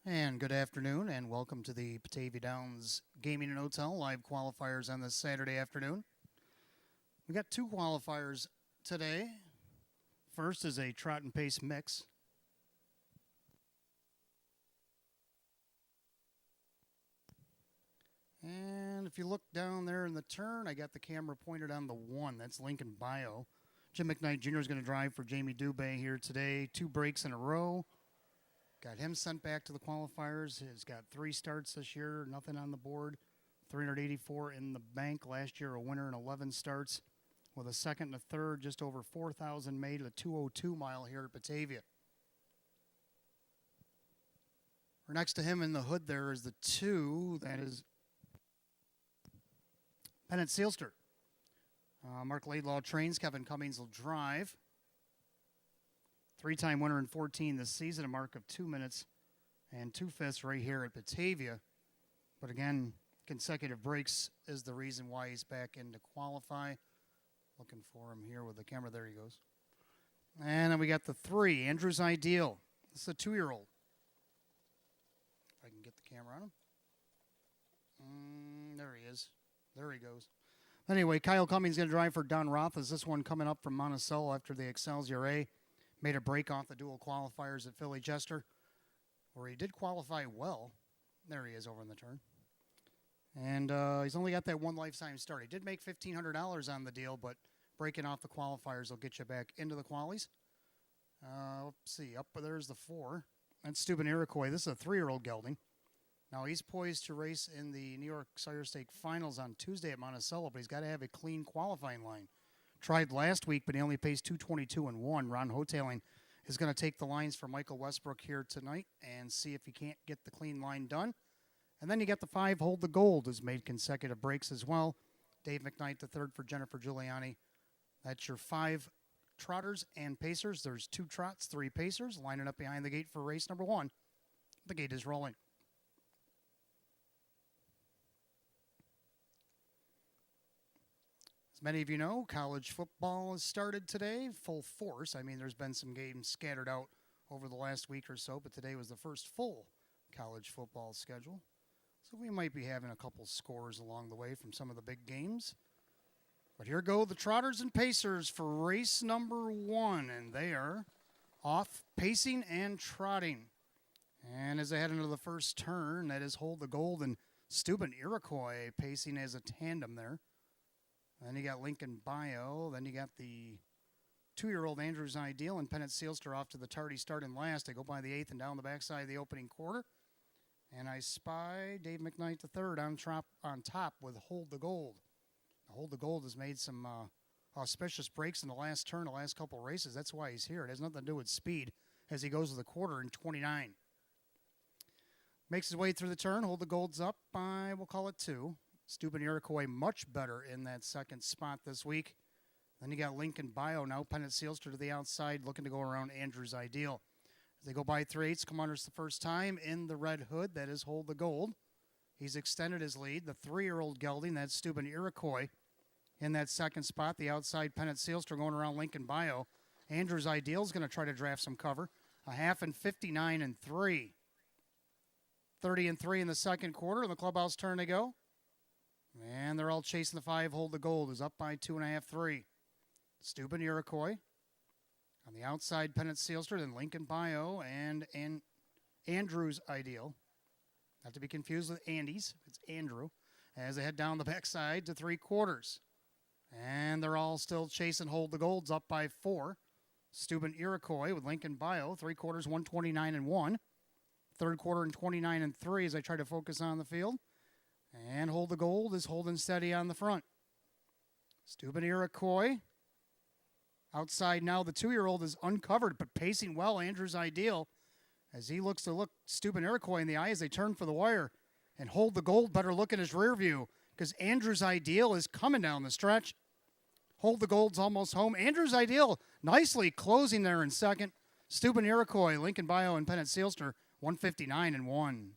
And good afternoon, and welcome to the Batavia Downs Gaming and Hotel live qualifiers on this Saturday afternoon. We got two qualifiers today. First is a trot and pace mix. And if you look down there in the turn, I got the camera pointed on the one. That's Lincoln Bio. Jim McKnight Jr. is going to drive for Jamie Dubé here today. 2 breaks in a row. Got him sent back to the qualifiers. He's got 3 starts this year, nothing on the board. 384 in the bank. Last year, a winner in 11 starts with a second and a third, just over 4,000 made at a 202 mile here at Batavia. Next to him in the hood there is the 2. That is Pennant Sealster. Mark Laidlaw trains. Kevin Cummings will drive. 3-time winner in 14 this season, a mark of 2 minutes and 2/5 right here at Batavia. But again, consecutive breaks is the reason why he's back in to qualify. Looking for him here with the camera. There he goes. And then we got the 3, Andrew's Ideal. This is a 2-year-old. If I can get the camera on him. There he is. There he goes. Anyway, Kyle Cummings going to drive for Don Roth. Is this one coming up from Monticello after the Excelsior A made a break off the dual qualifiers at Philly Chester, where he did qualify well. There he is over in the turn. And he's only got that one lifetime start. He did make $1,500 on the deal, but breaking off the qualifiers will get you back into the qualies. Let's see, up there's the 4. That's Steuben Iroquois. This is a 3-year-old gelding. Now he's poised to race in the New York Sire Stake Finals on Tuesday at Monticello, but he's got to have a clean qualifying line. Tried last week, but he only pays 222-1. Ron Hoteling is going to take the lines for Michael Westbrook here tonight and see if he can't get the clean line done. And then you get the 5, Hold the Gold, who's made consecutive breaks as well. Dave McKnight, the 3rd for Jennifer Giuliani. That's your 5 trotters and pacers. There's 2 trots, 3 pacers, lining up behind the gate for race number 1. The gate is rolling. As many of you know, college football has started today, full force. I mean, there's been some games scattered out over the last week or so, but today was the first full college football schedule. So we might be having a couple scores along the way from some of the big games. But here go the Trotters and Pacers for race number 1, and they are off pacing and trotting. And as they head into the first turn, that is Hold the Gold and Steuben Iroquois pacing as a tandem there. Then you got Lincoln Bio. Then you got the 2-year-old Andrew's Ideal and Pennant Sealster off to the tardy start and last. They go by the 8th and down the backside of the opening quarter. And I spy Dave McKnight III on top with Hold the Gold. Hold the Gold has made some auspicious breaks in the last turn, the last couple of races. That's why he's here. It has nothing to do with speed as he goes to the quarter in 29. Makes his way through the turn. Hold the Gold's up by, we'll call it 2. Steuben Iroquois much better in that second spot this week. Then you got Lincoln Bio now. Pennant Sealster to the outside, looking to go around Andrew's Ideal. As they go by 3/8, come under the first time in the red hood. That is Hold the Gold. He's extended his lead. The 3-year-old gelding, that's Steuben Iroquois in that second spot. The outside Pennant Sealster going around Lincoln Bio. Andrew's Ideal is going to try to draft some cover. A half and 59-3. 30-3 in the second quarter. In the clubhouse turn to go. And they're all chasing the 5. Hold the Gold is up by 2.5, 3. Steuben Iroquois. On the outside, Pennant Sealster, then Lincoln Bio and Andrew's Ideal. Not to be confused with Andy's. It's Andrew. As they head down the backside to 3/4. And they're all still chasing Hold the Golds up by 4. Steuben Iroquois with Lincoln Bio. 3/4, 129-1. Third quarter and 29-3 as I try to focus on the field. And Hold the Gold is holding steady on the front. Steuben Iroquois. Outside now, the 2-year-old is uncovered, but pacing well, Andrew's Ideal. As he looks to look Steuben Iroquois in the eye as they turn for the wire. And Hold the Gold better look in his rear view because Andrew's Ideal is coming down the stretch. Hold the Gold's almost home. Andrew's Ideal nicely closing there in second. Steuben Iroquois, Lincoln Bio, and Pennant Sealster, 159-1.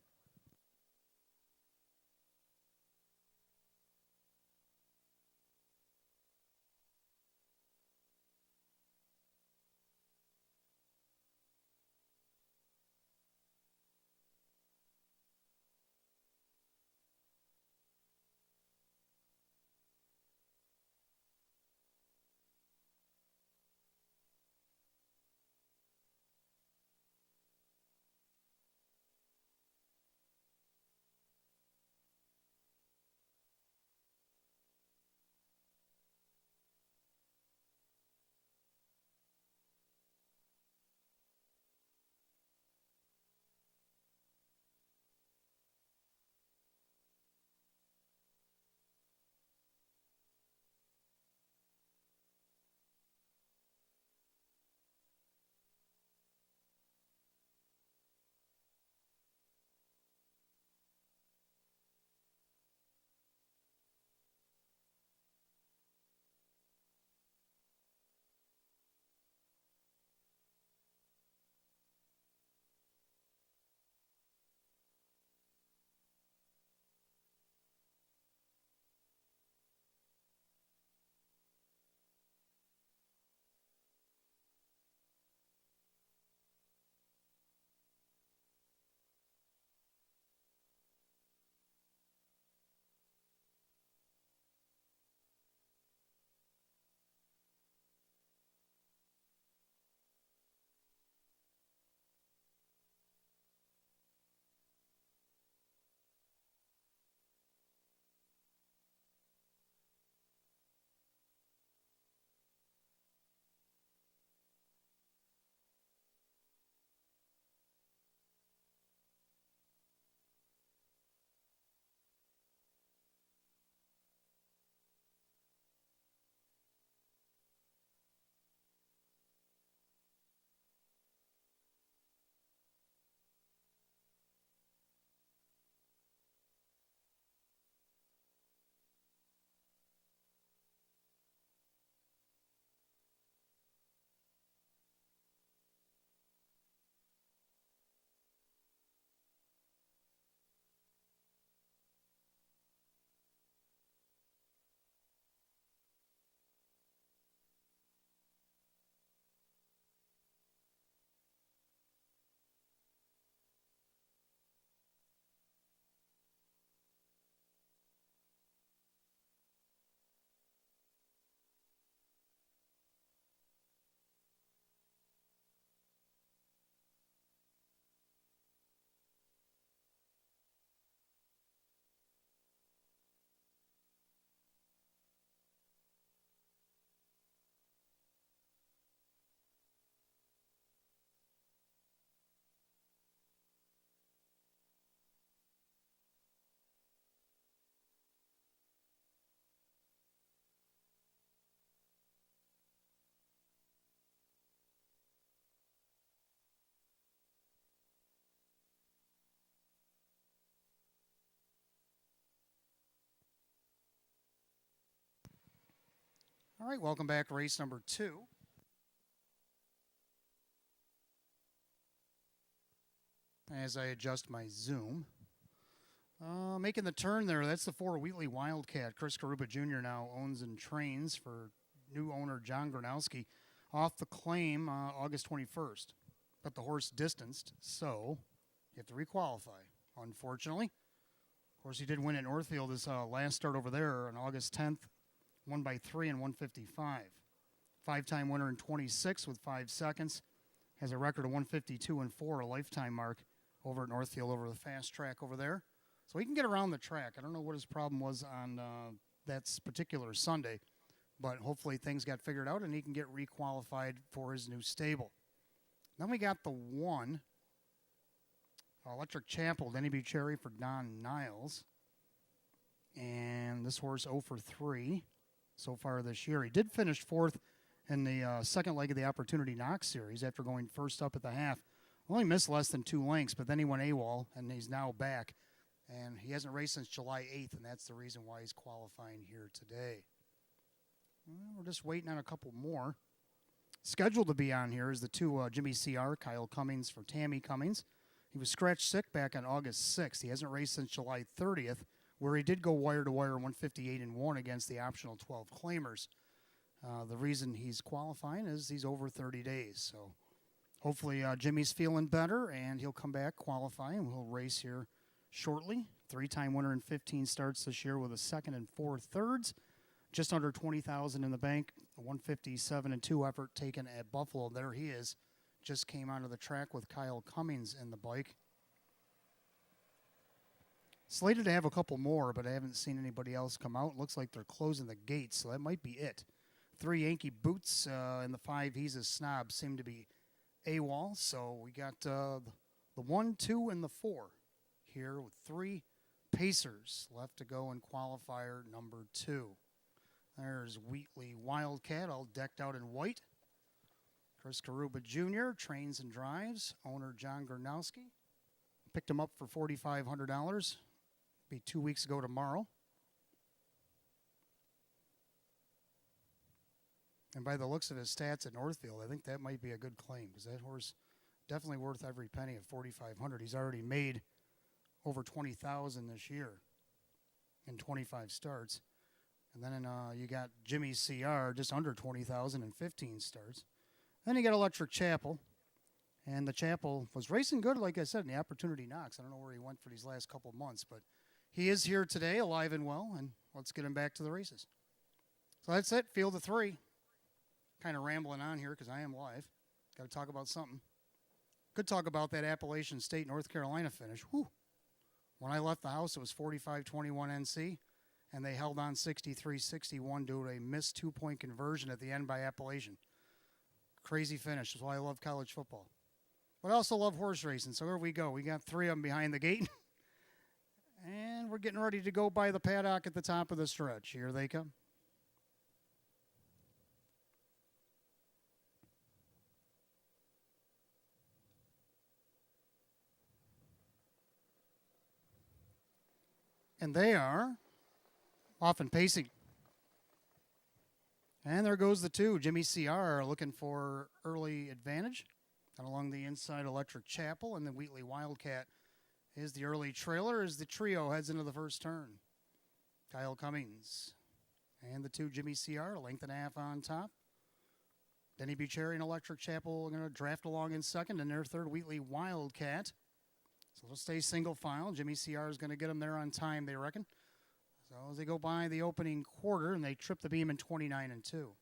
All right, welcome back to race number 2. As I adjust my zoom. Making the turn there, that's the 4 Wheatley Wildcat. Chris Karuba Jr. now owns and trains for new owner John Gronowski. Off the claim August 21st. But the horse distanced, so you have to requalify, unfortunately. Of course, he did win at Northfield his last start over there on August 10th. Won by 3 and 155. 5-time winner in 26 with 5 seconds. Has a record of 152 and 4, a lifetime mark over at Northfield over the fast track over there. So he can get around the track. I don't know what his problem was on that particular Sunday, but hopefully things got figured out and he can get requalified for his new stable. Then we got the 1, Electric Chapel, Denny Bucherry for Don Niles. And this horse 0 for 3 so far this year. He did finish 4th in the second leg of the Opportunity Knox Series after going first up at the half. Only missed less than 2 lengths, but then he went AWOL, and he's now back. And he hasn't raced since July 8th, and that's the reason why he's qualifying here today. Well, we're just waiting on a couple more. Scheduled to be on here is the 2 Jimmy C.R., Kyle Cummings for Tammy Cummings. He was scratched sick back on August 6th. He hasn't raced since July 30th, where he did go wire-to-wire 158 and 1 against the optional 12 claimers. The reason he's qualifying is he's over 30 days. So hopefully Jimmy's feeling better, and he'll come back, qualify, and we'll race here shortly. 3-time winner in 15 starts this year with a 2nd and 4 thirds. Just under $20,000 in the bank. A 157 and 2 effort taken at Buffalo. There he is. Just came onto the track with Kyle Cummings in the bike. Slated to have a couple more, but I haven't seen anybody else come out. Looks like they're closing the gates, so that might be it. 3 Yankee Boots and the 5 He's a Snob seem to be AWOL. So we got the 1, 2, and the 4 here with 3 Pacers left to go in qualifier number 2. There's Wheatley Wildcat, all decked out in white. Chris Karuba Jr. trains and drives. Owner John Gronowski. Picked him up for $4,500. Be 2 weeks ago tomorrow. And by the looks of his stats at Northfield, I think that might be a good claim because that horse definitely worth every penny of $4,500. He's already made over $20,000 this year in 25 starts. And then you got Jimmy C.R., just under $20,000 in 15 starts. Then you got Electric Chapel. And the Chapel was racing good, like I said, in the Opportunity Knox. I don't know where he went for these last couple of months, but he is here today, alive and well, and let's get him back to the races. So that's it, field of 3. Kind of rambling on here because I am live. Got to talk about something. Could talk about that Appalachian State, North Carolina finish. Whew. When I left the house, it was 45-21 NC, and they held on 63-61 due to a missed 2-point conversion at the end by Appalachian. Crazy finish. That's why I love college football. But I also love horse racing, so here we go. We got 3 of them behind the gate. And we're getting ready to go by the paddock at the top of the stretch. Here they come. And they are off and pacing. And there goes the 2. Jimmy C.R. looking for early advantage. And along the inside, Electric Chapel and the Wheatley Wildcat is the early trailer as the trio heads into the first turn. Kyle Cummings and the 2 Jimmy C.R., a length and a half on top. Denny Bucherry and Electric Chapel are going to draft along in second, and their third Wheatley Wildcat. So they'll stay single file. Jimmy C.R. is going to get them there on time, they reckon. So as they go by the opening quarter, and they trip the beam in 29 and 2.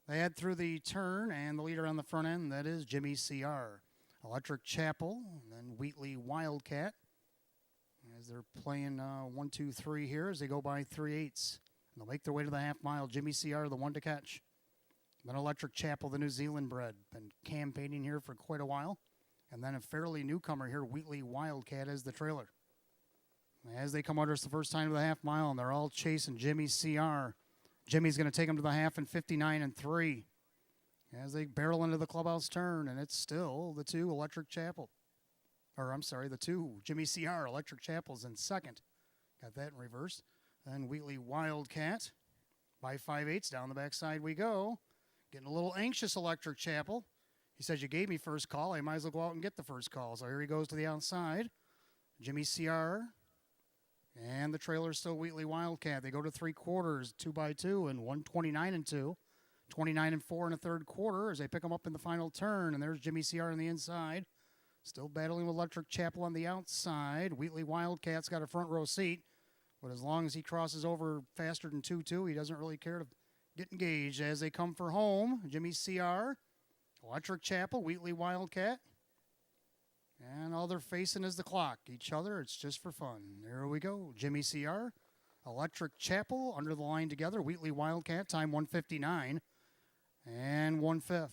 They head through the turn, and the leader on the front end, that is Jimmy C.R. Electric Chapel, and then Wheatley Wildcat. As they're playing 1, 2, 3 here as they go by 3/8. And they'll make their way to the half mile. Jimmy C.R., the one to catch. Then Electric Chapel, the New Zealand bred. Been campaigning here for quite a while. And then a fairly newcomer here, Wheatley Wildcat, as the trailer. As they come under us the first time to the half mile, and they're all chasing Jimmy C.R. Jimmy's going to take them to the half in 59 and 3. As they barrel into the clubhouse turn, and it's still the 2 Electric Chapel. Or, I'm sorry, the 2 Jimmy C.R. Electric Chapel's in second. Got that in reverse. Then Wheatley Wildcat 5.58 down the backside we go. Getting a little anxious, Electric Chapel. He says, you gave me first call. I might as well go out and get the first call. So here he goes to the outside. Jimmy CR. And the trailer's still Wheatley Wildcat. They go to 3/4, 2x2, and 129-2. 29-4 in the third quarter as they pick them up in the final turn. And there's Jimmy CR on the inside. Still battling with Electric Chapel on the outside. Wheatley Wildcat's got a front row seat. But as long as he crosses over faster than 2-2, he doesn't really care to get engaged as they come for home. Jimmy CR, Electric Chapel, Wheatley Wildcat. And all they're facing is the clock. Each other, it's just for fun. There we go. Jimmy CR, Electric Chapel under the line together. Wheatley Wildcat, time 1:59 and 1/5.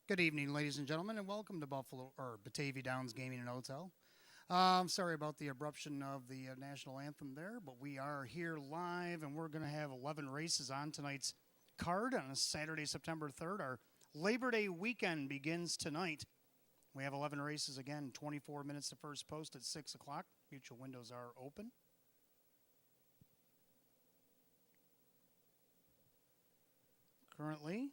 Good evening, ladies and gentlemen, and welcome to Batavia Downs Gaming and Hotel. I'm sorry about the abruption of the national anthem there, but we are here live, and we're going to have 11 races on tonight's card on Saturday, September 3rd. Our Labor Day weekend begins tonight. We have 11 races again, 24 minutes to first post at 6 o'clock. Mutual windows are open. Currently,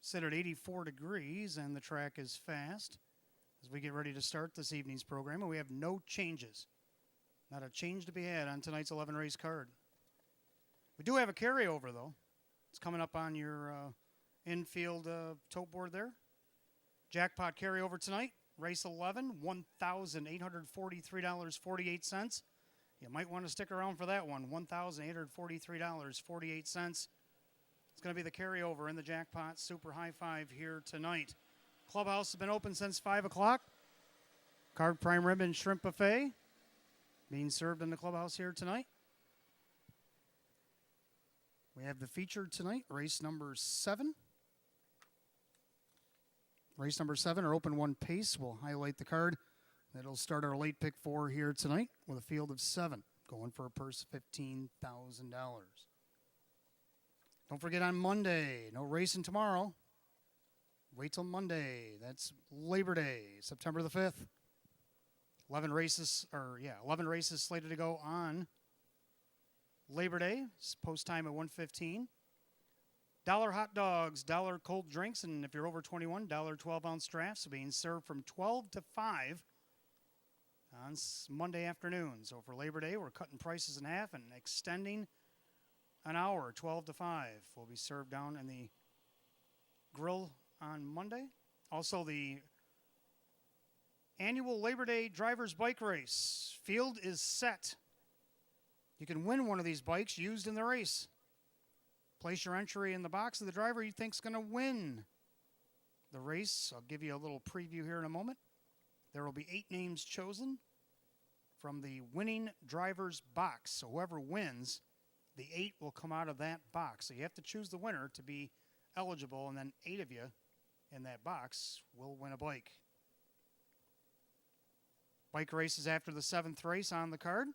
sit at 84 degrees, and the track is fast as we get ready to start this evening's program. And we have no changes. Not a change to be had on tonight's 11 race card. We do have a carryover, though. It's coming up on your infield tote board there. Jackpot carryover tonight. Race 11, $1,843.48. You might want to stick around for that one. $1,843.48. It's going to be the carryover in the Jackpot Super High Five here tonight. Clubhouse has been open since 5 o'clock. Card Prime Rib and Shrimp Buffet being served in the clubhouse here tonight. We have the feature tonight, race number 7. Race number 7, our open one pace. We'll highlight the card. That'll start our late pick 4 here tonight with a field of 7, going for a purse of $15,000. Don't forget on Monday, no racing tomorrow. Wait till Monday. That's Labor Day, September the 5th. 11 races slated to go on Labor Day. Post time at 1:15. $1 hot dogs, $1 cold drinks, and if you're over 21, $1 12-ounce drafts are being served from 12 to 5 on Monday afternoon. So for Labor Day, we're cutting prices in half and extending an hour, 12 to 5. Will be served down in the grill on Monday. Also, the annual Labor Day Drivers Bike Race. Field is set. You can win one of these bikes used in the race. Place your entry in the box of the driver you think is going to win the race. I'll give you a little preview here in a moment. There will be 8 names chosen from the winning driver's box. So whoever wins, the 8 will come out of that box. So you have to choose the winner to be eligible, and then 8 of you in that box will win a bike. Bike races after the 7th race on the card.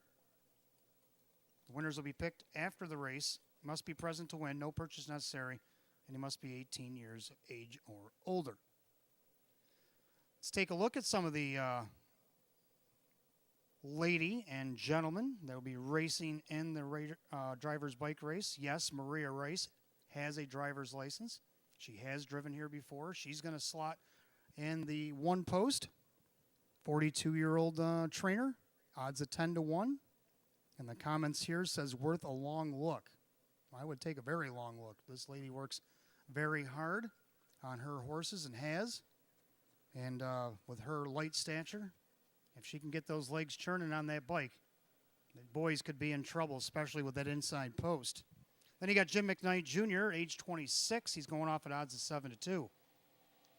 The winners will be picked after the race. Must be present to win, no purchase necessary, and you must be 18 years of age or older. Let's take a look at some of the lady and gentlemen that will be racing in the driver's bike race. Yes, Maria Rice has a driver's license. She has driven here before. She's going to slot in the one post. 42-year-old trainer, odds of 10 to 1. And the comments here says worth a long look. I would take a very long look. This lady works very hard on her horses and has. And with her light stature, if she can get those legs churning on that bike, the boys could be in trouble, especially with that inside post. Then you got Jim McKnight Jr., age 26. He's going off at odds of 7 to 2.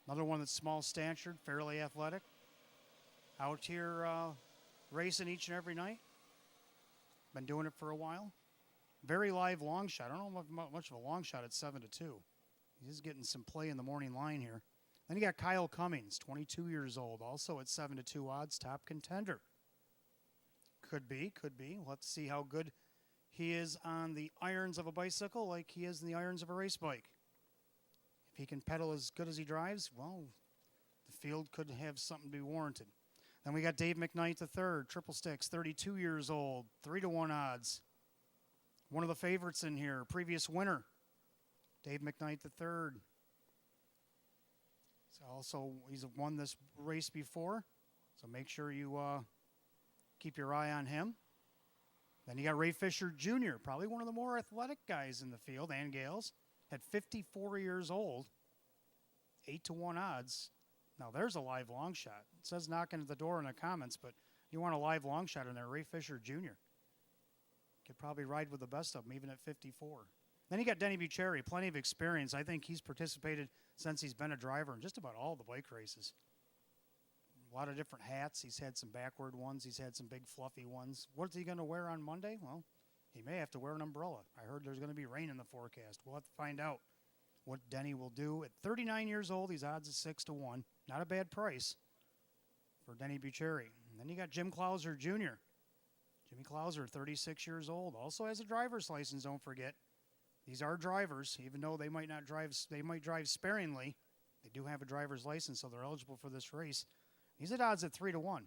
Another one that's small-statured, fairly athletic. Out here racing each and every night. Been doing it for a while. Very live long shot. I don't know much of a long shot at 7 to 2. He's getting some play in the morning line here. Then you got Kyle Cummings, 22 years old, also at 7 to 2 odds, top contender. Could be. We'll have to see how good he is on the irons of a bicycle like he is in the irons of a race bike. If he can pedal as good as he drives, well, the field could have something to be warranted. Then we got Dave McKnight III, triple sticks, 32 years old, 3 to 1 odds. One of the favorites in here, previous winner, Dave McKnight III. He's won this race before, so make sure you keep your eye on him. Then you got Ray Fisher Jr., probably one of the more athletic guys in the field, and gals, at 54 years old, 8 to 1 odds. Now there's a live long shot. It says knocking at the door in the comments, but you want a live long shot in there, Ray Fisher Jr. Could probably ride with the best of them, even at 54. Then you got Denny Bucheri, plenty of experience. I think he's participated since he's been a driver in just about all the bike races. A lot of different hats. He's had some backward ones. He's had some big fluffy ones. What's he going to wear on Monday? Well, he may have to wear an umbrella. I heard there's going to be rain in the forecast. We'll have to find out what Denny will do. At 39 years old, he's odds of 6-1. Not a bad price for Denny Bucheri. And then you got Jim Clouser Jr. Jimmy Clouser, 36 years old, also has a driver's license, don't forget. These are drivers, even though they might not drive, they might drive sparingly. They do have a driver's license, so they're eligible for this race. He's at odds at 3-1.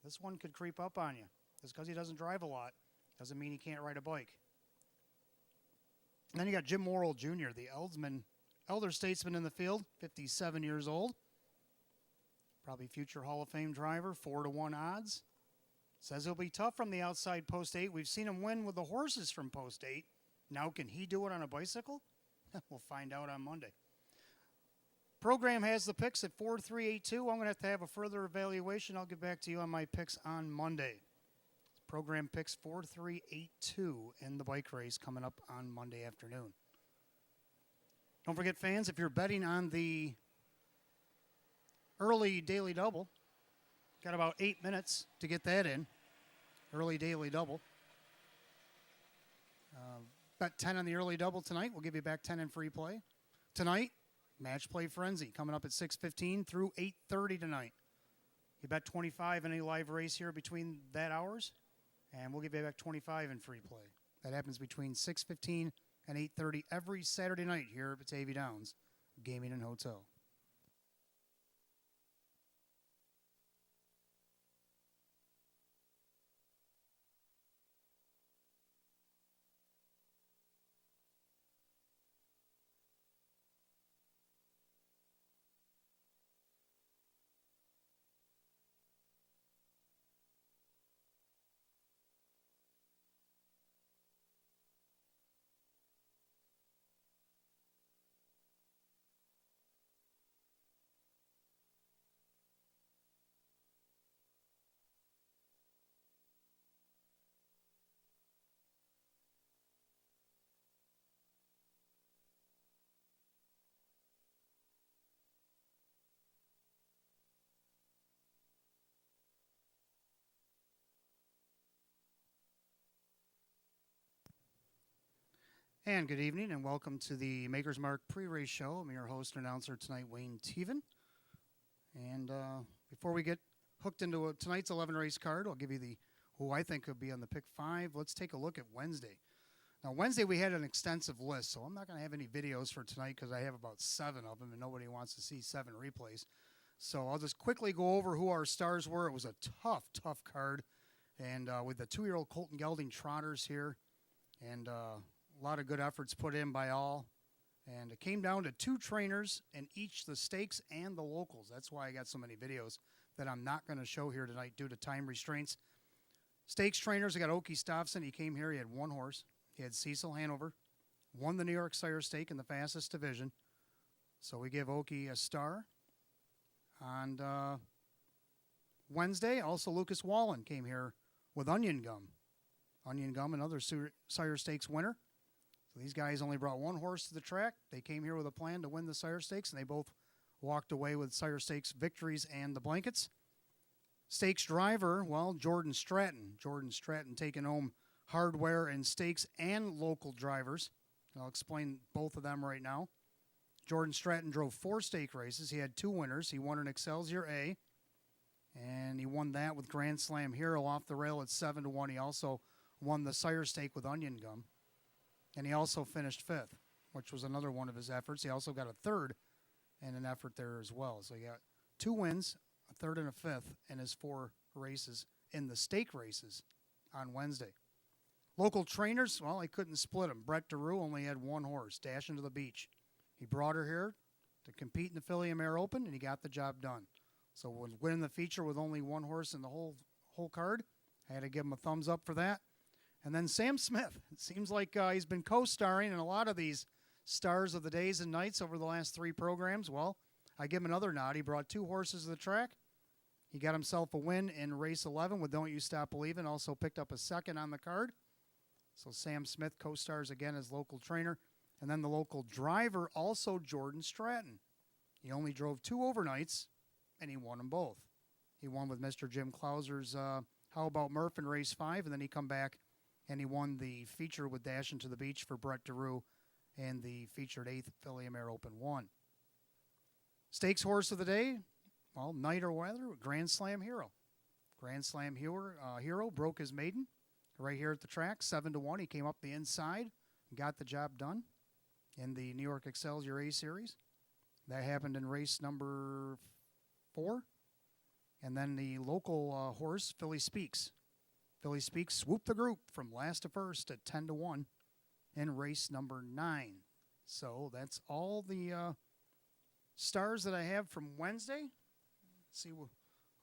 This one could creep up on you. Just because he doesn't drive a lot doesn't mean he can't ride a bike. And then you got Jim Morrill Jr., the elder statesman in the field, 57 years old. Probably future Hall of Fame driver, 4-1 odds. Says it'll be tough from the outside post 8. We've seen him win with the horses from post 8. Now can he do it on a bicycle? We'll find out on Monday. Program has the picks at 4-3-8-2. I'm going to have a further evaluation. I'll get back to you on my picks on Monday. Program picks 4-3-8-2 in the bike race coming up on Monday afternoon. Don't forget, fans, if you're betting on the early daily double, got about 8 minutes to get that in. Early daily double. Bet 10 on the early double tonight. We'll give you back 10 in free play. Tonight, Match Play Frenzy coming up at 6:15 through 8:30 tonight. You bet 25 in any live race here between that hours, and we'll give you back 25 in free play. That happens between 6:15 and 8:30 every Saturday night here at Batavia Downs Gaming and Hotel. And good evening, and welcome to the Maker's Mark pre-race show. I'm your host and announcer tonight, Wayne Teven. And before we get hooked into tonight's 11 race card, I'll give you who I think could be on the pick 5. Let's take a look at Wednesday. Now, Wednesday we had an extensive list, so I'm not going to have any videos for tonight because I have about 7 of them, and nobody wants to see 7 replays. So I'll just quickly go over who our stars were. It was a tough card, and with the 2-year-old Colton Gelding trotters here, and a lot of good efforts put in by all. And it came down to 2 trainers in each the stakes and the locals. That's why I got so many videos that I'm not going to show here tonight due to time restraints. Stakes trainers, I got Oki Stofson. He came here. He had 1 horse. He had Cecil Hanover. Won the New York Sire Stake in the fastest division. So we give Oki a star. On Wednesday, also Lucas Wallen came here with Onion Gum. Onion Gum, another Sire Stakes winner. So these guys only brought 1 horse to the track. They came here with a plan to win the Sire Stakes, and they both walked away with Sire Stakes victories and the blankets. Stakes driver, well, Jordan Stratton. Jordan Stratton taking home hardware and stakes and local drivers. I'll explain both of them right now. Jordan Stratton drove 4 stake races. He had 2 winners. He won an Excelsior A, and he won that with Grand Slam Hero off the rail at 7-1. He also won the Sire Stake with Onion Gum. And he also finished 5th, which was another one of his efforts. He also got a 3rd in an effort there as well. So he got 2 wins, a 3rd and a 5th in his 4 races in the stake races on Wednesday. Local trainers, well, I couldn't split them. Brett DeRue only had 1 horse, Dashing to the Beach. He brought her here to compete in the Philly Mare Open, and he got the job done. So when winning the feature with only 1 horse in the whole card, I had to give him a thumbs up for that. And then Sam Smith. It seems like he's been co-starring in a lot of these stars of the days and nights over the last 3 programs. Well, I give him another nod. He brought 2 horses to the track. He got himself a win in race 11 with Don't You Stop Believin'. Also picked up a 2nd on the card. So Sam Smith co-stars again as local trainer. And then the local driver, also Jordan Stratton. He only drove 2 overnights, and he won them both. He won with Mr. Jim Clauser's How About Murph in race 5, and then he come back and he won the feature with Dash Into the Beach for Brett DeRue and the featured 8th Philly Mare Open 1. Stakes horse of the day, well, night or weather, Grand Slam Hero. Grand Slam Hero broke his maiden right here at the track, 7-1. He came up the inside and got the job done in the New York Excelsior A Series. That happened in race number 4. And then the local horse, Philly Speaks. Philly Speaks swooped the group from last to first at 10-1 in race number 9. So that's all the stars that I have from Wednesday. Let's see who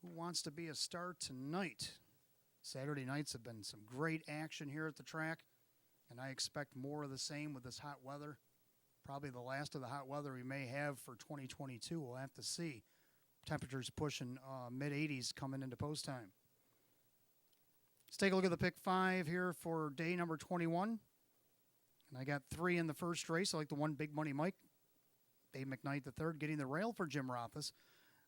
wants to be a star tonight. Saturday nights have been some great action here at the track, and I expect more of the same with this hot weather. Probably the last of the hot weather we may have for 2022. We'll have to see. Temperatures pushing mid-80s coming into post time. Let's take a look at the pick 5 here for day number 21. And I got 3 in the first race. I like the one Big Money Mike. Dave McKnight III getting the rail for Jim Rothfuss.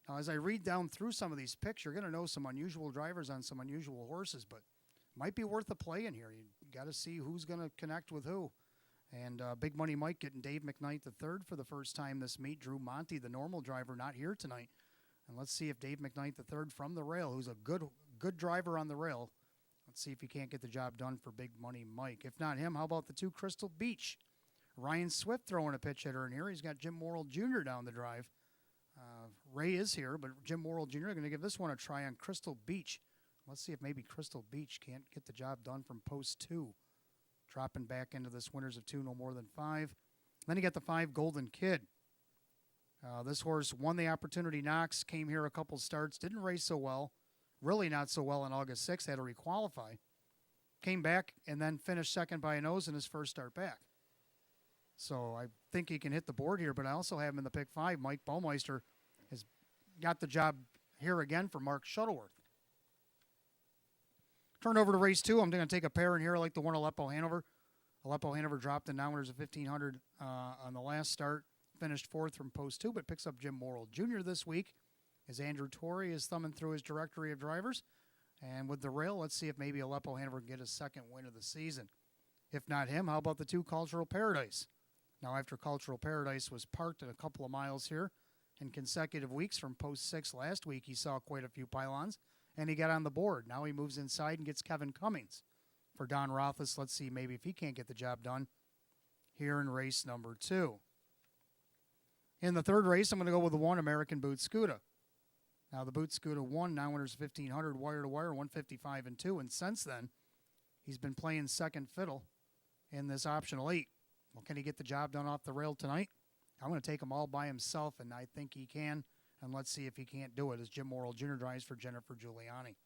Now, as I read down through some of these picks, you're going to know some unusual drivers on some unusual horses, but might be worth a play in here. You got to see who's going to connect with who. And Big Money Mike getting Dave McKnight III for the first time this meet. Drew Monty, the normal driver, not here tonight. And let's see if Dave McKnight III from the rail, who's a good driver on the rail, let's see if he can't get the job done for Big Money Mike. If not him, how about the 2 Crystal Beach? Ryan Swift throwing a pitch hitter in here. He's got Jim Morrill Jr. down the drive. Ray is here, but Jim Morrill Jr. going to give this one a try on Crystal Beach. Let's see if maybe Crystal Beach can't get the job done from post 2. Dropping back into this winners of 2, no more than 5. Then you got the 5 Golden Kid. This horse won the Opportunity Knox, came here a couple starts, didn't race so well, really not so well on August 6th, had to requalify. Came back and then finished second by a nose in his first start back. So I think he can hit the board here, but I also have him in the pick 5. Mike Baumeister has got the job here again for Mark Shuttleworth. Turn over to race 2. I'm going to take a pair in here like the one Aleppo Hanover. Aleppo Hanover dropped in Nowners of 1,500 on the last start. Finished 4th from post 2, but picks up Jim Morrill Jr. this week as Andrew Torrey is thumbing through his directory of drivers. And with the rail, let's see if maybe Aleppo Hanover can get his second win of the season. If not him, how about the 2 Cultural Paradise? Now, after Cultural Paradise was parked at a couple of miles here in consecutive weeks from post 6 last week, he saw quite a few pylons, and he got on the board. Now he moves inside and gets Kevin Cummings. For Don Rothfuss, let's see maybe if he can't get the job done here in race number 2. In the third race, I'm going to go with the 1 American Boot Scuda. Now, the Boot Scuda won, now winners 1,500, wire to wire, 155-2. And since then, he's been playing second fiddle in this optional 8. Well, can he get the job done off the rail tonight? I'm going to take him all by himself, and I think he can. And let's see if he can't do it as Jim Morrill Jr. drives for Jennifer Giuliani.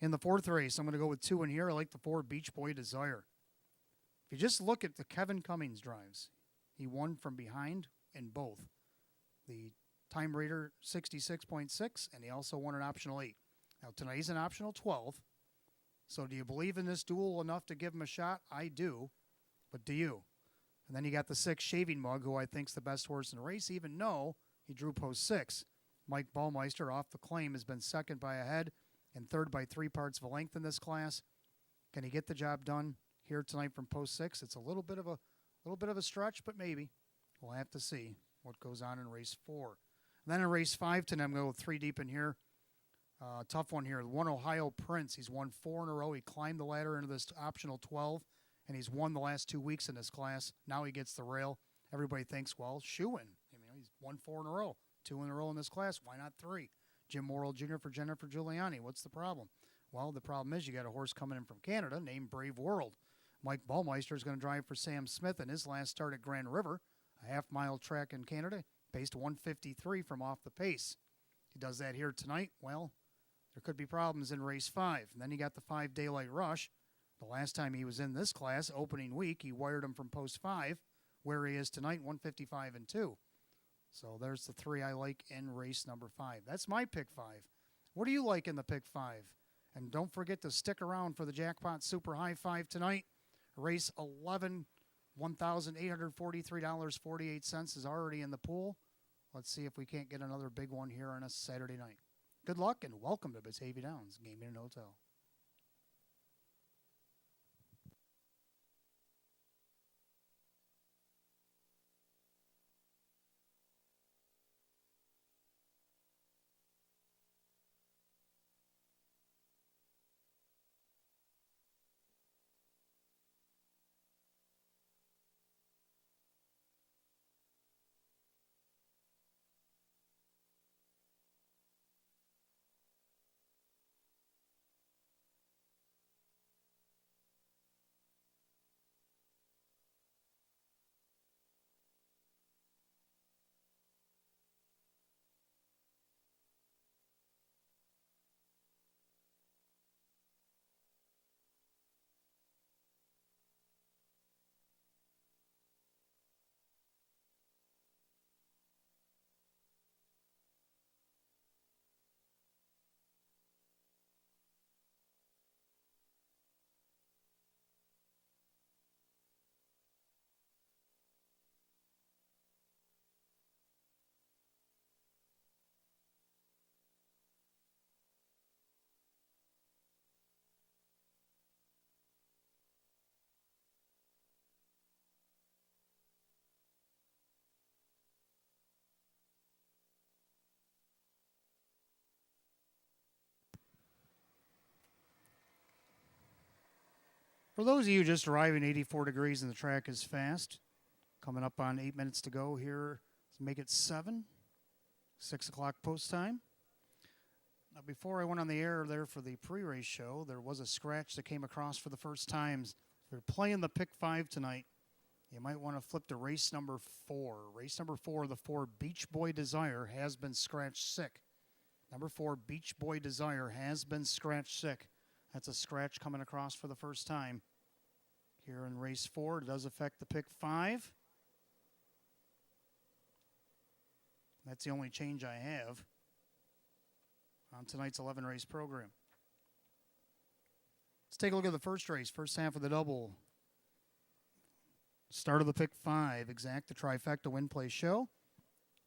In the fourth race, I'm going to go with 2 in here. I like the 4 Beach Boy Desire. If you just look at the Kevin Cummings drives, he won from behind in both. The Time Raider 66.6, and he also won an optional 8. Now, tonight he's an optional 12. So do you believe in this duel enough to give him a shot? I do. But do you? And then you got the 6 Shaving Mug, who I think's the best horse in the race, even though he drew post 6. Mike Baumeister, off the claim, has been second by a head and third by 3 parts of a length in this class. Can he get the job done here tonight from post 6? It's a little bit of a stretch, but maybe. We'll have to see what goes on in race 4. And then in race 5 tonight, I'm going to go 3 deep in here. Tough one here. 1 Ohio Prince. He's won 4 in a row. He climbed the ladder into this optional 12, and he's won the last 2 weeks in this class. Now he gets the rail. Everybody thinks, well, shoe-in. He's won 4 in a row. 2 in a row in this class. Why not 3? Jim Morrill Jr. for Jennifer Giuliani. What's the problem? Well, the problem is you got a horse coming in from Canada named Brave World. Mike Baumeister is going to drive for Sam Smith in his last start at Grand River, a half-mile track in Canada, paced 153 from off the pace. He does that here tonight. Well, there could be problems in race 5. And then you got the 5 Daylight Rush. The last time he was in this class, opening week, he wired him from post 5, where he is tonight, 155-2. So there's the 3 I like in race number 5. That's my pick 5. What do you like in the pick 5? And don't forget to stick around for the Jackpot Super High 5 tonight. Race 11, $1,843.48 is already in the pool. Let's see if we can't get another big one here on a Saturday night. Good luck and welcome to Batavia Downs Gaming and Hotel. For those of you just arriving, 84 degrees and the track is fast. Coming up on 8 minutes to go here to make it 7, 6 o'clock post time. Now, before I went on the air there for the pre-race show, there was a scratch that came across for the first time. They're playing the pick 5 tonight. You might want to flip to race number 4. Race number 4, the 4 Beach Boy Desire, has been scratched sick. Number 4 Beach Boy Desire has been scratched sick. That's a scratch coming across for the first time. Here in race 4, it does affect the pick 5. That's the only change I have on tonight's 11-race program. Let's take a look at the first race, first half of the double. Start of the pick 5, exact the trifecta win play show.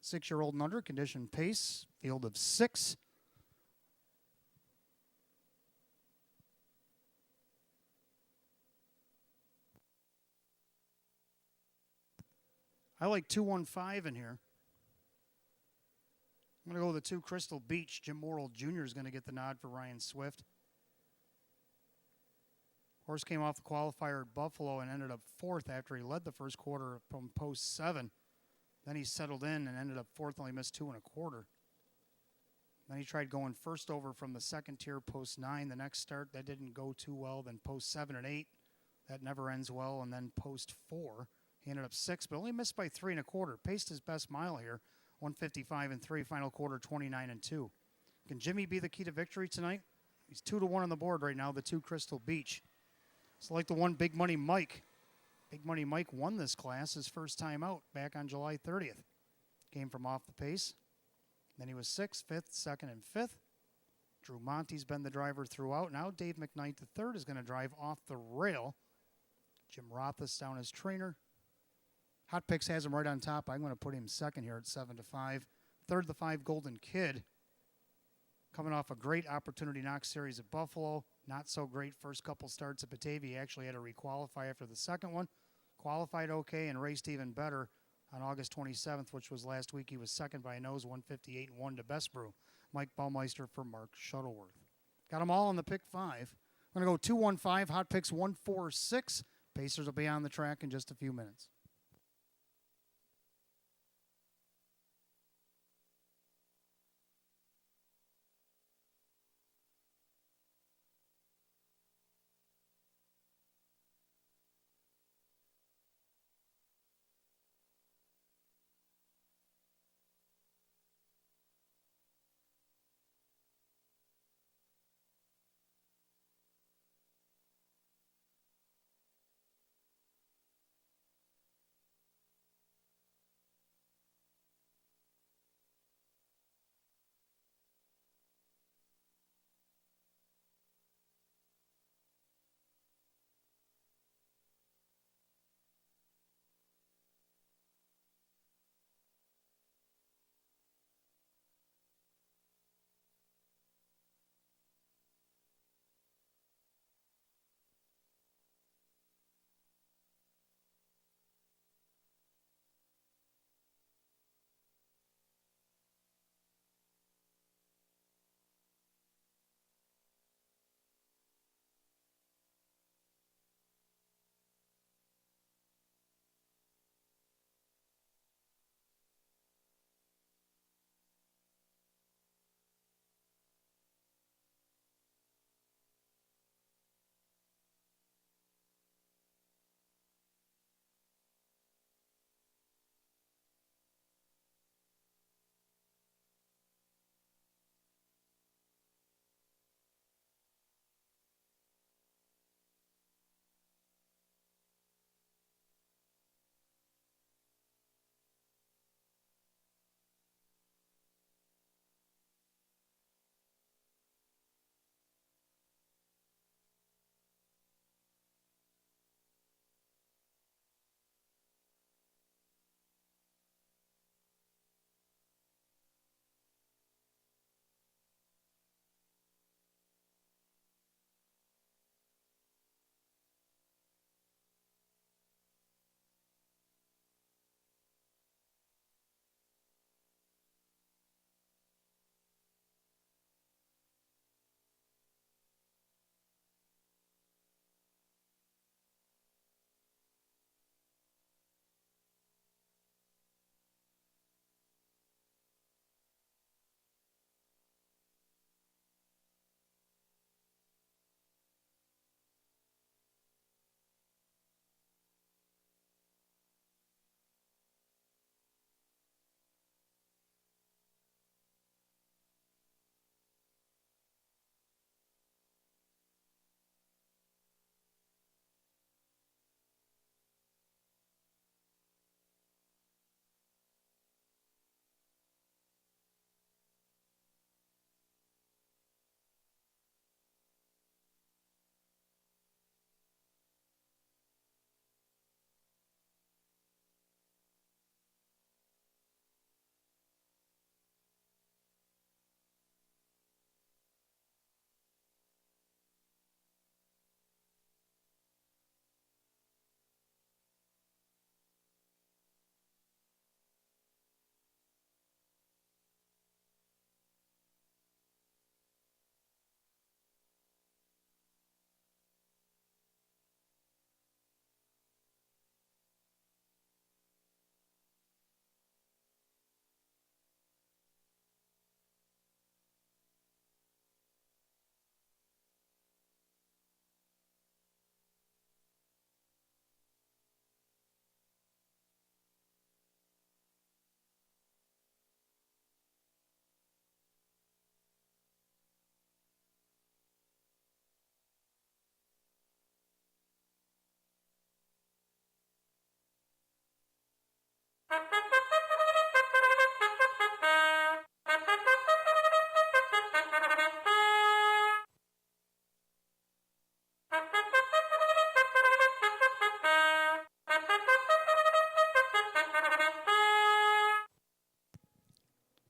6-year-old and under, condition pace, field of 6. I like 215 in here. I'm going to go with the 2 Crystal Beach. Jim Morrill Jr. is going to get the nod for Ryan Swift. Horse came off the qualifier at Buffalo and ended up 4th after he led the first quarter from post 7. Then he settled in and ended up 4th, only missed 2 1/4. Then he tried going first over from the second tier, post 9. The next start, that didn't go too well. Then post 7 and 8, that never ends well. And then post 4, he ended up 6th, but only missed by 3 1/4. Paced his best mile here, 155 and 3. Final quarter, 29 and 2. Can Jimmy be the key to victory tonight? He's 2-1 on the board right now. The 2 Crystal Beach. It's like the 1 Big Money Mike. Big Money Mike won this class his first time out back on July 30th. Came from off the pace. Then he was 6th, 5th, 2nd, and 5th. Drew Monte's been the driver throughout. Now Dave McKnight III is going to drive off the rail. Jim Rothus down as trainer. Hot Picks has him right on top. I'm going to put him second here at 7-5. Third, the 5 Golden Kid. Coming off a great Opportunity Knox series at Buffalo. Not so great first couple starts at Batavia. He actually had to requalify after the second one. Qualified okay and raced even better on August 27th, which was last week. He was second by a nose, 158 and 1 to Best Brew. Mike Baumeister for Mark Shuttleworth. Got them all in the pick 5. I'm going to go 215, Hot Picks 146. Pacers will be on the track in just a few minutes.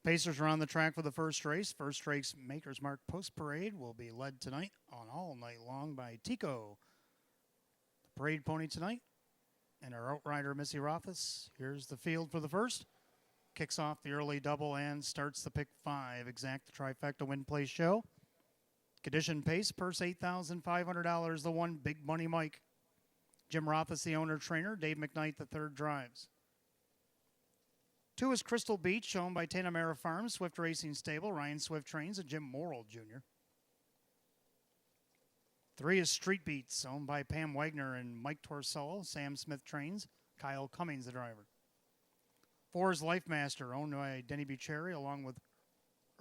Pacers are on the track for the first race. First race Maker's Mark Post Parade will be led tonight on all night long by Tico. The parade pony tonight and our outrider Missy Rothus. Here's the field for the first. Kicks off the early double and starts the pick 5. Exact the trifecta win place show. Condition pace, purse $8,500. The one, Big Money Mike. Jim Rothus, the owner trainer. Dave McKnight, the third, drives. 2 is Crystal Beach, owned by Tanamera Farms, Swift Racing Stable. Ryan Swift trains, and Jim Morrill Jr. 3 is Street Beats, owned by Pam Wagner and Mike Torsello. Sam Smith trains. Kyle Cummings, the driver. 4 is Life Master, owned by Denny Bucherri, along with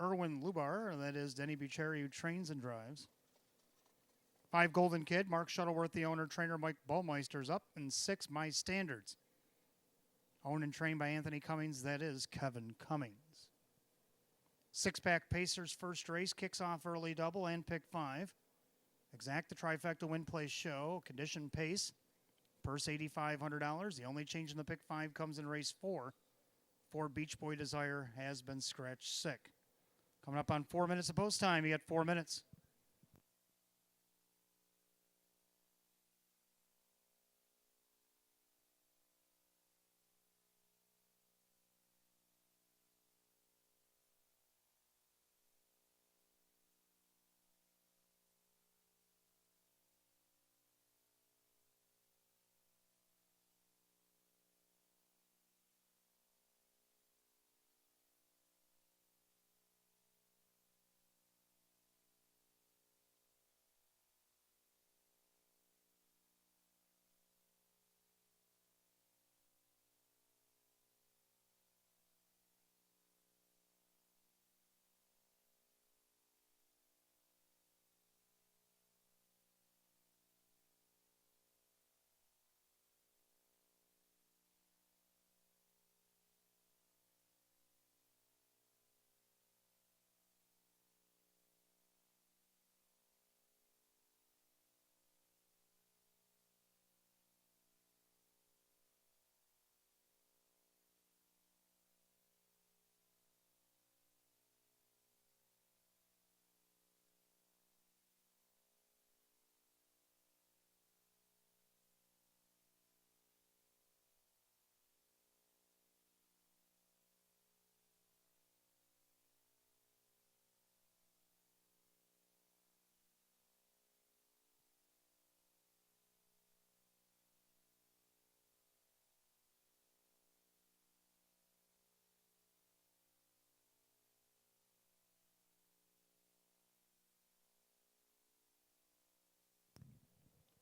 Erwin Lubar. That is Denny Bucherri, who trains and drives. 5, Golden Kid, Mark Shuttleworth, the owner, trainer. Mike Baumeister's up. And 6, My Standards, owned and trained by Anthony Cummings. That is Kevin Cummings. 6-pack Pacers first race kicks off early double and pick 5. Exact the trifecta win place show. Condition pace. Purse $8,500. The only change in the pick 5 comes in race 4. 4 Beach Boy Desire has been scratched sick. Coming up on 4 minutes of post time. You got 4 minutes.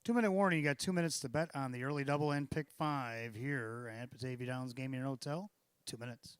Two-minute warning. You got 2 minutes to bet on the early double and pick 5 here at Batavia Downs Gaming and Hotel. 2 minutes.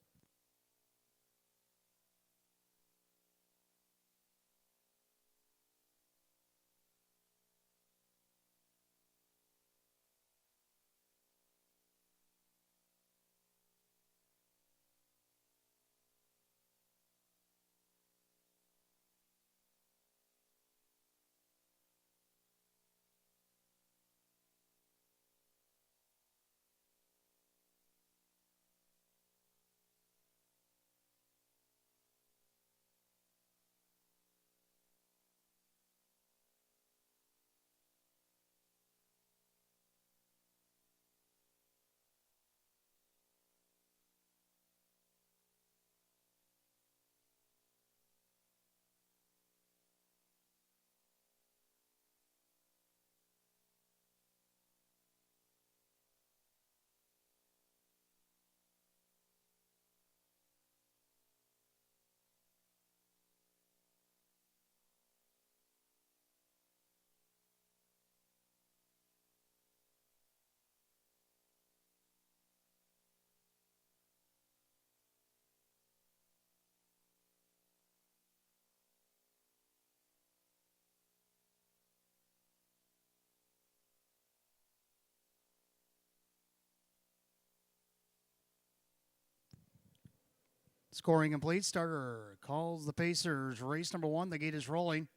Scoring complete. Starter calls the Pacers. Race number 1. The gate is rolling.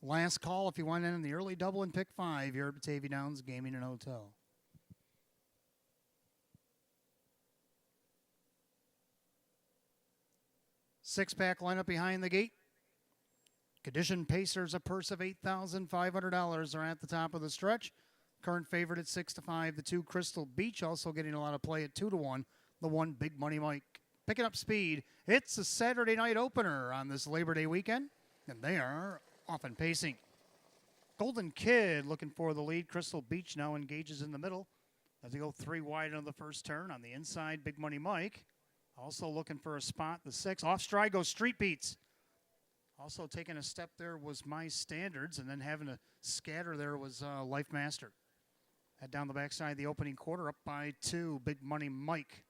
Last call if you want in the early double and pick 5 here at Batavia Downs Gaming and Hotel. Six-pack lineup behind the gate. Condition Pacers, a purse of $8,500 are at the top of the stretch. Current favorite at 6-5. The 2 Crystal Beach also getting a lot of play at 2-1. The 1 Big Money Mike. Picking up speed. It's a Saturday night opener on this Labor Day weekend, and they are off and pacing. Golden Kid looking for the lead. Crystal Beach now engages in the middle as they go 3 wide on the first turn. On the inside, Big Money Mike also looking for a spot. The 6 off stride goes Street Beats. Also taking a step there was My Standards, and then having a scatter there was Life Master. Head down the backside, the opening quarter up by 2. Big Money Mike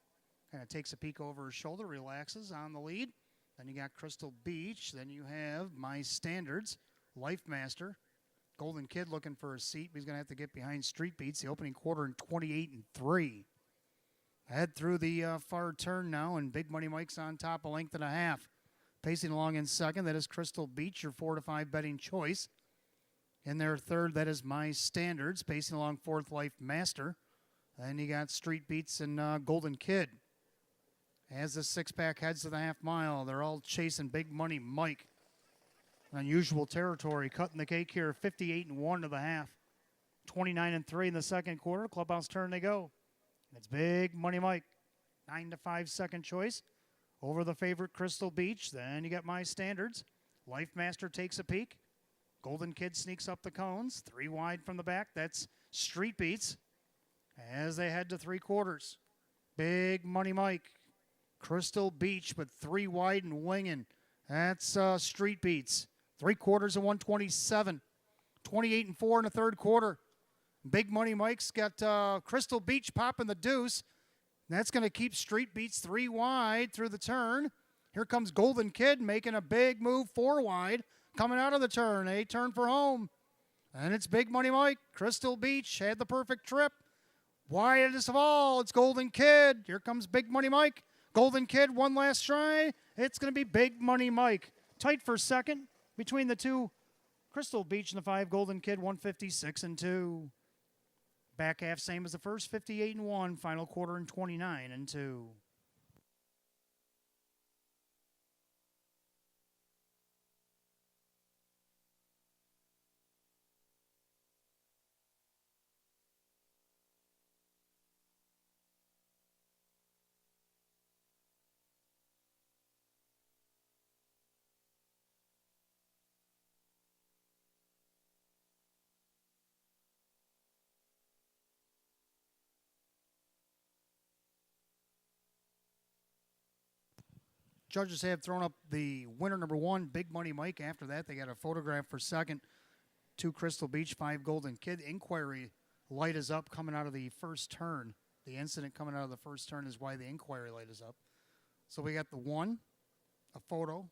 kind of takes a peek over his shoulder, relaxes on the lead. Then you got Crystal Beach. Then you have My Standards, Life Master. Golden Kid looking for a seat. He's going to have to get behind Street Beats. The opening quarter in 28-3. Head through the far turn now, and Big Money Mike's on top, a length and a half. Pacing along in second, that is Crystal Beach, your 4-5 betting choice. In their third, that is My Standards. Pacing along fourth, Life Master. And you got Street Beats and Golden Kid. As the 6-pack heads to the half mile, they're all chasing Big Money Mike. Unusual territory, cutting the cake here, 58-1 to the half. 29-3 in the second quarter. Clubhouse turn they go. It's Big Money Mike. 9-5 second choice. Over the favorite Crystal Beach. Then you got My Standards. Life Master takes a peek. Golden Kid sneaks up the cones. 3 wide from the back. That's Street Beats. As they head to 3 quarters. Big Money Mike. Crystal Beach with 3 wide and winging. That's Street Beats. 3 quarters and 127. 28-4 in the third quarter. Big Money Mike's got Crystal Beach popping the deuce. That's going to keep Street Beats 3 wide through the turn. Here comes Golden Kid making a big move 4 wide. Coming out of the turn, a turn for home. And it's Big Money Mike. Crystal Beach had the perfect trip. Widest of all, it's Golden Kid. Here comes Big Money Mike. Golden Kid, one last try. It's going to be Big Money Mike. Tight for second between the 2 Crystal Beach and the 5 Golden Kid, 156-2. Back half, same as the first, 58-1. Final quarter in 29-2. Judges have thrown up the winner number 1, Big Money Mike. After that, they got a photograph for second. 2 Crystal Beach, 5 Golden Kid. Inquiry light is up coming out of the first turn. The incident coming out of the first turn is why the inquiry light is up. So we got the 1, a photo,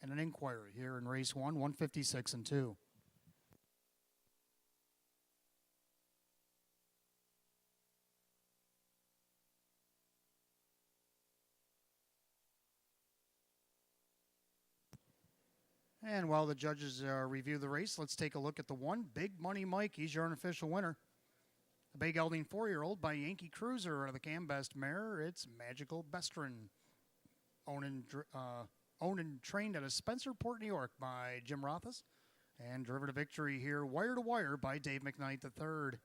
and an inquiry here in race 1, 156-2. And while the judges review the race, let's take a look at the 1, Big Money Mike. He's your unofficial winner. A Bay Gelding 4-year-old by Yankee Cruiser out of the Cam Best mare. It's Magical Bestrin. Owned and trained out of Spencerport, New York by Jim Rothas. And driven to victory here, wire to wire, by Dave McKnight III.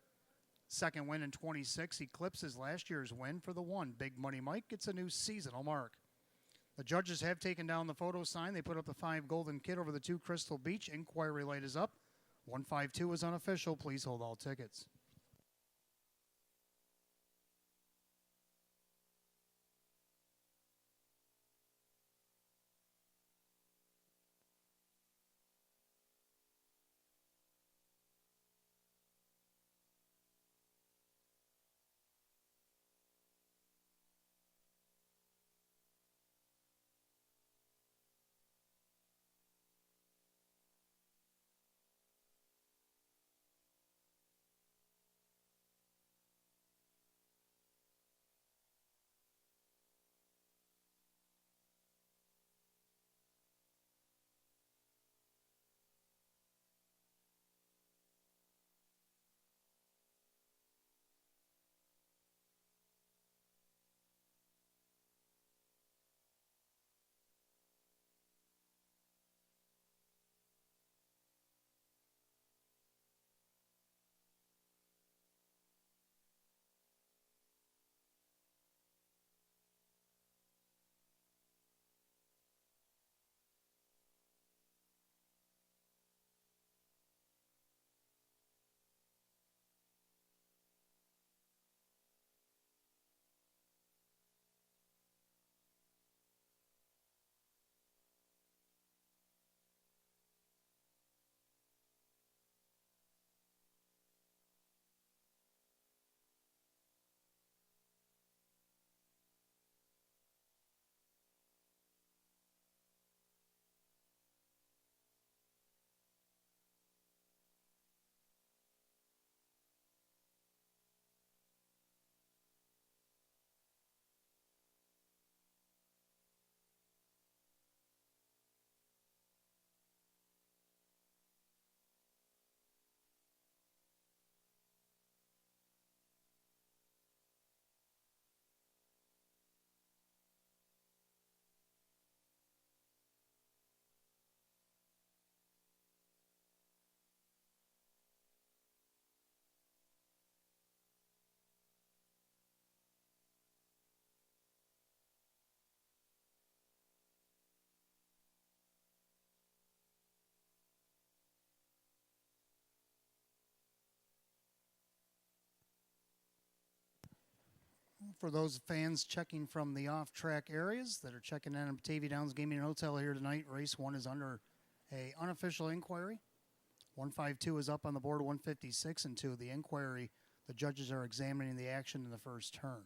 Second win in 26, eclipses last year's win for the 1, Big Money Mike. It's a new seasonal mark. The judges have taken down the photo sign. They put up the 5 Golden Kid over the 2 Crystal Beach. Inquiry light is up. 152 is unofficial. Please hold all tickets. For those fans checking from the off-track areas that are checking in on Batavia Downs Gaming and Hotel here tonight, race 1 is under a unofficial inquiry. 152 is up on the board, 156 and 2. The inquiry, the judges are examining the action in the first turn.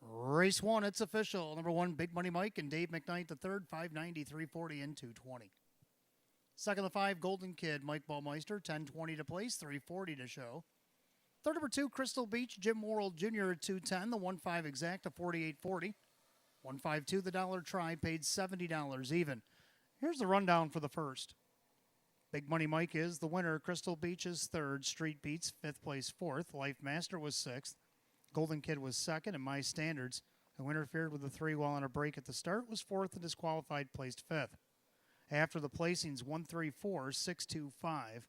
Race 1, it's official. Number 1, Big Money Mike and Dave McKnight the third, 590, 340, and 220. Second, the 5, Golden Kid, Mike Ballmeister, 1020 to place, 340 to show. Third, number 2, Crystal Beach, Jim Worrell Jr. at 210, the 1-5 exact, a 48.40. 152, the dollar try, paid $70 even. Here's the rundown for the first. Big Money Mike is the winner. Crystal Beach is third. Street Beats, 5th place, 4th. Life Master was 6th. Golden Kid was 2nd, and My Standards, who interfered with the 3 while on a break at the start, was 4th and disqualified, placed 5th. After the placings, 134, 625,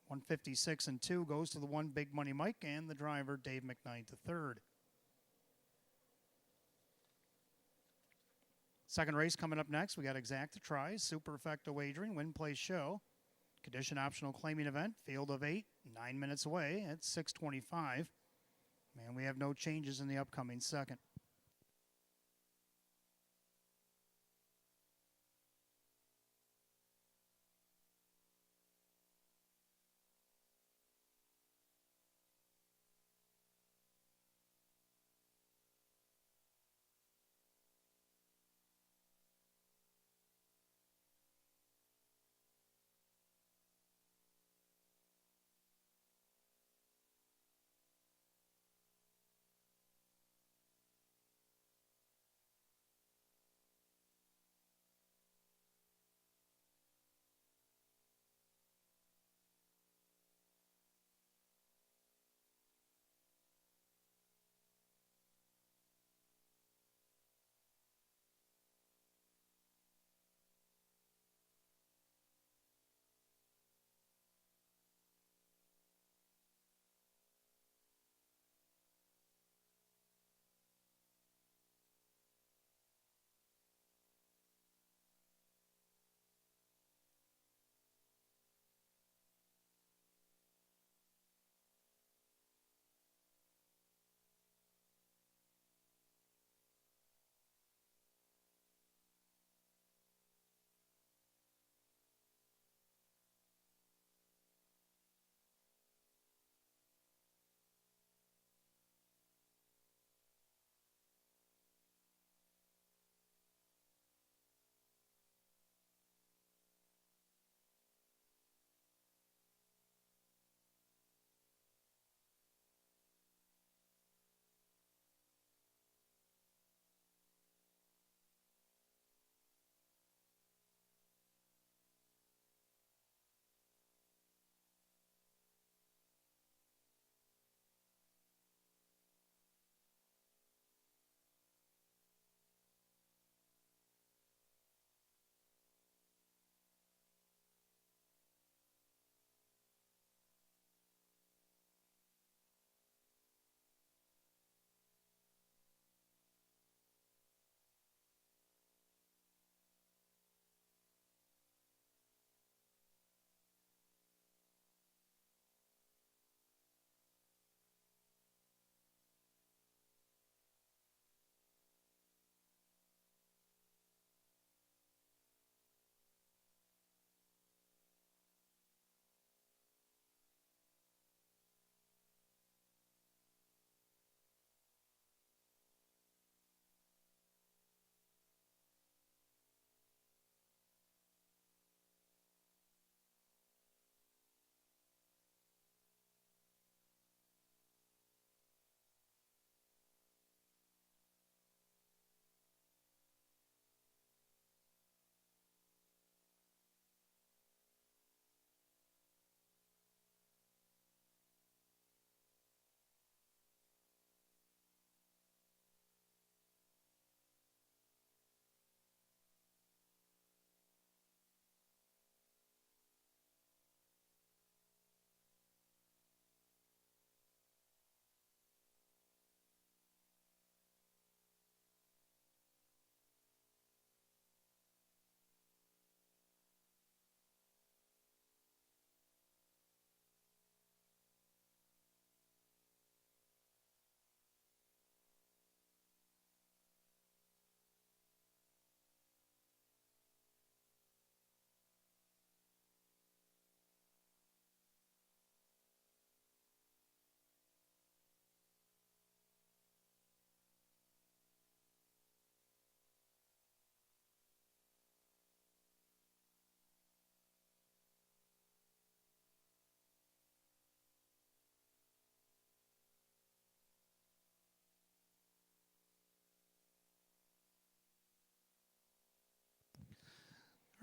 156 and 2 goes to the 1 Big Money Mike and the driver Dave McKnight the third. Second race coming up next. We got Exacta Tries, Superfecta Wagering, Win Place Show, Condition Optional Claiming Event, Field of 8, 9 minutes away at 6:25. And we have no changes in the upcoming second.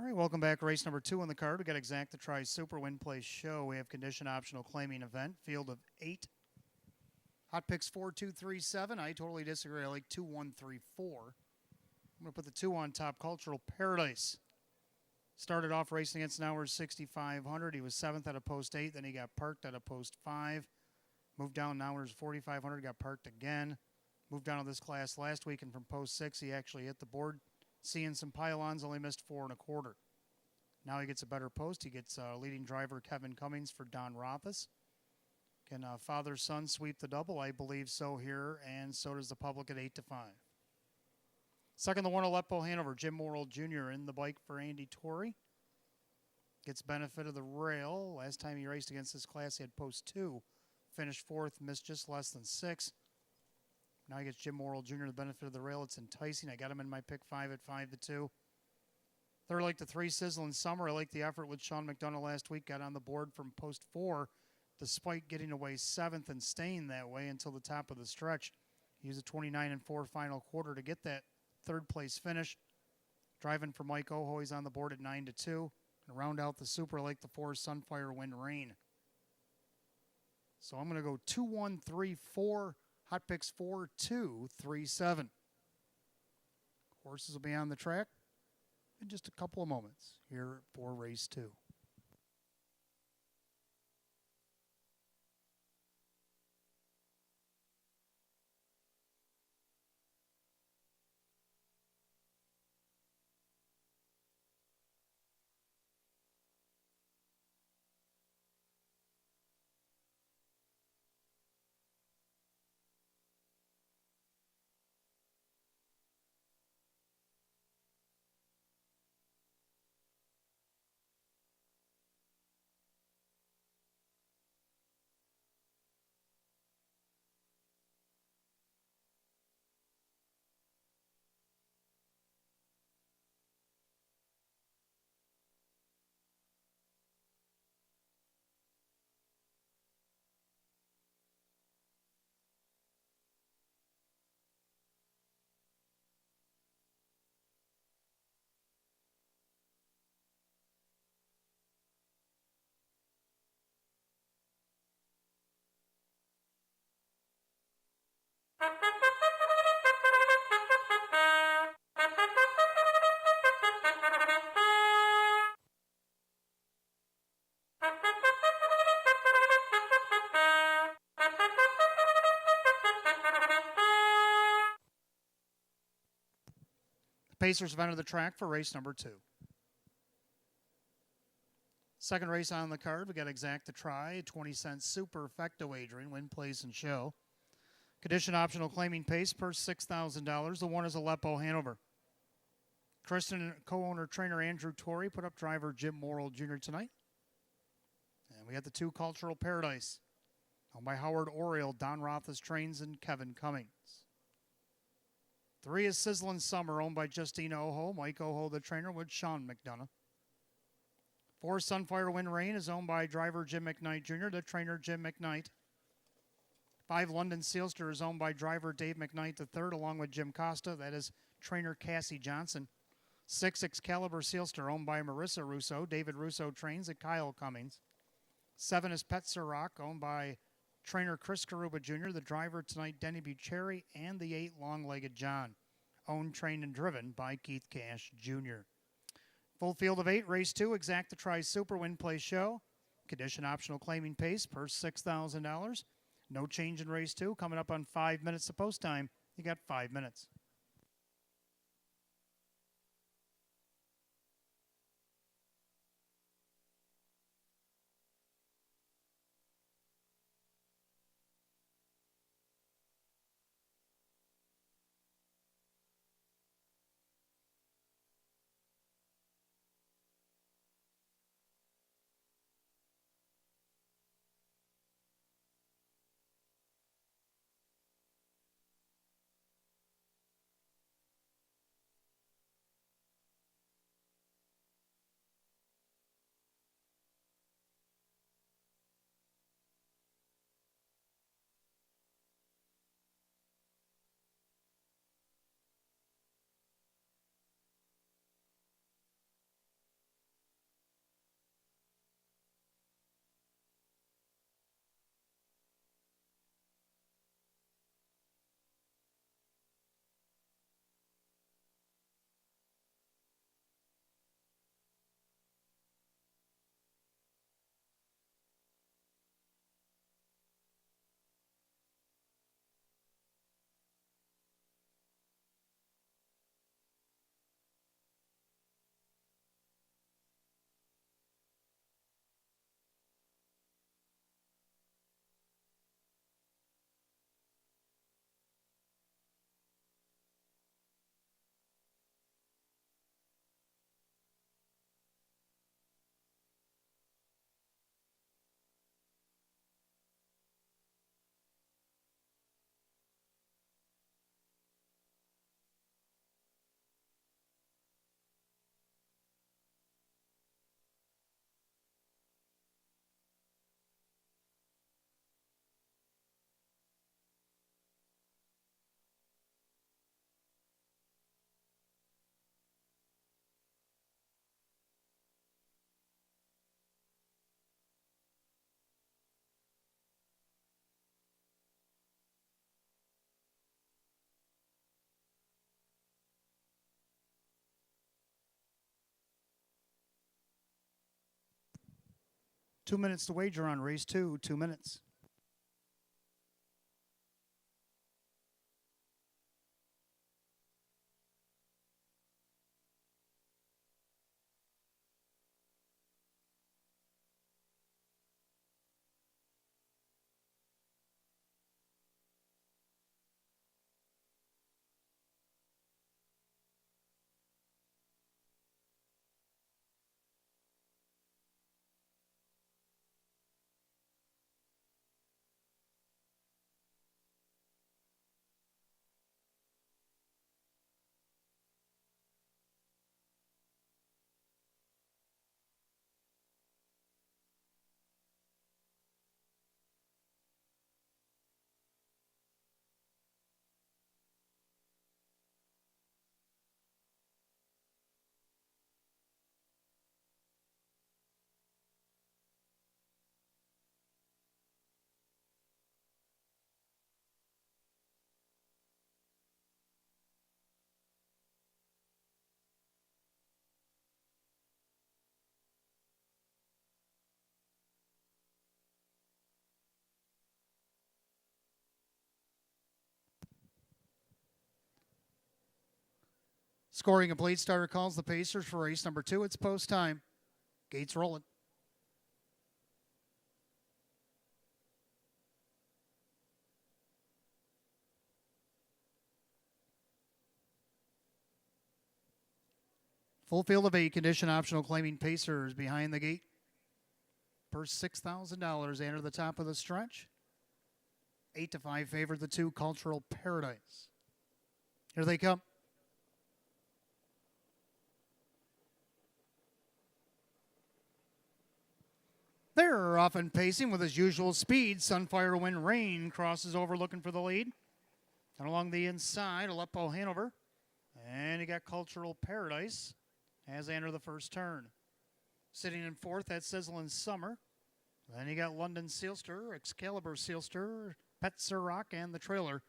All right, welcome back. Race number 2 on the card. We got Exact the Try Super Win Place Show. We have condition optional claiming event. Field of 8. Hot picks 4, 2, 3, 7. I totally disagree. I like 2, 1, 3, 4. I'm going to put the 2 on top. Cultural Paradise. Started off racing against an hour 6,500. He was 7th out of post 8. Then he got parked out of post 5. Moved down hours 4,500. Got parked again. Moved down to this class last week, and from post 6, he actually hit the board. Seeing some pylons, only missed 4 1/4. Now he gets a better post. He gets leading driver Kevin Cummings for Don Rothus. Can father-son sweep the double? I believe so here, and so does the public at 8 to 5. Second, the 1 Aleppo Hanover, Jim Morrill Jr. in the bike for Andy Torrey. Gets benefit of the rail. Last time he raced against this class, he had post 2. Finished 4th, missed just less than 6. Now he gets Jim Morrill Jr. the benefit of the rail. It's enticing. I got him in my pick 5 at 5 to 2. Third, I like the 3 Sizzling Summer. I like the effort with Sean McDonough last week. Got on the board from post 4, despite getting away 7th and staying that way until the top of the stretch. He used a 29 4 final quarter to get that 3rd place finish. Driving for Mike Oho, he's on the board at 9 to 2. And round out the Super, I like the 4 Sunfire Wind Rain. So I'm going to go 2, 1, 3, 4. Hot picks 4, 2, 3, 7. Horses will be on the track in just a couple of moments here for race 2. Pacers have entered the track for race number 2. Second race on the card, we got Exact to Try, 20-cent superfecta wagering, win, place, and show. Condition optional claiming pace, purse $6,000. The 1 is Aleppo Hanover. Kristen and co-owner trainer Andrew Torrey put up driver Jim Morrill Jr. tonight. And we got the 2 Cultural Paradise, owned by Howard Oriel, Don Rothus Trains, and Kevin Cummings. 3 is Sizzling Summer, owned by Justine Oho, Mike Oho, the trainer, with Sean McDonough. 4 Sunfire Wind Rain is owned by driver Jim McKnight Jr., the trainer Jim McKnight. 5 London Sealster is owned by driver Dave McKnight III, along with Jim Costa, that is trainer Cassie Johnson. 6 Excalibur Sealster, owned by Marissa Russo, David Russo trains, at Kyle Cummings. 7 is Pet Rock, owned by trainer Chris Karuba Jr., the driver tonight Denny Bucherri, and the 8 Long-Legged John, owned, trained, and driven by Keith Cash Jr. Full field of 8, race 2, Exact to Try Super Win Place Show. Condition optional claiming pace, purse $6,000. No change in race 2, coming up on 5 minutes to post time. You got 5 minutes. 2 minutes to wager on race 2, 2 minutes. Scoring complete. Starter calls the Pacers for race number 2. It's post time. Gates rolling. Full field of 8, condition optional, claiming Pacers behind the gate. Purse $6,000. Enter the top of the stretch. 8-5 favored the 2, Cultural Paradise. Here they come. They're off and pacing with his usual speed. Sunfire Wind Rain crosses over looking for the lead. And along the inside, Aleppo Hanover. And you got Cultural Paradise as they enter the first turn. Sitting in fourth, that's Sizzling Summer. Then you got London Sealster, Excalibur Sealster, Pet Sir Rock, and the trailer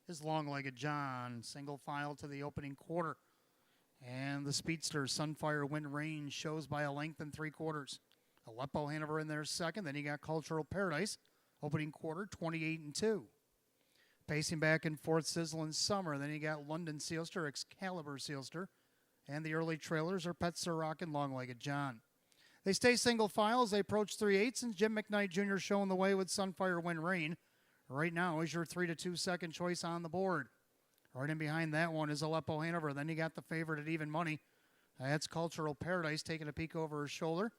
is Long-Legged John. Single file to the opening quarter. And the speedster, Sunfire Wind Rain, shows by a length and 3/4. Aleppo Hanover in there second. Then you got Cultural Paradise. Opening quarter, 28-2. Pacing back and forth, Sizzling Summer. Then you got London Sealster, Excalibur Sealster. And the early trailers are Pet Sir Rock and Long-Legged John. They stay single file as they approach 3/8, and Jim McKnight Jr. showing the way with Sunfire Wind Rain. Right now is your 3-2 second choice on the board. Right in behind that one is Aleppo Hanover. Then you got the favorite at even money. That's Cultural Paradise taking a peek over his shoulder.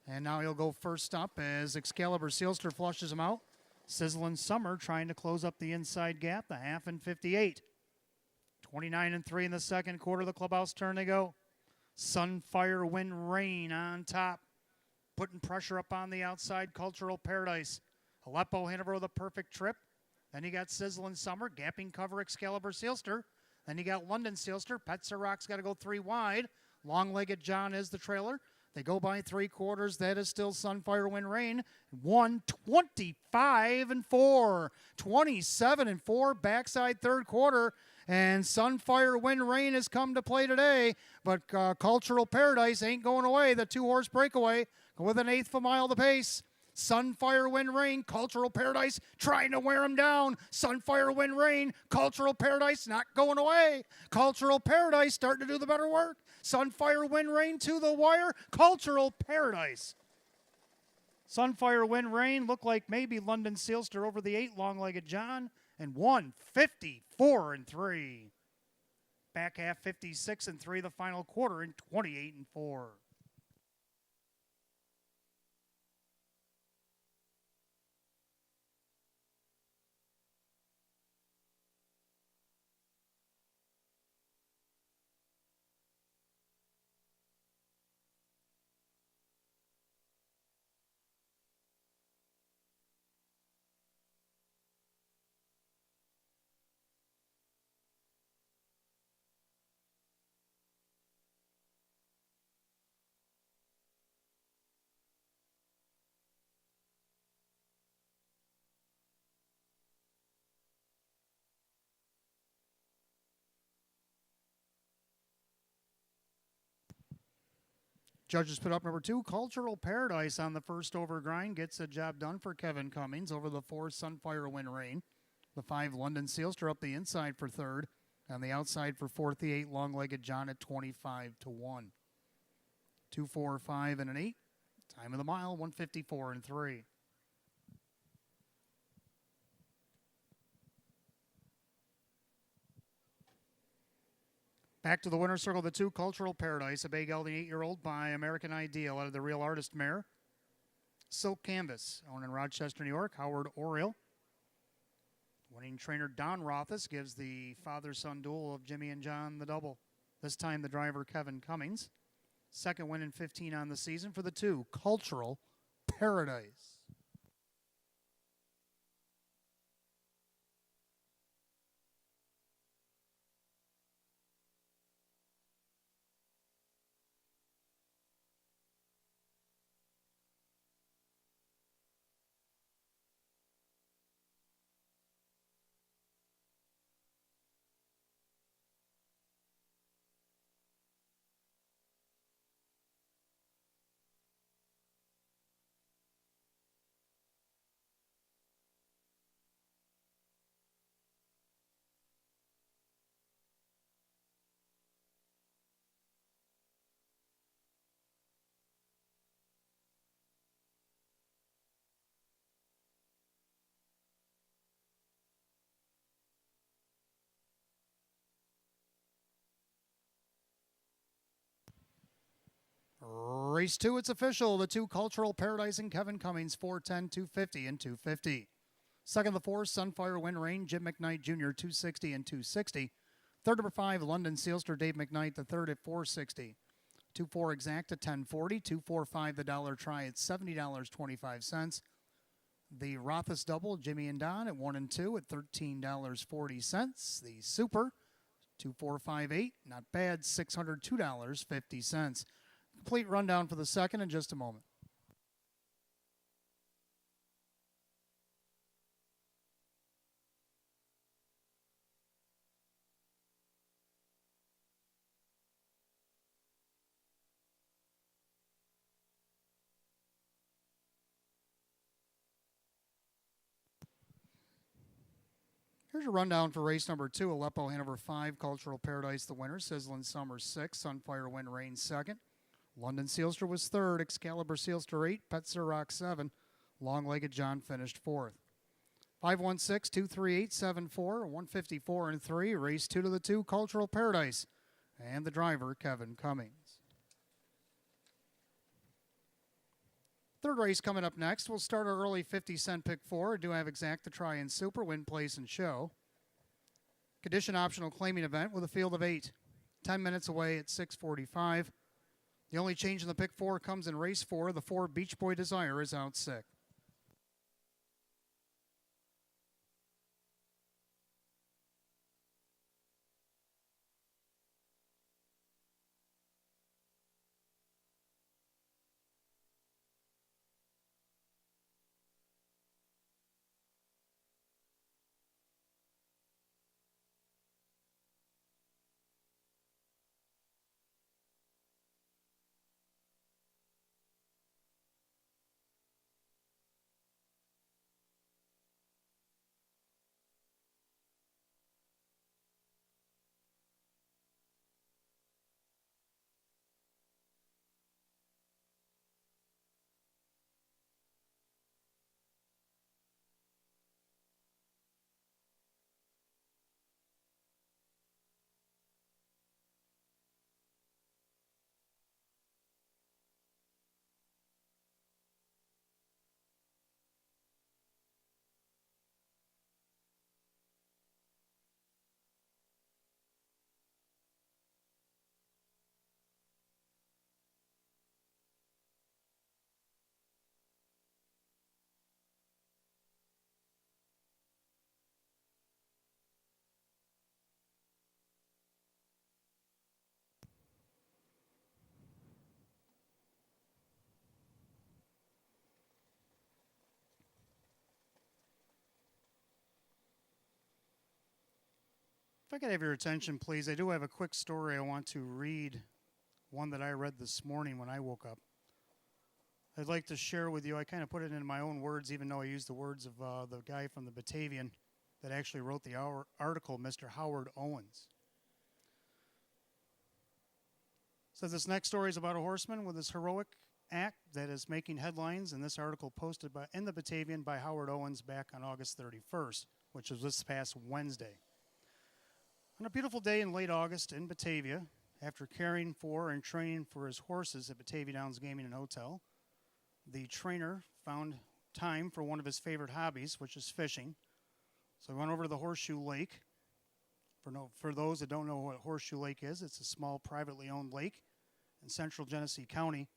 And now he'll go first up as Excalibur Sealster flushes him out. Sizzling Summer trying to close up the inside gap, the half and 58. 29-3 in the second quarter. The clubhouse turn they go. Sunfire Wind Rain on top. Putting pressure up on the outside, Cultural Paradise. Aleppo Hanover with a perfect trip. Then you got Sizzling Summer, gapping cover Excalibur Sealster. Then you got London Sealster. Pet Sir Rock's got to go 3 wide. Long-Legged John is the trailer. They go by 3/4. That is still Sunfire Wind Rain. 25-4. 27-4 backside third quarter. And Sunfire Wind Rain has come to play today. But Cultural Paradise ain't going away. The 2-horse breakaway with an 1/8 of a mile the pace. Sunfire Wind Rain, Cultural Paradise trying to wear him down. Sunfire Wind Rain, Cultural Paradise not going away. Cultural Paradise starting to do the better work. Sunfire Wind Rain to the wire. Cultural Paradise. Sunfire Wind Rain looked like maybe London Sealster over the 8, Long-Legged John, and 154-3. Back half 56-3, the final quarter in 28-4. Judges put up number 2, Cultural Paradise on the first over grind. Gets the job done for Kevin Cummings over the 4, Sunfire Wind Rain. The 5, London Sealster up the inside for third. On the outside for fourth, the 8, Long-Legged John at 25-1. 2, 4, 5, and an 8. Time of the mile, 154 and 3. Back to the winner's circle, the 2, Cultural Paradise, a bay gelding 8-year-old by American Ideal out of the Real Artist mare. Silk Canvas, owned in Rochester, New York, Howard Oriel. Winning trainer Don Rothus gives the father-son duel of Jimmy and John the double. This time the driver Kevin Cummings. Second win in 15 on the season for the 2, Cultural Paradise. Race 2, it's official. The 2, Cultural Paradise and Kevin Cummings, 410, 250, and 250. Second, the 4, Sunfire Wind Rain, Jim McKnight Jr., 260 and 260. Third, number 5, London Sealster, Dave McKnight, the third at 460. 2-4 Exact at 1040. 2-4-5 the dollar try at $70.25. The Rothus double, Jimmy and Don at 1 and 2 at $13.40. The Super, 2458, not bad, $602.50. Complete rundown for the second in just a moment. Here's a rundown for race number 2, Aleppo Hanover 5, Cultural Paradise the winner, Sizzlin' Summer 6, Sunfire Wind Rain 2nd. London Sealster was 3rd, Excalibur Sealster 8, Petzer Rock 7, Long-Legged John finished 4th. 516-238-74, 154 and 3, race 2 to the 2, Cultural Paradise, and the driver, Kevin Cummings. Third race coming up next. We'll start our early 50-cent pick 4. I do have Exact to try in Super, Win, Place, and Show. Condition optional claiming event with a field of 8. 10 minutes away at 6:45. The only change in the pick 4 comes in race 4. The 4, Beach Boy Desire, is out sick. If I could have your attention, please, I do have a quick story I want to read one that I read this morning when I woke up. I'd like to share with you. I kind of put it in my own words, even though I used the words of the guy from the Batavian that actually wrote the article, Mr. Howard Owens. So this next story is about a horseman with his heroic act that is making headlines, and this article posted in the Batavian by Howard Owens back on August 31st, which was this past Wednesday. On a beautiful day in late August in Batavia, after caring for and training for his horses at Batavia Downs Gaming and Hotel, the trainer found time for one of his favorite hobbies, which is fishing. So he went over to the Horseshoe Lake. For those that don't know what Horseshoe Lake is, it's a small privately owned lake in central Genesee County.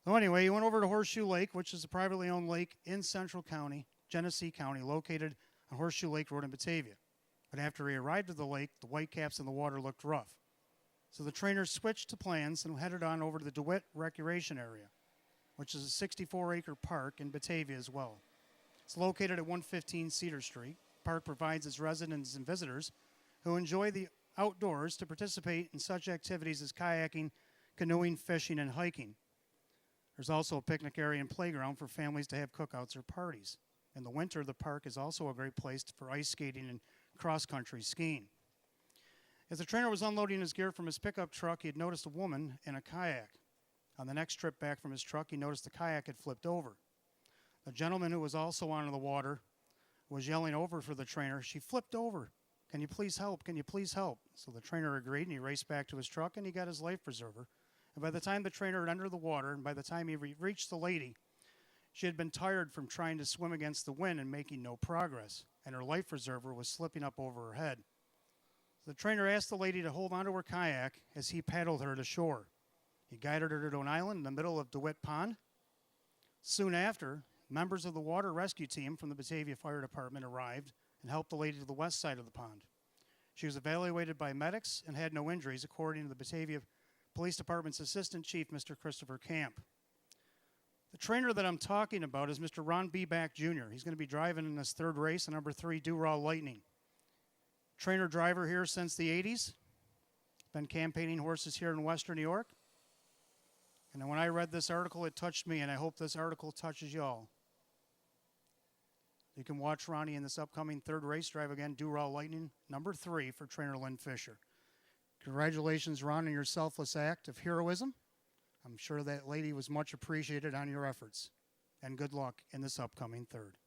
So anyway, he went over to Horseshoe Lake, which is a privately owned lake in central county, Genesee County, located on Horseshoe Lake Road in Batavia. But after he arrived at the lake, the whitecaps in the water looked rough. So the trainer switched to plans and headed on over to the DeWitt Recreation Area, which is a 64-acre park in Batavia as well. It's located at 115 Cedar Street. The park provides its residents and visitors who enjoy the outdoors to participate in such activities as kayaking, canoeing, fishing, and hiking. There's also a picnic area and playground for families to have cookouts or parties. In the winter, the park is also a great place for ice skating and cross-country skiing. As the trainer was unloading his gear from his pickup truck, he had noticed a woman in a kayak. On the next trip back from his truck, he noticed the kayak had flipped over. The gentleman who was also on the water was yelling over for the trainer, "She flipped over. Can you please help? Can you please help?" So the trainer agreed, and he raced back to his truck, and he got his life preserver. And by the time the trainer had entered the water, and by the time he reached the lady, she had been tired from trying to swim against the wind and making no progress, and her life preserver was slipping up over her head. So the trainer asked the lady to hold onto her kayak as he paddled her to shore. He guided her to an island in the middle of DeWitt Pond. Soon after, members of the water rescue team from the Batavia Fire Department arrived and helped the lady to the west side of the pond. She was evaluated by medics and had no injuries, according to the Batavia Police Department's Assistant Chief, Mr. Christopher Camp. The trainer that I'm talking about is Mr. Ron B. Back Jr. He's going to be driving in this third race, the number 3 Do-Raw Lightning. Trainer driver here since the 80s. Been campaigning horses here in Western New York. And when I read this article, it touched me, and I hope this article touches y'all. You can watch Ronnie in this upcoming third race drive again, Do-Raw Lightning, number 3 for trainer Lynn Fisher. Congratulations, Ron, on your selfless act of heroism. I'm sure that lady was much appreciated on your efforts. And good luck in this upcoming third.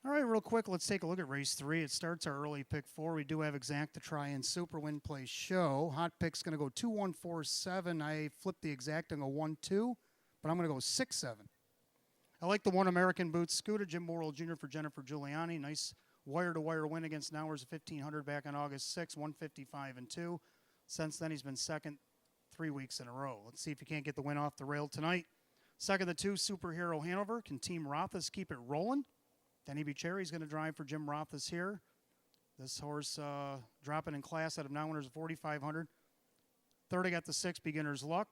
All right, real quick, let's take a look at race 3. It starts our early pick 4. We do have exact to try and super win play show. Hot pick's going to go 2-1-4-7. I flipped the exact and go 1-2, but I'm going to go 6-7. I like the one American Boots Scooter, Jim Morrill Jr. for Jennifer Giuliani. Nice wire-to-wire win against Nowers of 1500 back on August 6, 155-2. Since then, he's been second 3 weeks in a row. Let's see if he can't get the win off the rail tonight. Second, the 2, Superhero Hanover. Can Team Rothas keep it rolling? Denny Bucherry's going to drive for Jim Rothas here. This horse dropping in class out of Nowers of 4500. Third, I got the 6, Beginner's Luck.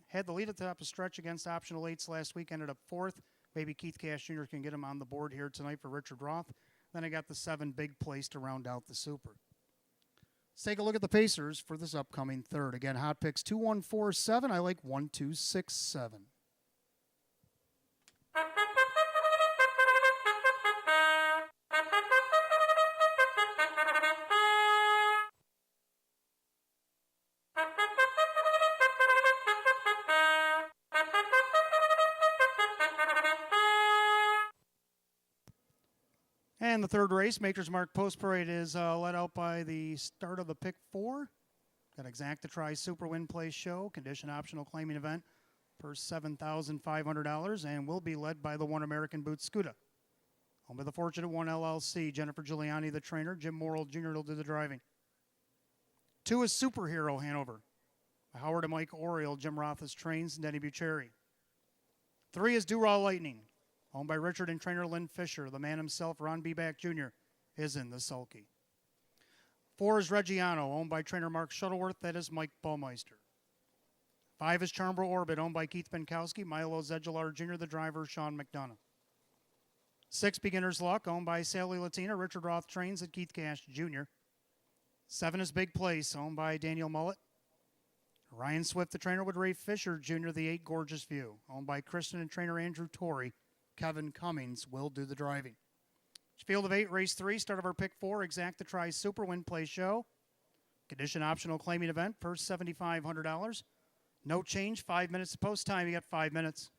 Had the lead at the top of stretch against optional 8s last week. Ended up 4th. Maybe Keith Cash Jr. can get him on the board here tonight for Richard Roth. Then I got the 7, Big Place to round out the super. Let's take a look at the Pacers for this upcoming third. Again, hot picks 2-1-4-7. I like 1-2-6-7. And the third race, Maker's Mark Post Parade, is led out by the start of the pick 4. Got exact to try super win play show, condition optional claiming event for $7,500, and will be led by the one American Boot Scooter. Home by the Fortunate One LLC, Jennifer Giuliani, the trainer. Jim Morrill Jr. will do the driving. 2 is Superhero Hanover. Howard and Mike Oriole, Jim Rothas trains, and Denny Bucherry. 3 is Do-Raw Lightning. Owned by Richard and trainer Lynn Fisher. The man himself, Ron B. Back Jr., is in the sulky. 4 is Reggiano, owned by trainer Mark Shuttleworth. That is Mike Baumeister. 5 is Charmbro Orbit, owned by Keith Benkowski. Milo Zedular Jr., the driver, Sean McDonough. 6, Beginner's Luck, owned by Sally Latina. Richard Roth trains at Keith Cash Jr. 7 is Big Place, owned by Daniel Mullet. Ryan Swift, the trainer, with Ray Fisher Jr., the 8, Gorgeous View, owned by Kristen and trainer Andrew Torrey. Kevin Cummings will do the driving. Field of 8, race 3, start of our pick 4, exact to try super win play show. Condition optional claiming event, first $7,500. No change, 5 minutes to post time. You got 5 minutes.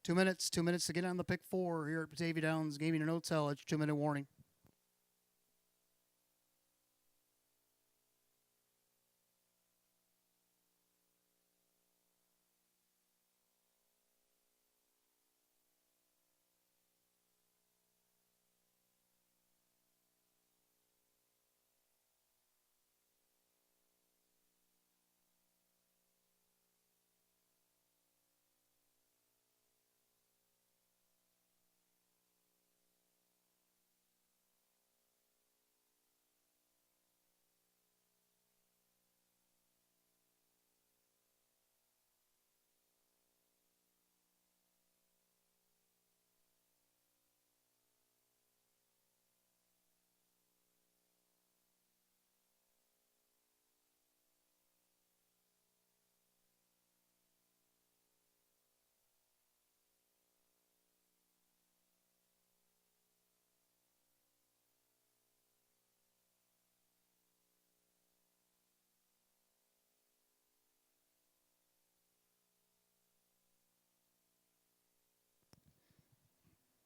2 minutes to get on the pick 4 here at Batavia Downs Gaming and Hotel. It's 2-minute warning.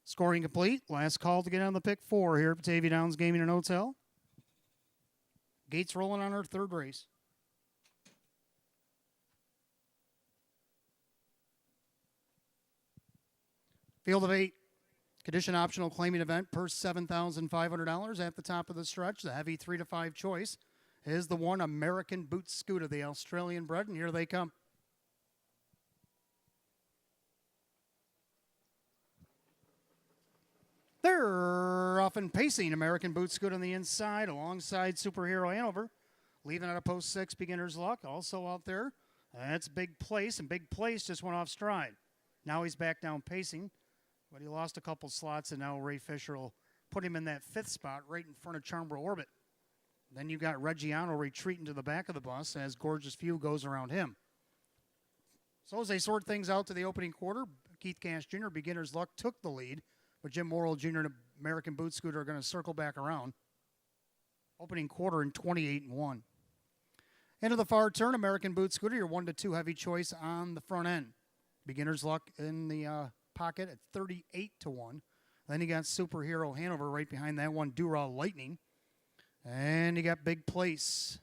Scoring complete. Last call to get on the pick 4 here at Batavia Downs Gaming and Hotel. Gates rolling on our third race. Field of 8. Condition optional claiming event. Purse $7,500 at the top of the stretch. The heavy 3 to 5 choice is the one American Boot Scooter, the Australian bred, and here they come. They're off and pacing. American Boot Scoot on the inside alongside Superhero Hanover. Leaving out of post 6, Beginner's Luck. Also out there. That's Big Place, and Big Place just went off stride. Now he's back down pacing, but he lost a couple slots, and now Ray Fisher will put him in that 5th spot right in front of Chambro Orbit. Then you got Reggiano retreating to the back of the bus as Gorgeous View goes around him. So as they sort things out to the opening quarter, Keith Cash Jr., Beginner's Luck, took the lead. But Jim Morrill Jr. and American Boot Scooter are going to circle back around. Opening quarter in 28-1. Into the far turn, American Boot Scooter, your 1 to 2 heavy choice on the front end. Beginner's Luck in the pocket at 38-1. Then you got Superhero Hanover right behind that one, Dura Lightning. And you got Big Place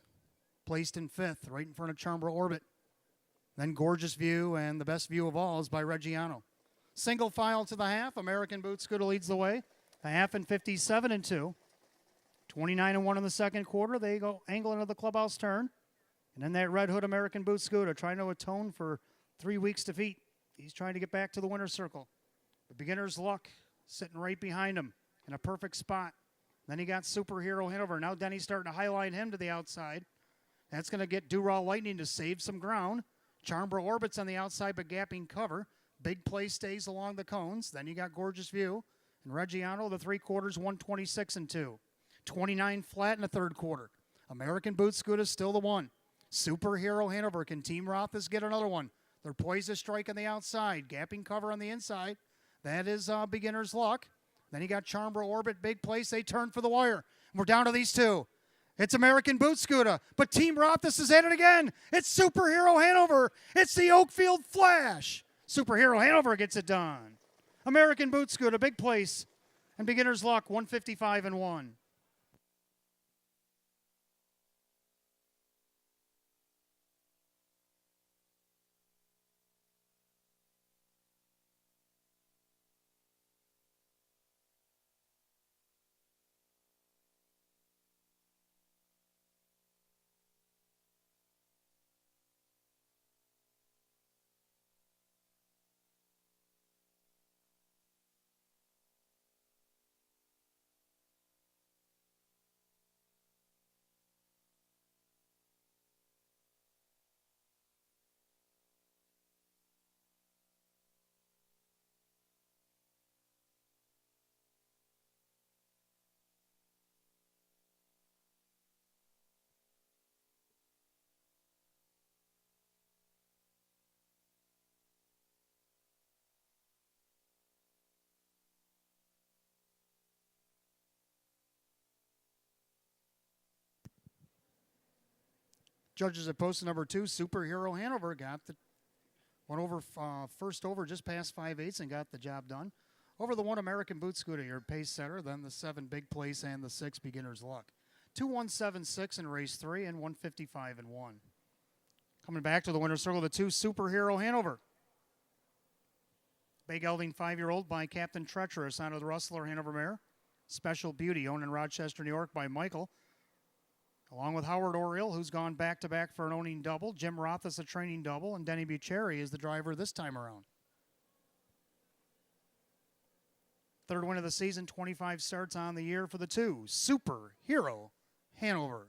placed in 5th, right in front of Chambro Orbit. Then Gorgeous View, and the best view of all is by Reggiano. Single file to the half. American Boot Scooter leads the way. A half in 57-2. 29-1 in the second quarter. They go angle into the clubhouse turn. And then that Red Hood American Boot Scooter trying to atone for 3 weeks' defeat. He's trying to get back to the winner's circle. The Beginner's Luck sitting right behind him in a perfect spot. Then he got Superhero Hanover. Now Denny's starting to highline him to the outside. That's going to get Dura Lightning to save some ground. Chambro Orbit's on the outside but gapping cover. Big Play stays along the cones. Then you got Gorgeous View. And Reggiano, the 3 quarters, 126-2. 29 flat in the third quarter. American Boot Scooter is still the one. Superhero Hanover. Can Team Rothus get another one? They're poised to strike on the outside. Gapping cover on the inside. That is Beginner's Luck. Then you got Chambro Orbit, Big Place. They turn for the wire. We're down to these 2. It's American Boot Scooter. But Team Rothus is at it again. It's Superhero Hanover. It's the Oakfield Flash. Superhero Hanover gets it done. American Boot Scooter, Big Place, and Beginner's Luck, 155-1. Judges at post number 2, Superhero Hanover got the Went over first over just past 5/8 and got the job done. Over the 1 American Boot Scooter, your pace setter, then the 7 Big Place and the 6 Beginner's Luck. 2-1-7-6 in race 3 and 155-1. Coming back to the winner's circle, the 2 Superhero Hanover. Bay Gelding 5-year-old by Captain Treacherous out of the Rustler Hanover mare. Special Beauty, owned in Rochester, New York by Michael. Along with Howard Oriole, who's gone back-to-back for an owning double. Jim Rothus, a training double. And Denny Bucherri is the driver this time around. Third win of the season, 25 starts on the year for the 2 Superhero Hanover.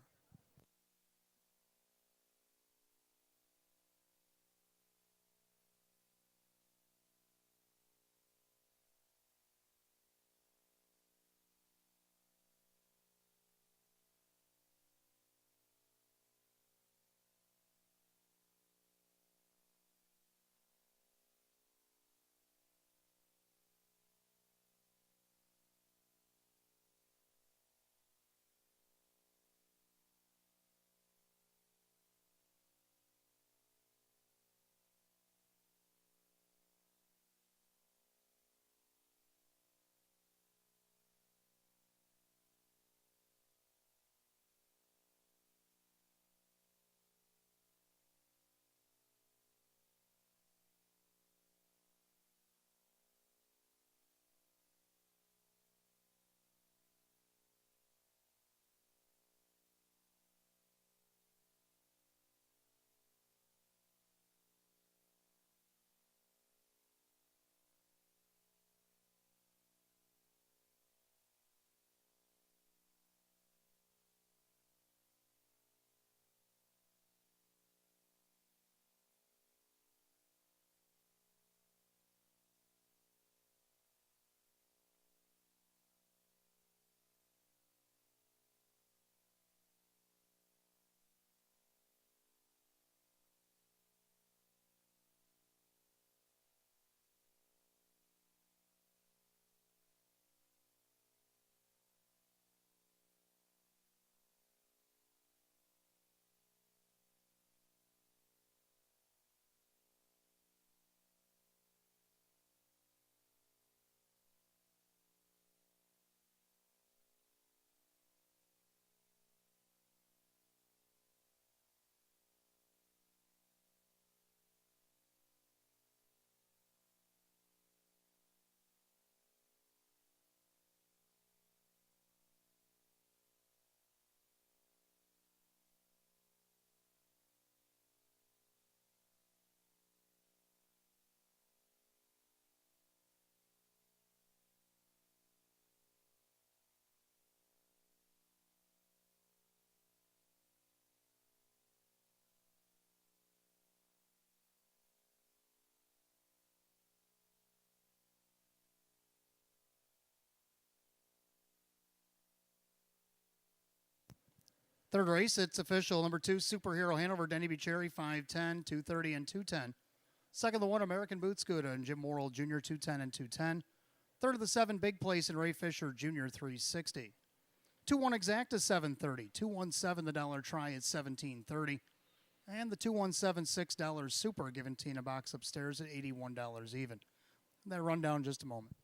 Third race, it's official. Number 2 Superhero Hanover, Denny Bucherri, 5:10, 2:30, and 2:10. Second, the 1 American Boot Scooter and Jim Worrell Jr., 2:10 and 2:10. Third of the 7 Big Place and Ray Fisher Jr., 360. 2-1 Exacta, 730. 2-1-7 the dollar try at 1730. And the 2-1-7 $6 Super given Tina box upstairs at $81 even. That run down in just a moment.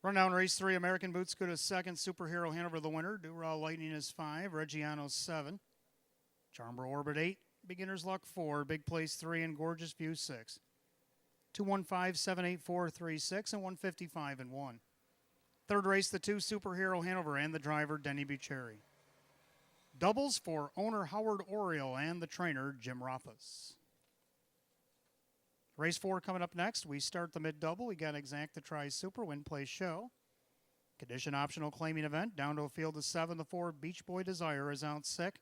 Rundown race 3, American Boot Scooter second, Superhero Hanover the winner. Duraw Lightning is 5, Reggiano 7, Charmbro Orbit 8, Beginner's Luck 4, Big Place 3, and Gorgeous View 6. 2-1-5-7-8-4-3-6 and 155-1. Third race, the 2 Superhero Hanover and the driver Denny Bucherri. Doubles for owner Howard Oriole and the trainer Jim Rothus. Race 4 coming up next. We start the mid-double. We got Exacta Tri Super, Win Place Show. Condition optional claiming event. Down to a field of 7. The 4 Beach Boy Desire is out sick.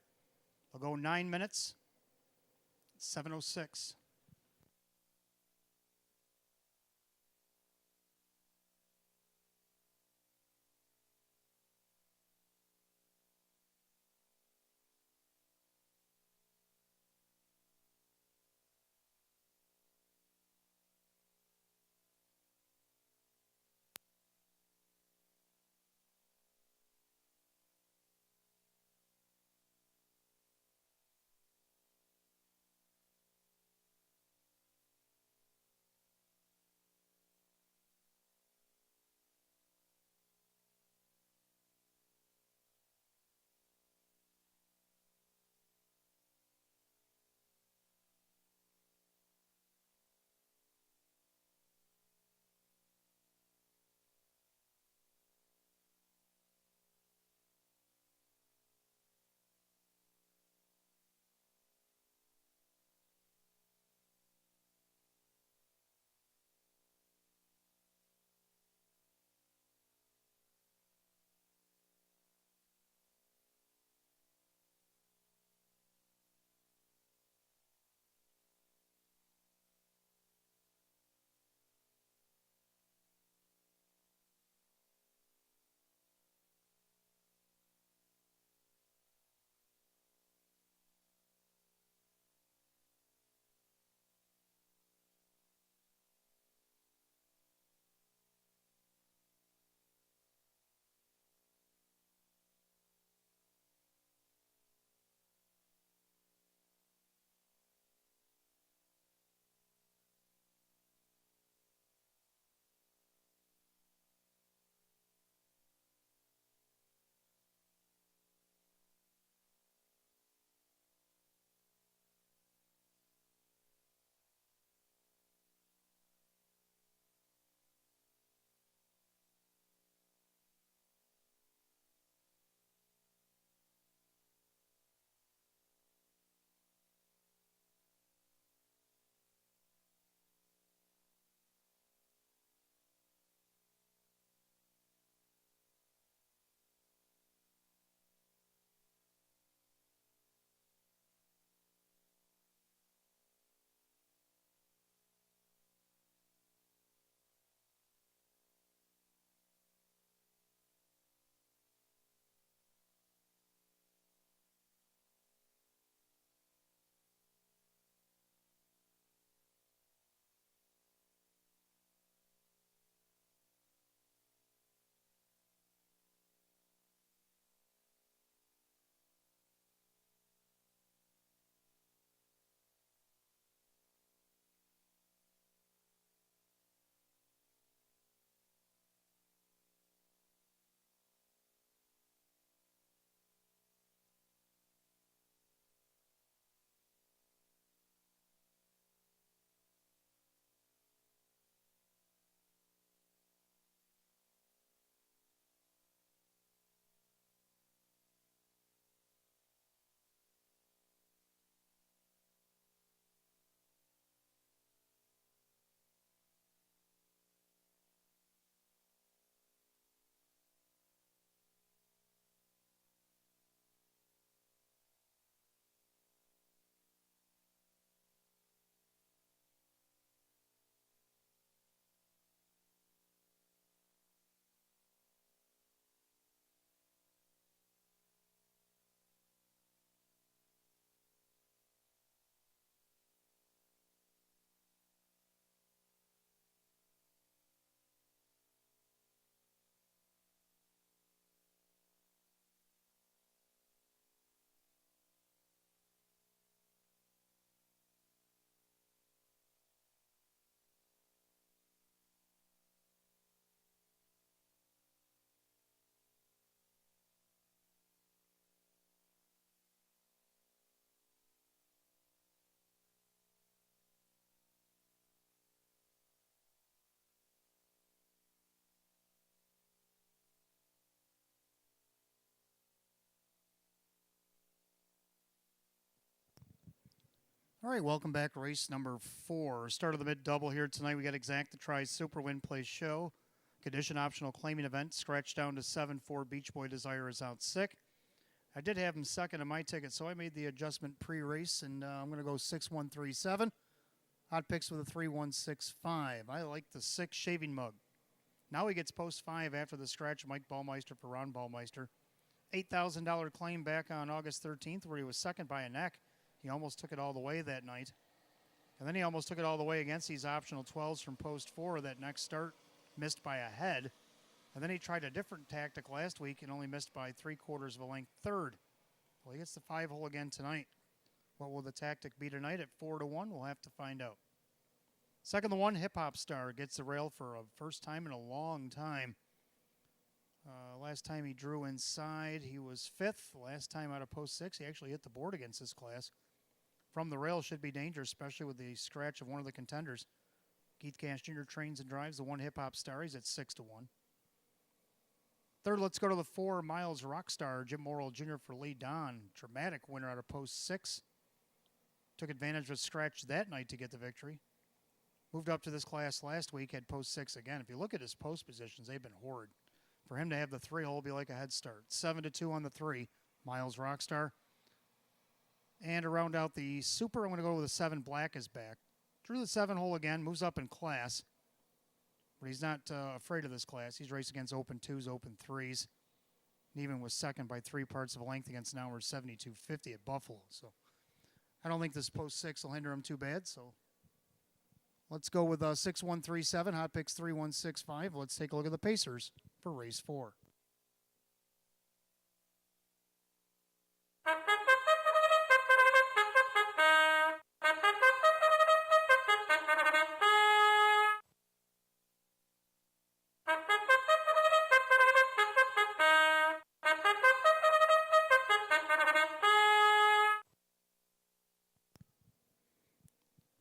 They'll go 9 minutes. 7:06. All right, welcome back to race number 4. Start of the mid-double here tonight. We got Exact the Try Super Win Play Show. Condition optional claiming event. Scratch down to 7-4. Beach Boy Desire is out sick. I did have him second in my ticket, so I made the adjustment pre-race, and I'm going to go 6-1-3-7. Hot picks with a 3-1-6-5. I like the 6 Shaving Mug. Now he gets post 5 after the scratch. Mike Ballmeister for Ron Ballmeister. $8,000 claim back on August 13th where he was second by a neck. He almost took it all the way that night. And then he almost took it all the way against these optional 12s from post 4 that next start. Missed by a head. And then he tried a different tactic last week and only missed by 3/4 of a length third. Well, he gets the 5 hole again tonight. What will the tactic be tonight at 4-1? We'll have to find out. Second, the 1 Hip Hop Star gets the rail for a first time in a long time. Last time he drew inside, he was 5th. Last time out of post 6, he actually hit the board against this class. From the rail should be dangerous, especially with the scratch of one of the contenders. Keith Cash Jr. trains and drives the 1 Hip Hop Star. He's at 6-1. Third, let's go to the 4 Miles Rockstar. Jim Morrill Jr. for Lee Don. Dramatic winner out of post 6. Took advantage of a scratch that night to get the victory. Moved up to this class last week, had post 6 again. If you look at his post positions, they've been horrid. For him to have the 3 hole be like a head start. 7-2 on the 3, Miles Rockstar. And to round out the super, I'm going to go with the 7 Black is back. Drew the 7 hole again, moves up in class. But he's not afraid of this class. He's raced against open 2s, open 3s. And even was second by 3 parts of a length against Nauer 72.50 at Buffalo. So I don't think this post 6 will hinder him too bad. So let's go with 6-1-3-7. Hot picks 3-1-6-5. Let's take a look at the Pacers for race 4.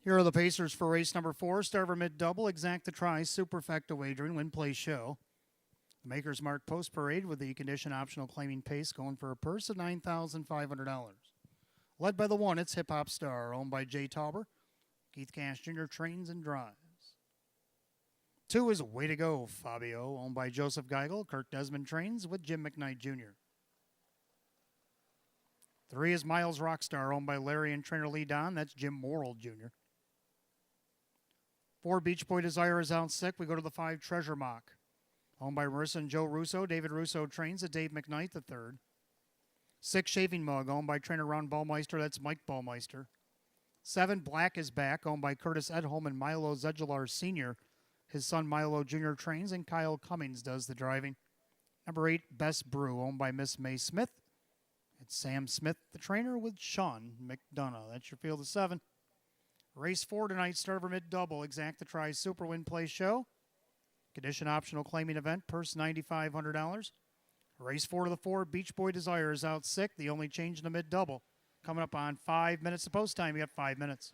Here are the Pacers for race number 4. Starver mid-double, Exact the Try, Superfecta wagering, win play show. The Maker's Mark Post Parade with the condition optional claiming pace going for a purse of $9,500. Led by the 1, it's Hip Hop Star, owned by Jay Tauber. Keith Cash Jr. trains and drives. 2 is Way to Go, Fabio, owned by Joseph Geigel. Kirk Desmond trains with Jim McKnight Jr. 3 is Miles Rockstar, owned by Larry and trainer Lee Don. That's Jim Morrill Jr. 4 Beach Boy Desire is out sick. We go to the 5 Treasure Mock. Owned by Marissa and Joe Russo. David Russo trains at Dave McKnight III. 6 Shaving Mug, owned by trainer Ron Ballmeister. That's Mike Ballmeister. 7 Black is back, owned by Curtis Edholm and Milo Zedular Sr. His son Milo Jr. trains, and Kyle Cummings does the driving. Number 8 Best Brew, owned by Miss May Smith. It's Sam Smith, the trainer, with Sean McDonough. That's your field of 7. Race 4 tonight, Starver mid-double, Exact the Try Super Win Play Show. Condition optional claiming event, purse $9,500. Race 4 to the 4, Beach Boy Desire is out sick. The only change in the mid-double. Coming up on 5 minutes of post time. You got 5 minutes.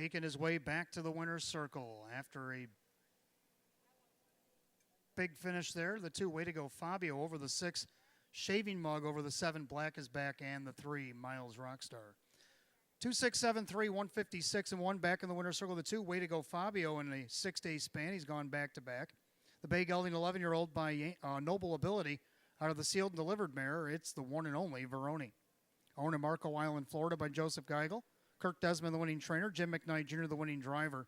making his way back to the winner's circle after a big finish there. The 2, way to go, Fabio over the 6, Shaving Mug over the 7, Black is Back, and the 3, Miles Rockstar. 2-6-7-3, 156 and 1 back in the winner's circle. The 2, way to go, Fabio in a 6-day span. He's gone back to back. The bay gelding 11-year-old by Noble Ability out of the sealed and delivered mare. It's the one and only Veroni. Owned in Marco Island, Florida by Joseph Geigel. Kirk Desmond, the winning trainer. Jim McKnight Jr., the winning driver.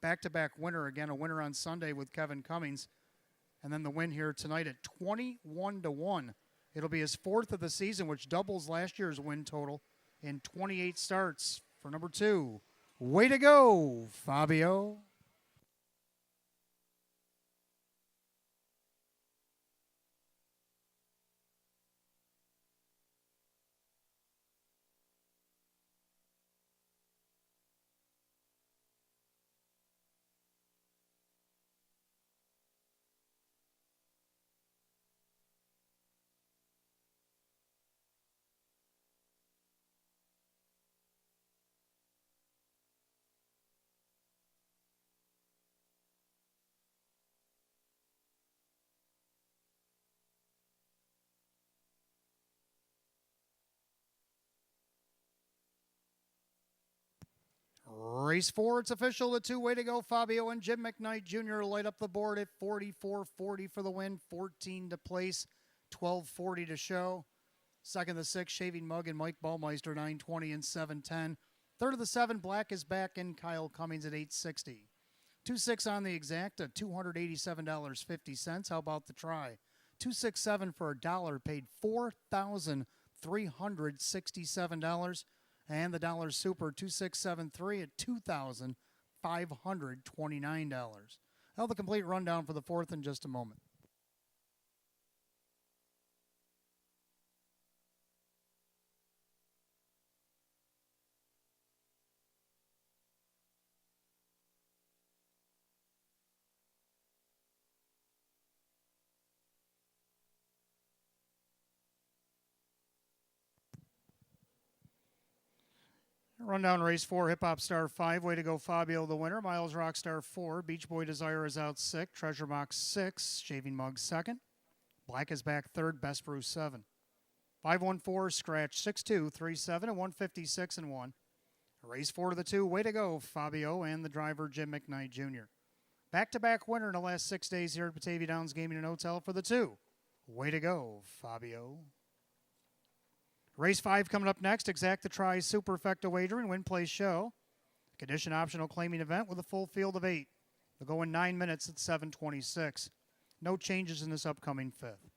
Back-to-back winner. Again, a winner on Sunday with Kevin Cummings. And then the win here tonight at 21-1. It'll be his 4th of the season, which doubles last year's win total in 28 starts for number 2. Way to go, Fabio. Race 4, it's official. The 2, way to go, Fabio and Jim McKnight Jr. light up the board at 44.40 for the win, 14 to place, 12.40 to show. Second, the 6, Shaving Mug and Mike Ballmeister, 9.20 and 7.10. Third of the 7, Black is Back and Kyle Cummings at 8.60. 2-6 on the exact at $287.50. How about the try? 267 for $1 paid $4,367. And the dollar super 2673 at $2,529. I'll have the complete rundown for the 4th in just a moment. Rundown race 4, Hip Hop Star 5, way to go, Fabio the winner. Miles Rockstar 4, Beach Boy Desire is out 6, Treasure Box 6, Shaving Mug 2nd, Black is Back 3rd, Best Brew 7. 514, Scratch 6237 and 156 and 1. Race 4 to the 2, way to go, Fabio and the driver Jim McKnight Jr. Back-to-back winner in the last 6 days here at Batavia Downs Gaming and Hotel for the 2. Way to go, Fabio. Race 5 coming up next. Exact the Try Superfecta Wagering, Win Play Show. Condition optional claiming event with a full field of 8. They'll go in 9 minutes at 7:26. No changes in this upcoming 5th.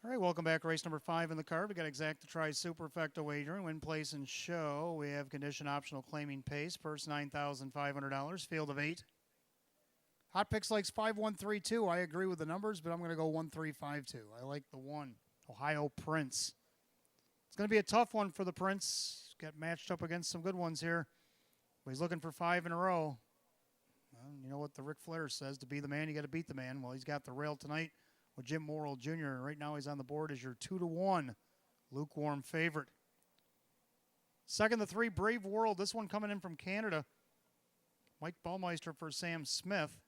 All right, welcome back. Race number 5 in the card. We got exact to try superfecta wagering, win, place, and show. We have condition optional claiming pace. Purse $9,500. Field of 8. Hot Picks likes 5132. I agree with the numbers, but I'm going to go 1352. I like the 1. Ohio Prince. It's going to be a tough one for the Prince. Got matched up against some good ones here. But he's looking for 5 in a row. Well, you know what the Ric Flair says, to be the man, you got to beat the man. Well, he's got the rail tonight with Jim Morrill Jr. Right now he's on the board as your 2-1 lukewarm favorite. Second, the 3, Brave World. This one coming in from Canada. Mike Baumeister for Sam Smith.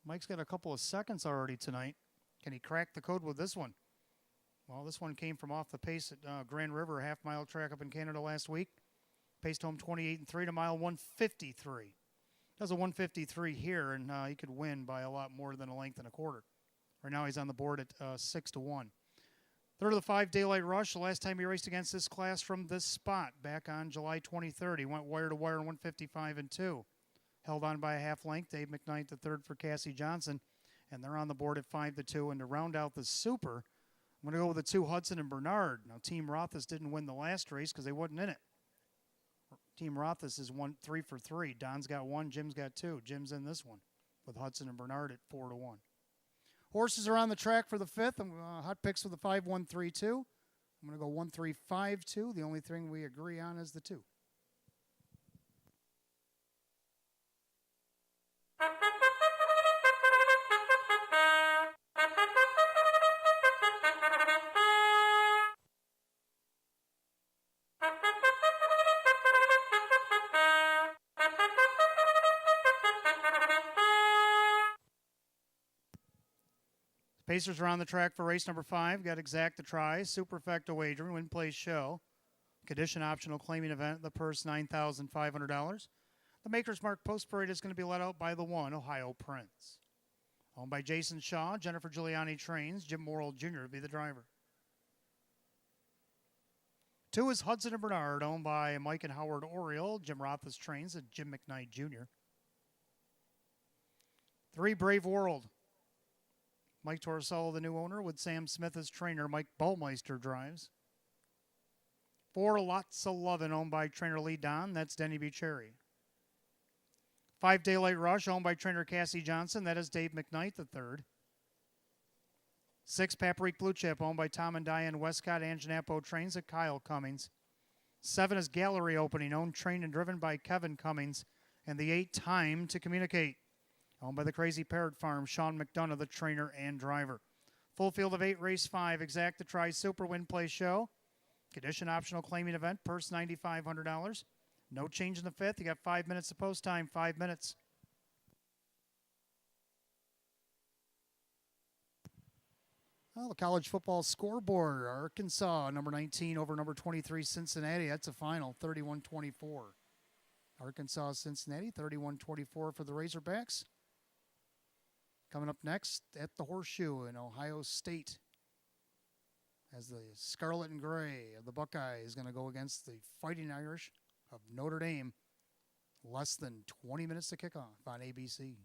Mike's got a couple of seconds already tonight. Can he crack the code with this one? Well, this one came from off the pace at Grand River, a half-mile track up in Canada last week. Paced home 28-3 to mile 153. Does a 153 here, and he could win by a lot more than a length and a quarter. Right now he's on the board at 6-1. Third of the 5, Daylight Rush. The last time he raced against this class from this spot back on July 23rd. He went wire to wire in 155-2. Held on by a half length. Dave McKnight, the third for Cassie Johnson. And they're on the board at 5-2. And to round out the super, I'm going to go with the 2, Hudson and Bernard. Now, Team Rothus didn't win the last race because they wasn't in it. Team Rothus is 3 for 3. Don's got 1. Jim's got 2. Jim's in this one with Hudson and Bernard at 4-1. Horses are on the track for the 5th. Hot Picks with the 5-1-3-2. I'm going to go 1-3-5-2. The only thing we agree on is the 2. Pacers are on the track for race number 5. Got exact to try, superfecta wagering, win, place, show. Condition optional claiming event. The purse $9,500. The Maker's Mark Post Parade is going to be let out by the 1, Ohio Prince. Owned by Jason Shaw. Jennifer Giuliani trains. Jim Morrill Jr. will be the driver. 2 is Hudson and Bernard, owned by Mike and Howard Oriole. Jim Rothus trains and Jim McKnight Jr. 3, Brave World. Mike Torricello, the new owner, with Sam Smith as trainer. Mike Baumeister drives. 4, Lots of Lovin', owned by trainer Lee Don. That's Denny B. Cherry. 5, Daylight Rush, owned by trainer Cassie Johnson. That is Dave McKnight, the third. 6, Paprika Blue Chip, owned by Tom and Diane Westcott. Anganapo trains at Kyle Cummings. 7 is Gallery Opening, owned, trained, and driven by Kevin Cummings. And the 8, Time to Communicate, owned by the Crazy Parrot Farm, Sean McDonough, the trainer and driver. Full field of 8, race 5, exact to try, super, win, play, show. Condition optional claiming event, purse $9,500. No change in the 5th. You got 5 minutes of post time, 5 minutes. Well, the college football scoreboard, Arkansas, number 19 over number 23, Cincinnati. That's a final, 31-24. Arkansas, Cincinnati, 31-24 for the Razorbacks. Coming up next at the Horseshoe in Ohio State, as the Scarlet and Gray of the Buckeyes is going to go against the Fighting Irish of Notre Dame. Less than 20 minutes to kick off on ABC.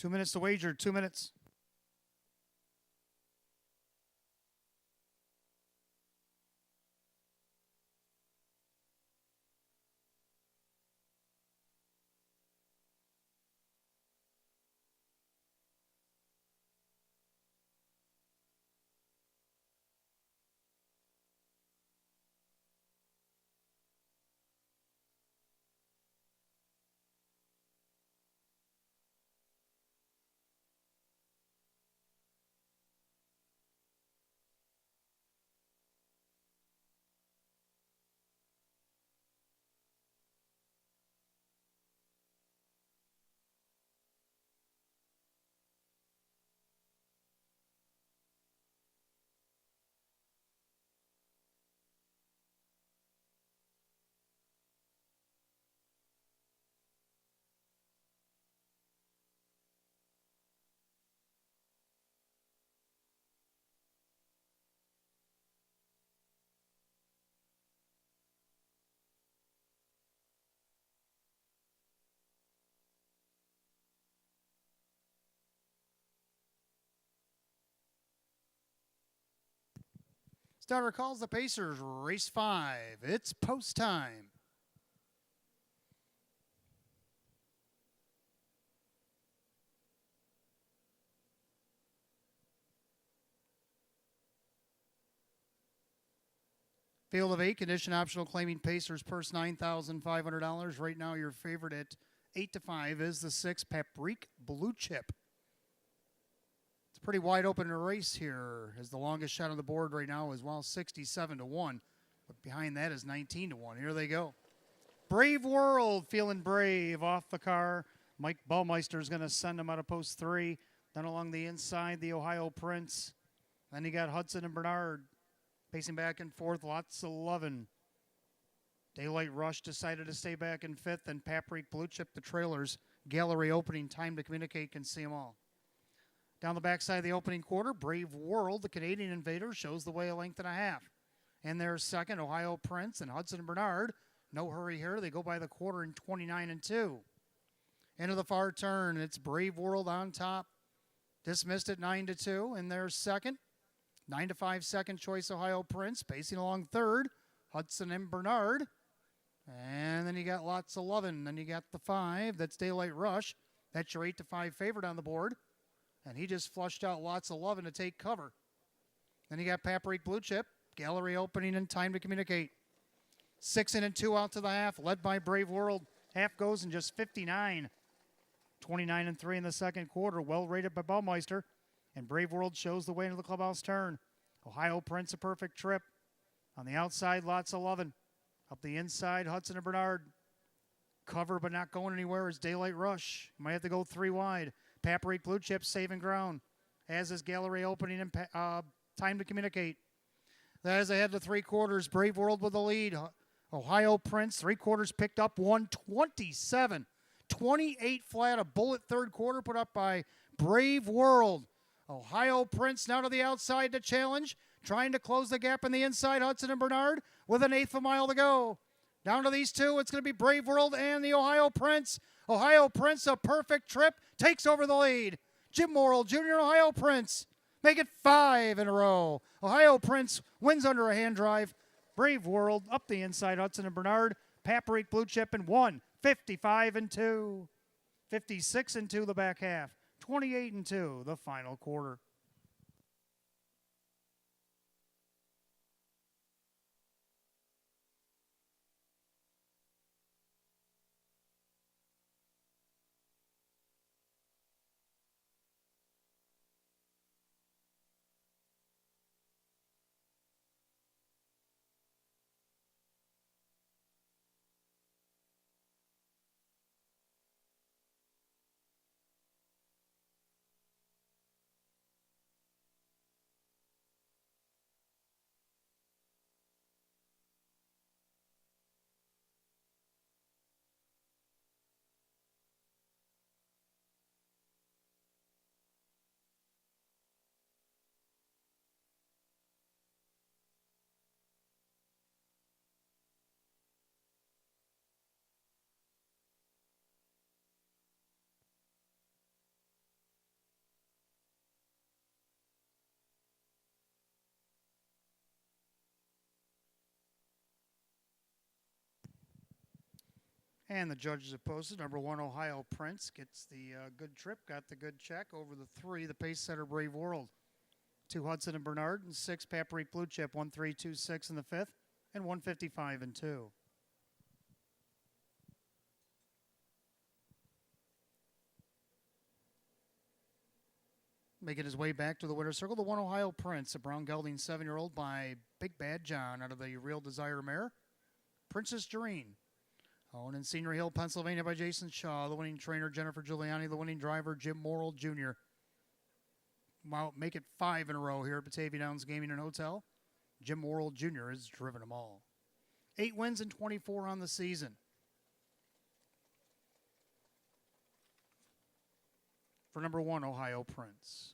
2 minutes to wager, 2 minutes. Starter calls the Pacers, race 5. It's post time. Field of 8, condition optional, claiming Pacers purse $9,500. Right now, your favorite at 8-5 is the 6, Paprika Blue Chip. It's a pretty wide open race here, as the longest shot on the board right now is, well, 67-1. But behind that is 19-1. Here they go. Brave World, feeling brave off the car. Mike Baumeister is going to send him out of post 3. Then along the inside, the Ohio Prince. Then you got Hudson and Bernard. Pacing back and forth, lots of lovin'. Daylight Rush decided to stay back in 5th, and Paprika Blue Chip, the trailers. Gallery opening, time to communicate, can see them all. Down the backside of the opening quarter, Brave World, the Canadian Invader, shows the way a length and a half. And there's second, Ohio Prince and Hudson and Bernard. No hurry here. They go by the quarter in 29-2. Into the far turn, it's Brave World on top. Dismissed at 9-2, and there's second. 9-5 second choice, Ohio Prince. Pacing along third, Hudson and Bernard. And then you got lots of lovin'. Then you got the 5. That's Daylight Rush. That's your 8-5 favorite on the board. And he just flushed out lots of lovin' to take cover. Then you got Paprika Blue Chip. Gallery opening and time to communicate. 6-2 out to the half, led by Brave World. Half goes in just 59. 29-3 in the second quarter, well rated by Baumeister. And Brave World shows the way into the clubhouse turn. Ohio Prince, a perfect trip. On the outside, lots of lovin'. Up the inside, Hudson and Bernard. Cover but not going anywhere is Daylight Rush. Might have to go 3 wide. Paprika Blue Chip saving ground. As is Gallery opening and time to communicate. That is ahead to 3 quarters. Brave World with the lead. Ohio Prince, 3 quarters picked up 127. 28 flat, a bullet third quarter put up by Brave World. Ohio Prince now to the outside to challenge. Trying to close the gap on the inside, Hudson and Bernard with 1/8 of a mile to go. Down to these two, it's going to be Brave World and the Ohio Prince. Ohio Prince, a perfect trip, takes over the lead. Jim Morrill Jr., Ohio Prince. Make it 5 in a row. Ohio Prince wins under a hand drive. Brave World up the inside, Hudson and Bernard. Paprika Blue Chip in 1, 55-2. 56-2 the back half. 28-2 the final quarter. And the judges have posted number 1, Ohio Prince gets the good trip, got the good check over the 3, the pace setter Brave World. 2 Hudson and Bernard, and 6 Paprika Blue Chip, 1-3-2-6 in the 5th, and 155 and 2. Making his way back to the winner's circle, the 1 Ohio Prince, a brown gelding 7-year-old by Big Bad John out of the Real Desire mare, Princess Doreen. Owned in Senior Hill, Pennsylvania by Jason Shaw, the winning trainer Jennifer Giuliani, the winning driver Jim Morrill Jr. Well, make it 5 in a row here at Batavia Downs Gaming and Hotel. Jim Morrill Jr. has driven them all. 8 wins and 24 on the season. For number 1, Ohio Prince.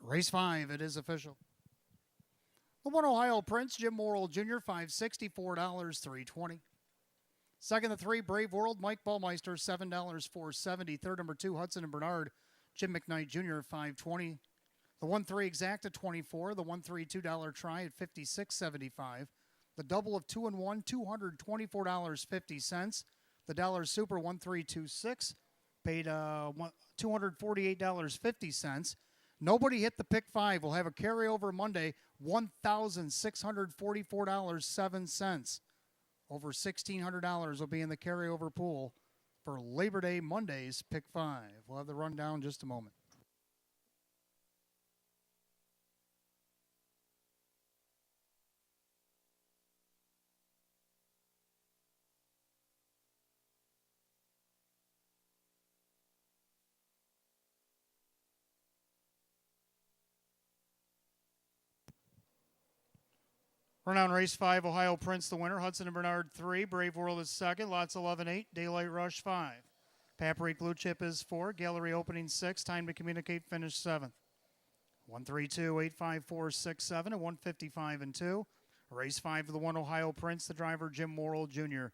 Race 5, it is official. The 1 Ohio Prince, Jim Morrill Jr., $564, $320. Second, the 3 Brave World, Mike Ballmeister, $7, $470. Third, number 2 Hudson and Bernard, Jim McKnight Jr., $520. The 1-3 Exacta, $24. The 1-3 $2 try at $56.75. The double of 2 and 1, $224.50. The dollar super 1-3-2-6 paid $248.50. Nobody hit the pick 5. We'll have a carryover Monday, $1,644.07. Over $1,600 will be in the carryover pool for Labor Day Monday's pick 5. We'll have the rundown in just a moment. Rundown race 5, Ohio Prince the winner, Hudson and Bernard 3, Brave World is second, Lots 11-8, Daylight Rush 5. Paprika Blue Chip is 4, Gallery opening 6, Time to Communicate finished 7th. 1-3-2, 8-5-4, 6-7, and 155 and 2. Race 5 for the 1 Ohio Prince, the driver Jim Morrill Jr.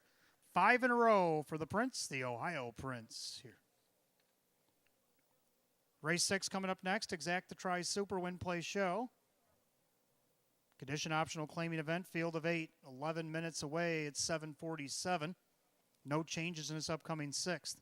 5 in a row for the Prince, the Ohio Prince here. Race 6 coming up next, Exacta Try Super Win Play Show. Condition optional claiming event, field of 8, 11 minutes away at 7:47. No changes in this upcoming 6th.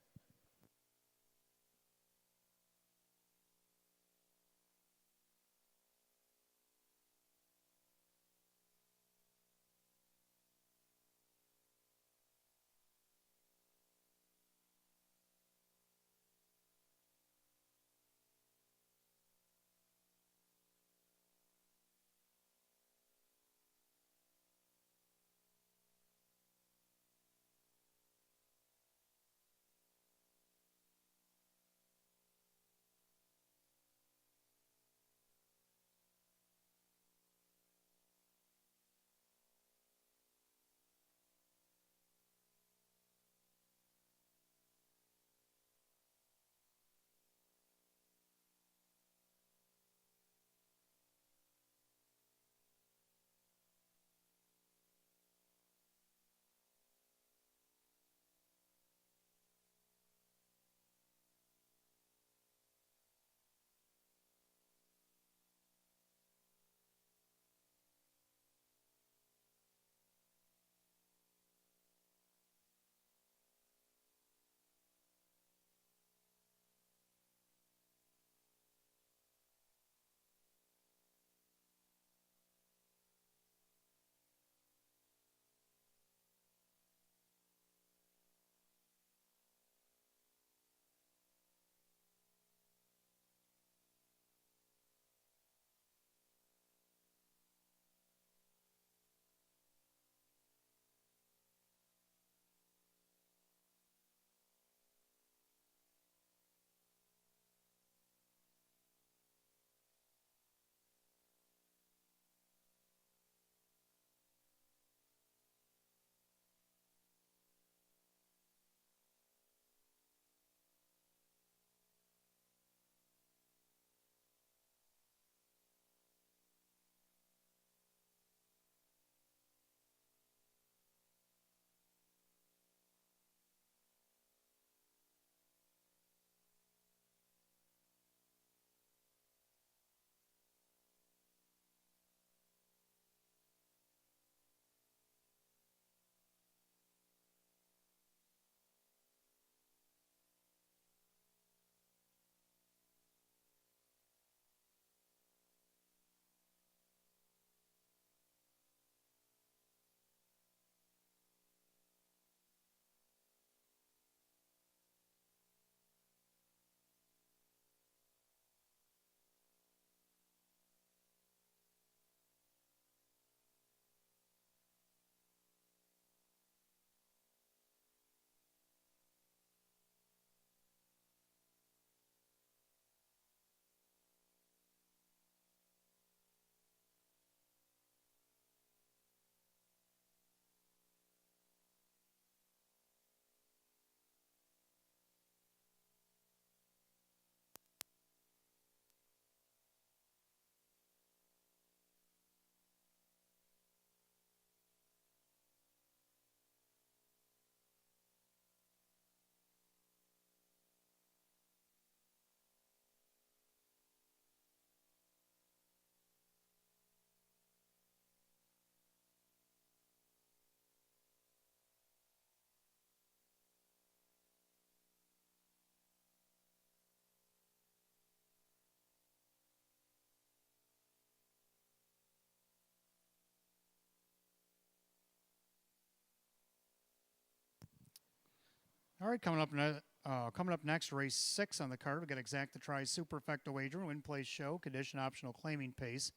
All right, coming up next, race 6 on the card. We got Exacta Tri Superfecta Wager, Win Place Show, Condition Optional Claiming Pace.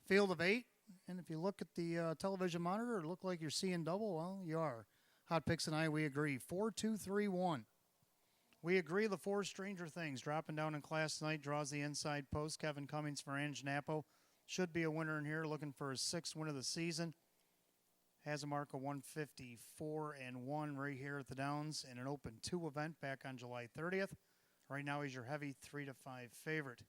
Field of 8, and if you look at the television monitor, it look like you're seeing double. Well, you are. Hot Picks and I, we agree. 4, 2, 3, 1. We agree the 4 Stranger Things dropping down in class tonight, draws the inside post. Kevin Cummings for Ange Napo. Should be a winner in here, looking for his 6th win of the season. Has a mark of 154 and 1 right here at the Downs in an Open 2 event back on July 30th. Right now he's your heavy 3-5 favorite.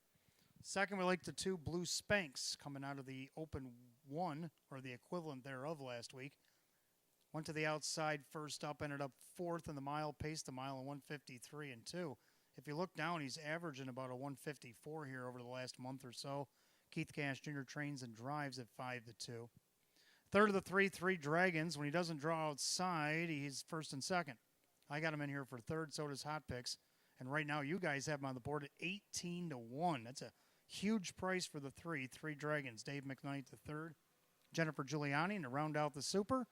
Second, we like the 2 Blue Spanks coming out of the Open 1, or the equivalent thereof last week. Went to the outside first up, ended up 4th in the mile, paced the mile in 153 and 2. If you look down, he's averaging about a 154 here over the last month or so. Keith Cash Jr. trains and drives at 5-2. Third of the 3 Dragons. When he doesn't draw outside, he's 1st and 2nd. I got him in here for 3rd, so does Hot Picks. And right now, you guys have him on the board at 18-1. That's a huge price for the 3 Dragons. Dave McKnight the 3rd. Jennifer Giuliani, and to round out the Super,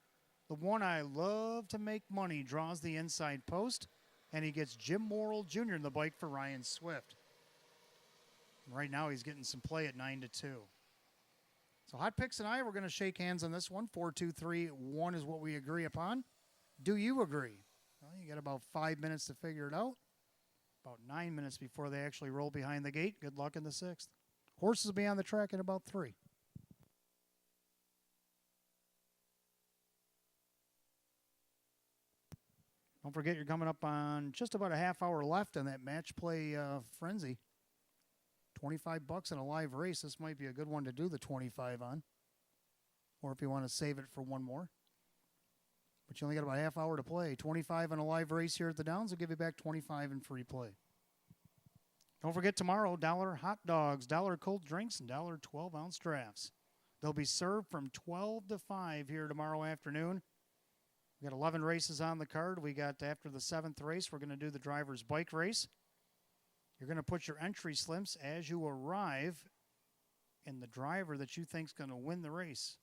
the one I love to make money draws the inside post, and he gets Jim Morrill Jr. in the bike for Ryan Swift. Right now, he's getting some play at 9-2. So Hot Picks and I, we're going to shake hands on this one. 4, 2, 3, 1 is what we agree upon. Do you agree? Well, you got about 5 minutes to figure it out. About 9 minutes before they actually roll behind the gate. Good luck in the 6th. Horses will be on the track in about 3. Don't forget you're coming up on just about a half hour left on that match play frenzy. $25 in a live race. This might be a good one to do the 25 on. Or if you want to save it for one more. But you only got about a half hour to play. 25 in a live race here at the Downs will give you back 25 in free play. Don't forget tomorrow, $1 hot dogs, $1 cold drinks, and $1 12-ounce drafts. They'll be served from 12 to 5 here tomorrow afternoon. We got 11 races on the card. We got, after the 7th race, we're going to do the driver's bike race. You're going to put your entry slips as you arrive in the driver that you think is going to win the race.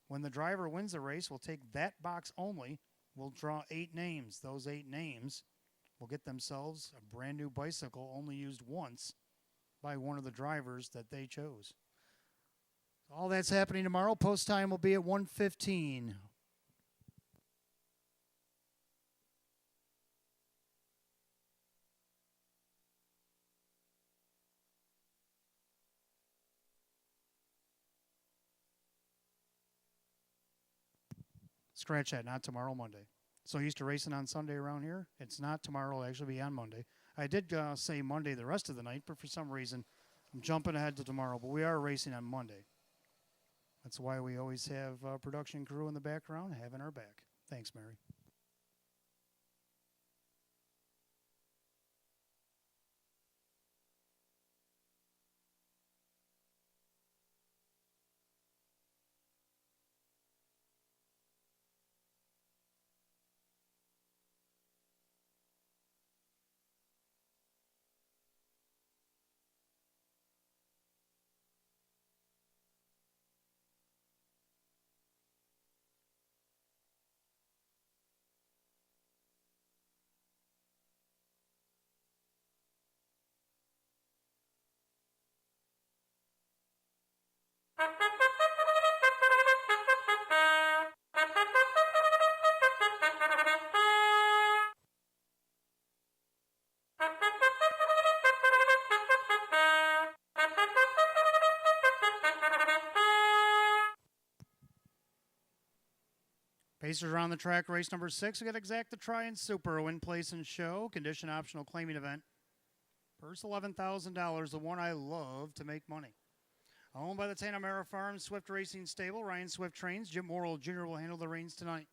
When the driver wins the race, we'll take that box only. We'll draw 8 names. Those 8 names will get themselves a brand new bicycle, only used once by one of the drivers that they chose. All that's happening tomorrow. Post time will be at 1:15. Scratch that, not tomorrow, Monday. So used to racing on Sunday around here. It's not tomorrow. It'll actually be on Monday. I did say Monday the rest of the night, but for some reason, I'm jumping ahead to tomorrow. But we are racing on Monday. That's why we always have a production crew in the background having our back. Thanks, Mary. Pacers are on the track. Race number 6. We got Exacta Tri and Super. Win, place, and show. Condition optional claiming event. Purse $11,000. The one I love to make money. Owned by the Tanamera Farm Swift Racing Stable. Ryan Swift trains. Jim Morrill Jr. will handle the reins tonight.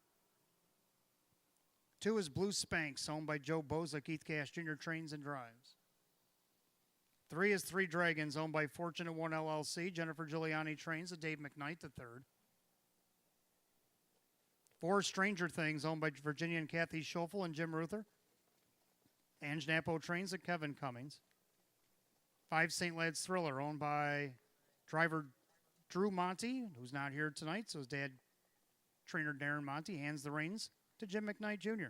2 is Blue Spanks. Owned by Joe Boza. Keith Cash Jr. trains and drives. 3 is 3 Dragons. Owned by Fortunate One LLC. Jennifer Giuliani trains. Dave McKnight the 3rd. 4 Stranger Things, owned by Virginia and Kathy Schoeffel and Jim Ruther. Ange Napo trains at Kevin Cummings. 5 St. Lad's Thriller, owned by driver Drew Monty, who's not here tonight, so his dad, trainer Darren Monty, hands the reins to Jim McKnight Jr.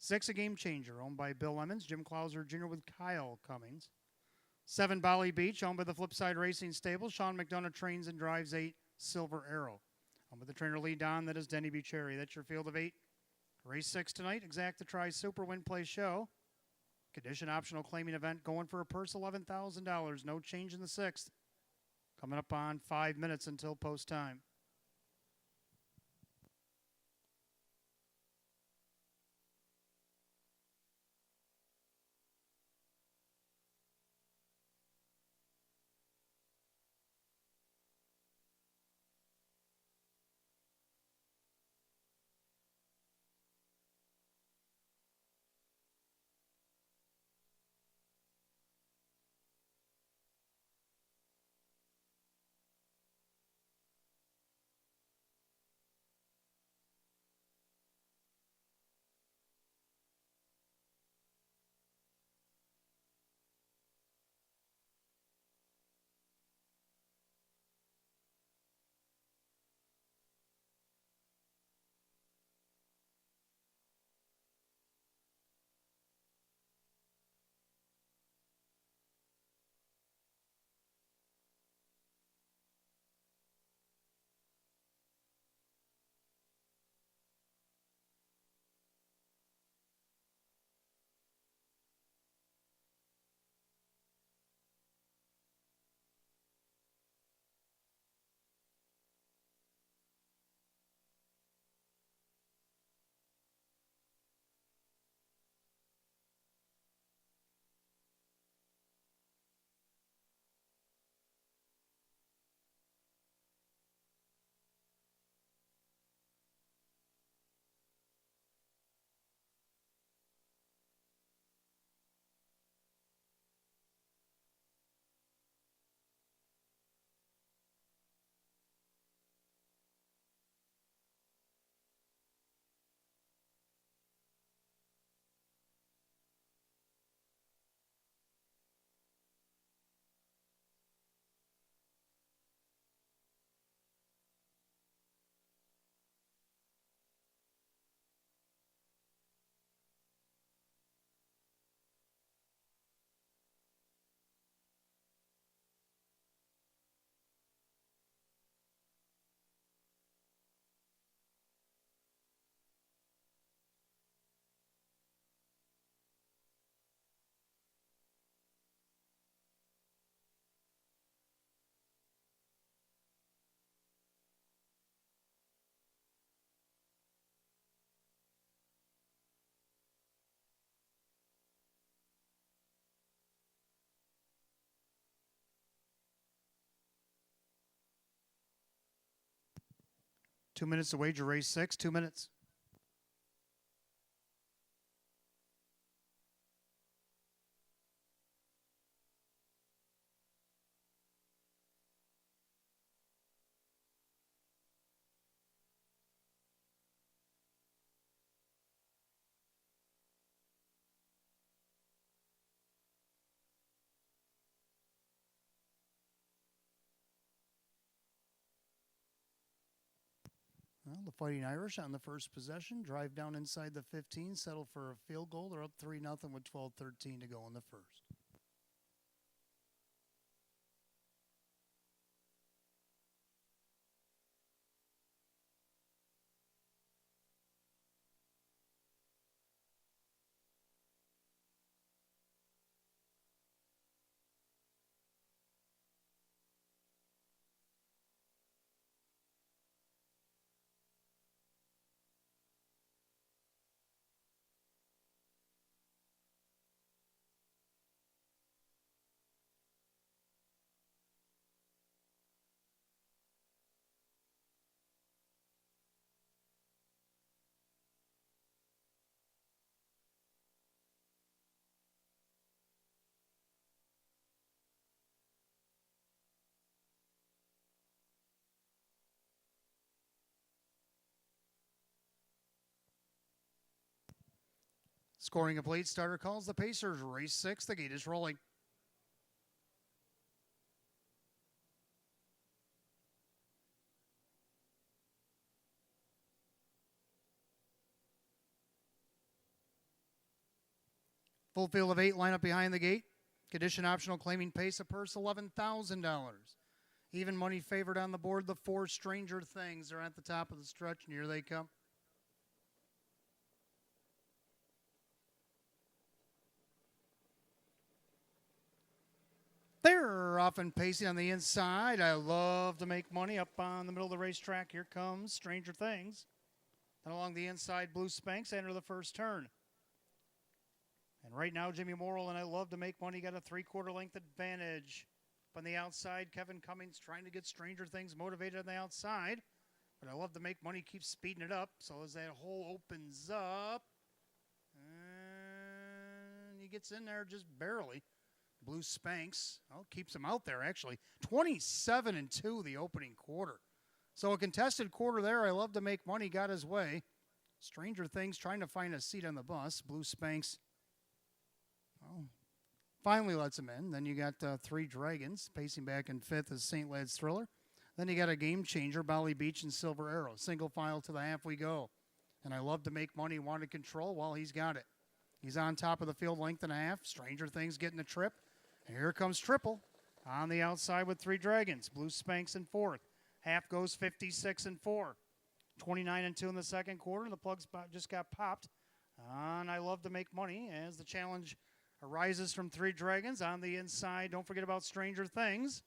6, A Game Changer, owned by Bill Emmons, Jim Clauser Jr. with Kyle Cummings. 7, Bolly Beach, owned by the Flipside Racing Stable. Sean McDonough trains and drives 8, Silver Arrow. With the trainer Lee Don, that is Denny Bucherry. That's your field of 8. Race 6 tonight, Exacta Tri Super Win Play Show. Condition optional claiming event going for a purse $11,000. No change in the 6th. Coming up on 5 minutes until post time. Two minutes to wager race 6. 2 minutes. Well, the Fighting Irish on the first possession. Drive down inside the 15. Settle for a field goal. They're up 3-0 with 12:13 to go in the first. Scoring a plate, starter calls the Pacers. Race 6, the gate is rolling. Full field of 8 line up behind the gate. Condition optional claiming pace a purse $11,000. Even money favored on the board. The 4 Stranger Things are at the top of the stretch, and here they come. They're off and pacing on the inside. I love to make money up on the middle of the racetrack. Here comes Stranger Things. And along the inside, Blue Spanx enter the first turn. And right now, Jimmy Morrill and I love to make money. Got a 3/4 length advantage. Up on the outside, Kevin Cummings trying to get Stranger Things motivated on the outside. But I love to make money, keep speeding it up. So as that hole opens up, and he gets in there just barely. Blue Spanx, keeps him out there actually. 27-2 the opening quarter. So a contested quarter there. I love to make money, got his way. Stranger Things trying to find a seat on the bus. Blue Spanx finally lets him in. Then you got 3 Dragons pacing back in 5th as St. Lad's Thriller. Then you got a game changer, Bolly Beach and Silver Arrow. Single file to the half we go. And I love to make money, want to control. Well, he's got it. He's on top of the field, length and a half. Stranger Things getting a trip. And here comes Triple on the outside with 3 Dragons. Blue Spanx in 4th. Half goes 56-4. 29-2 in the second quarter. The plugs just got popped. And I love to make money as the challenge arises from 3 Dragons on the inside. Don't forget about Stranger Things.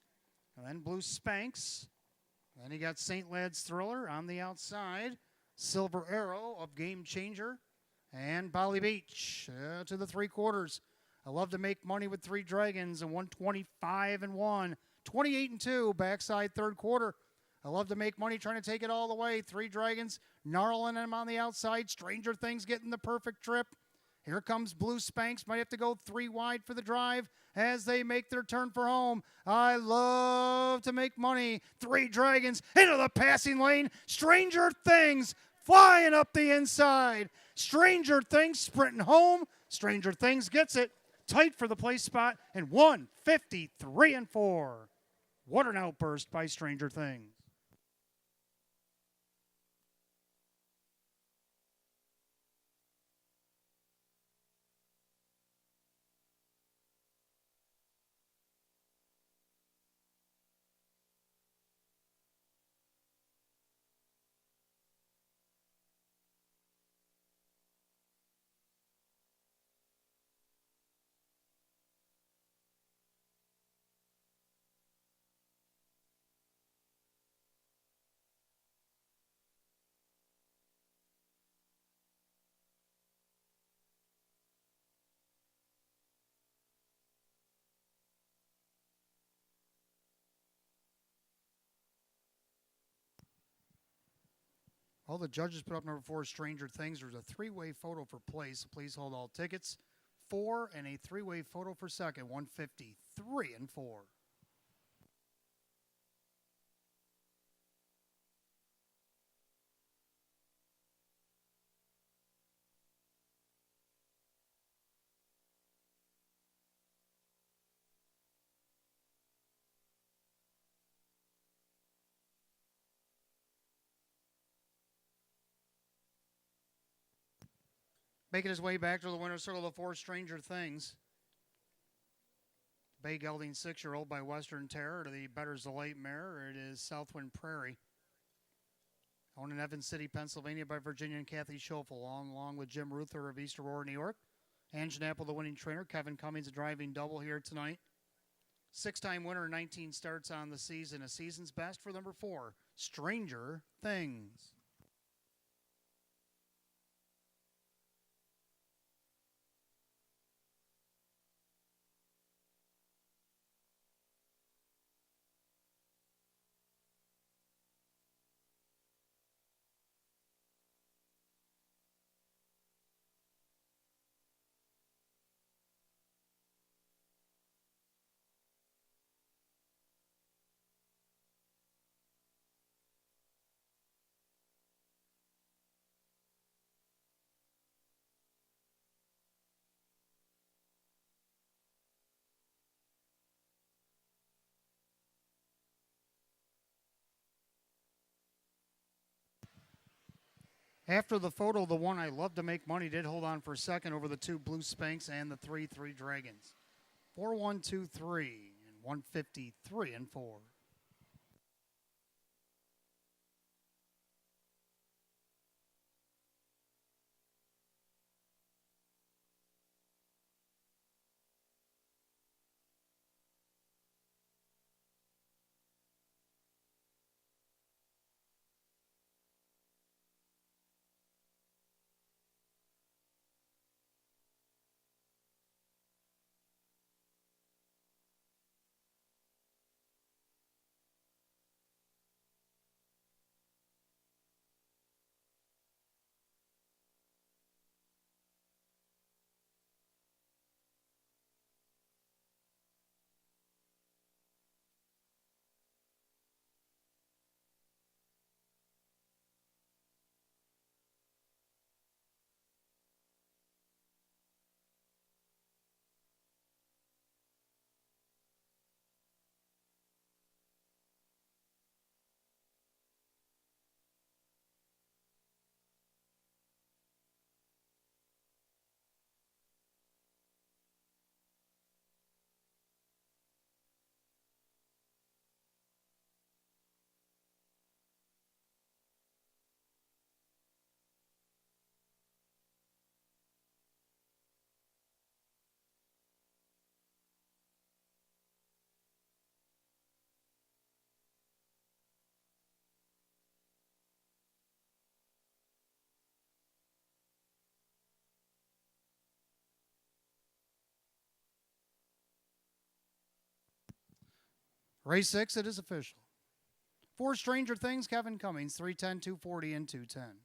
And then Blue Spanx. Then you got St. Lad's Thriller on the outside. Silver Arrow of Game Changer. And Bolly Beach to the 3/4. I love to make money with 3 Dragons and 125-1. 28-2, backside third quarter. I love to make money trying to take it all the way. 3 Dragons, gnarling him on the outside. Stranger Things getting the perfect trip. Here comes Blue Spanx. Might have to go 3 wide for the drive as they make their turn for home. I love to make money. 3 Dragons into the passing lane. Stranger Things flying up the inside. Stranger Things sprinting home. Stranger Things gets it. Tight for the place spot, and 153-4. What an outburst by Stranger Things. All the judges put up number 4, Stranger Things. There's a 3-way photo for place. So please hold all tickets. 4 and a 3-way photo for second. 153-4. Making his way back to the winner's circle of 4, Stranger Things. Bay Gelding 6-year-old by Western Terror to the Better's Delight mare. It is Southwind Prairie. Owned in Evans City, Pennsylvania by Virginia and Kathy Schofield, along with Jim Ruther of East Aurora, New York. Ange Napple, the winning trainer. Kevin Cummings, a driving double here tonight. 6-time winner, 19 starts on the season. A season's best for number 4, Stranger Things. After the photo, the one I love to make money did hold on for a second over the two Blue Spanks and the 3 Dragons. 4-1-2-3 and 153 and 4. Race 6, it is official. 4 Stranger Things, Kevin Cummings, 310, 240, and 210.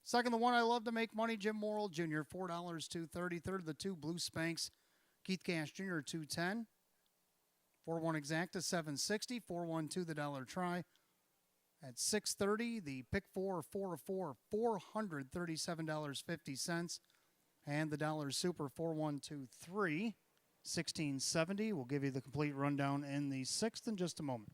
Second, the one I love to make money, Jim Morrill Jr., $4, 230. Third, the two Blue Spanks, Keith Cash Jr., 210. 4-1 exacta, 760. 4-1-2, the dollar try. At 630, the pick 4, 4-4, $437.50. And the dollar super, 4-1-2-3, 1670. We'll give you the complete rundown in the sixth in just a moment.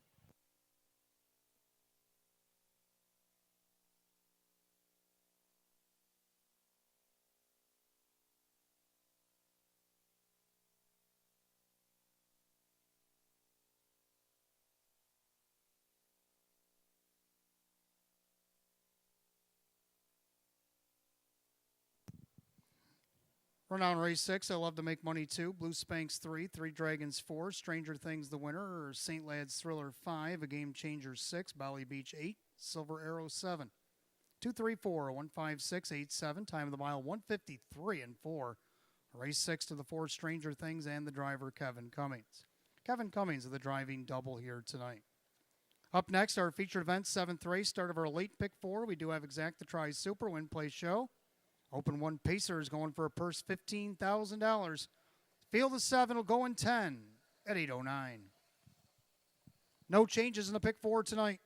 Rundown race 6, I love to make money 2. Blue Spanks 3, 3 Dragons 4, Stranger Things the winner, St. Lad's Thriller 5, A Game Changer 6, Bolly Beach 8, Silver Arrow 7. 234, 156, 87, time of the mile 153 and 4. Race 6 to the 4 Stranger Things and the driver Kevin Cummings. Kevin Cummings of the driving double here tonight. Up next, our featured event, 7th race, start of our late pick 4. We do have Exacta Try Super Win Play Show. Open 1 Pacer is going for a purse $15,000. Field of 7 will go in 10 at 8:09. No changes in the pick 4 tonight.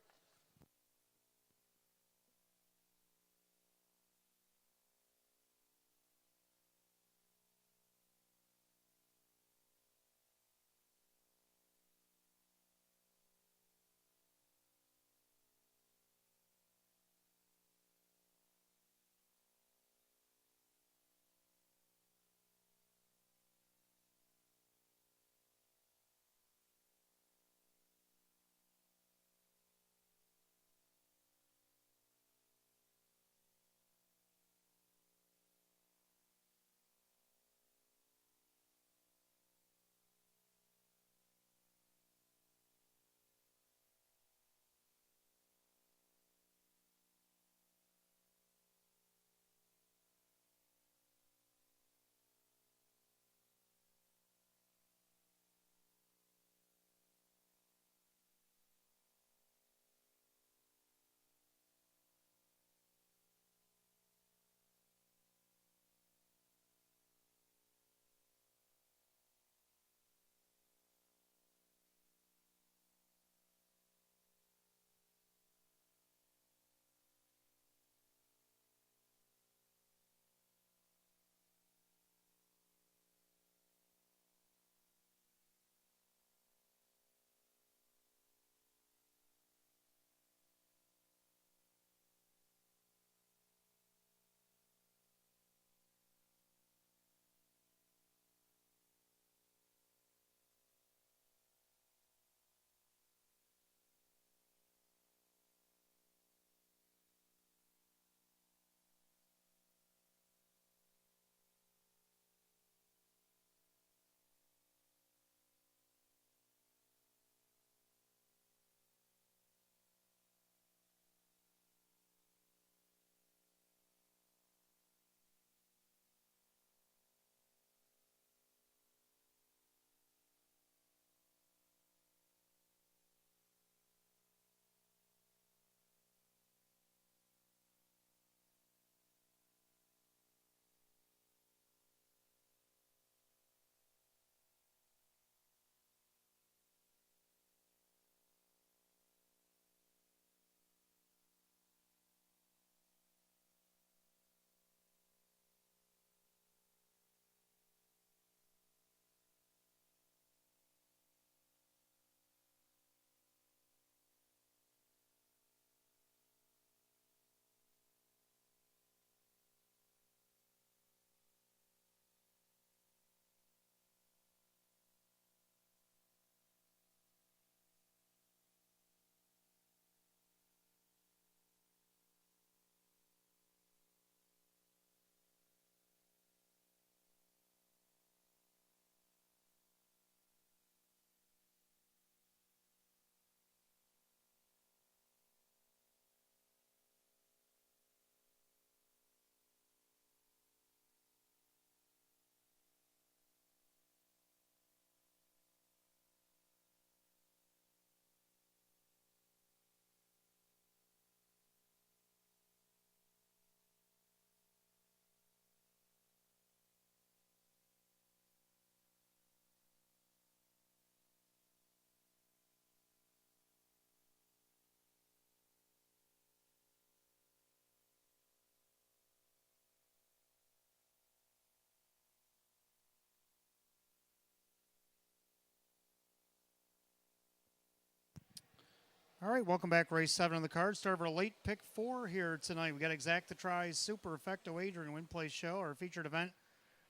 All right, welcome back. Race 7 on the card. Start of our late pick 4 here tonight. We got Exact the Try, Super Effecto Wager, and Win Play Show. Our featured event.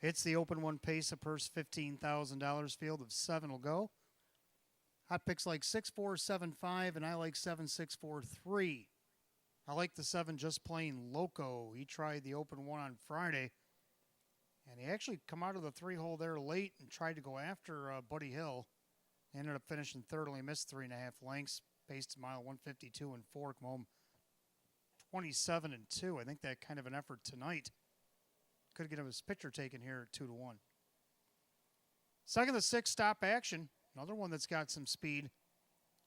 It's the Open 1 Pace, a purse $15,000. Field of 7 will go. Hot picks like 6, 4, 7, 5, and I like 7, 6, 4, 3. I like the 7 Just Plain Loco. He tried the Open 1 on Friday, and he actually come out of the 3-hole there late and tried to go after Buddy Hill. Ended up finishing third, only missed 3.5 lengths. Paced mile 152 and 4, come home 27 and 2. I think that kind of an effort tonight could get him his picture taken here at 2-1. Second, the 6 Stop Action, another one that's got some speed.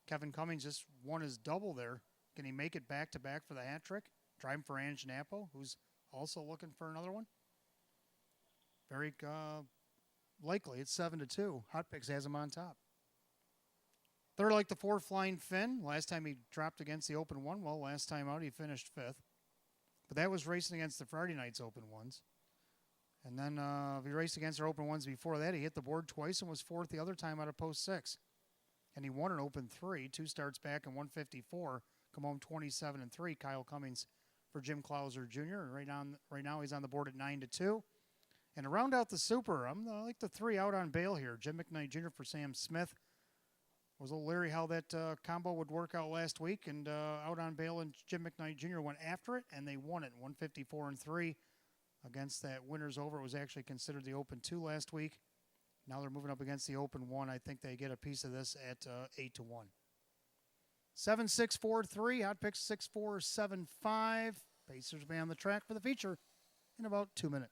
Kevin Cummings just won his double there. Can he make it back to back for the hat trick? Driving for Ange Napo, who's also looking for another one. Very likely. It's 7-2. Hot Picks has him on top. Third, like the 4 Flying Finn. Last time he dropped against the Open 1. Well, last time out he finished 5th. But that was racing against the Friday night's Open 1s. And then he raced against our Open 1s before that. He hit the board twice and was 4th the other time out of post 6. And he won an Open 3. 2 starts back in 154. Come home 27 and 3. Kyle Cummings for Jim Clouser Jr. And right now he's on the board at 9-2. And to round out the Super, I like the 3 out on bail here. Jim McKnight Jr. for Sam Smith. Was a little leery how that combo would work out last week, and out on bail, and Jim McKnight Jr. went after it, and they won it, 154 and 3 against that winners over. It was actually considered the Open 2 last week. Now they're moving up against the Open 1. I think they get a piece of this at 8-1. 7, 6, 4, 3. Hot picks 6, 4, 7, 5. Pacers will be on the track for the feature in about 2 minutes.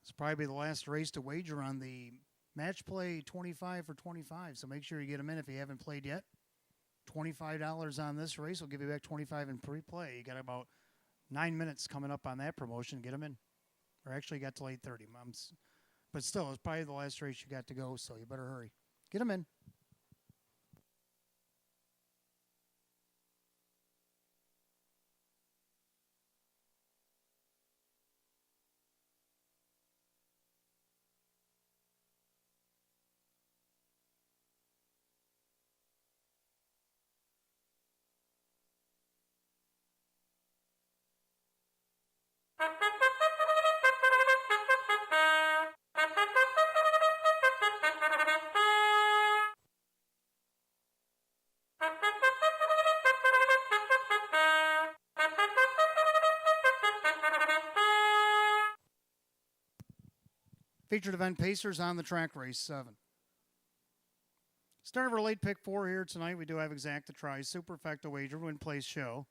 It's probably the last race to wager on the match play 25 for 25. So make sure you get them in if you haven't played yet. $25 on this race will give you back 25 in pre-play. You got about 9 minutes coming up on that promotion. Get them in. Or actually got till 8:30. But still, it's probably the last race you got to go, so you better hurry. Get them in. Featured event Pacers on the track, race 7. Start of our late pick 4 here tonight. We do have Exact the Try, Super Effecto Wager, Win Place Show.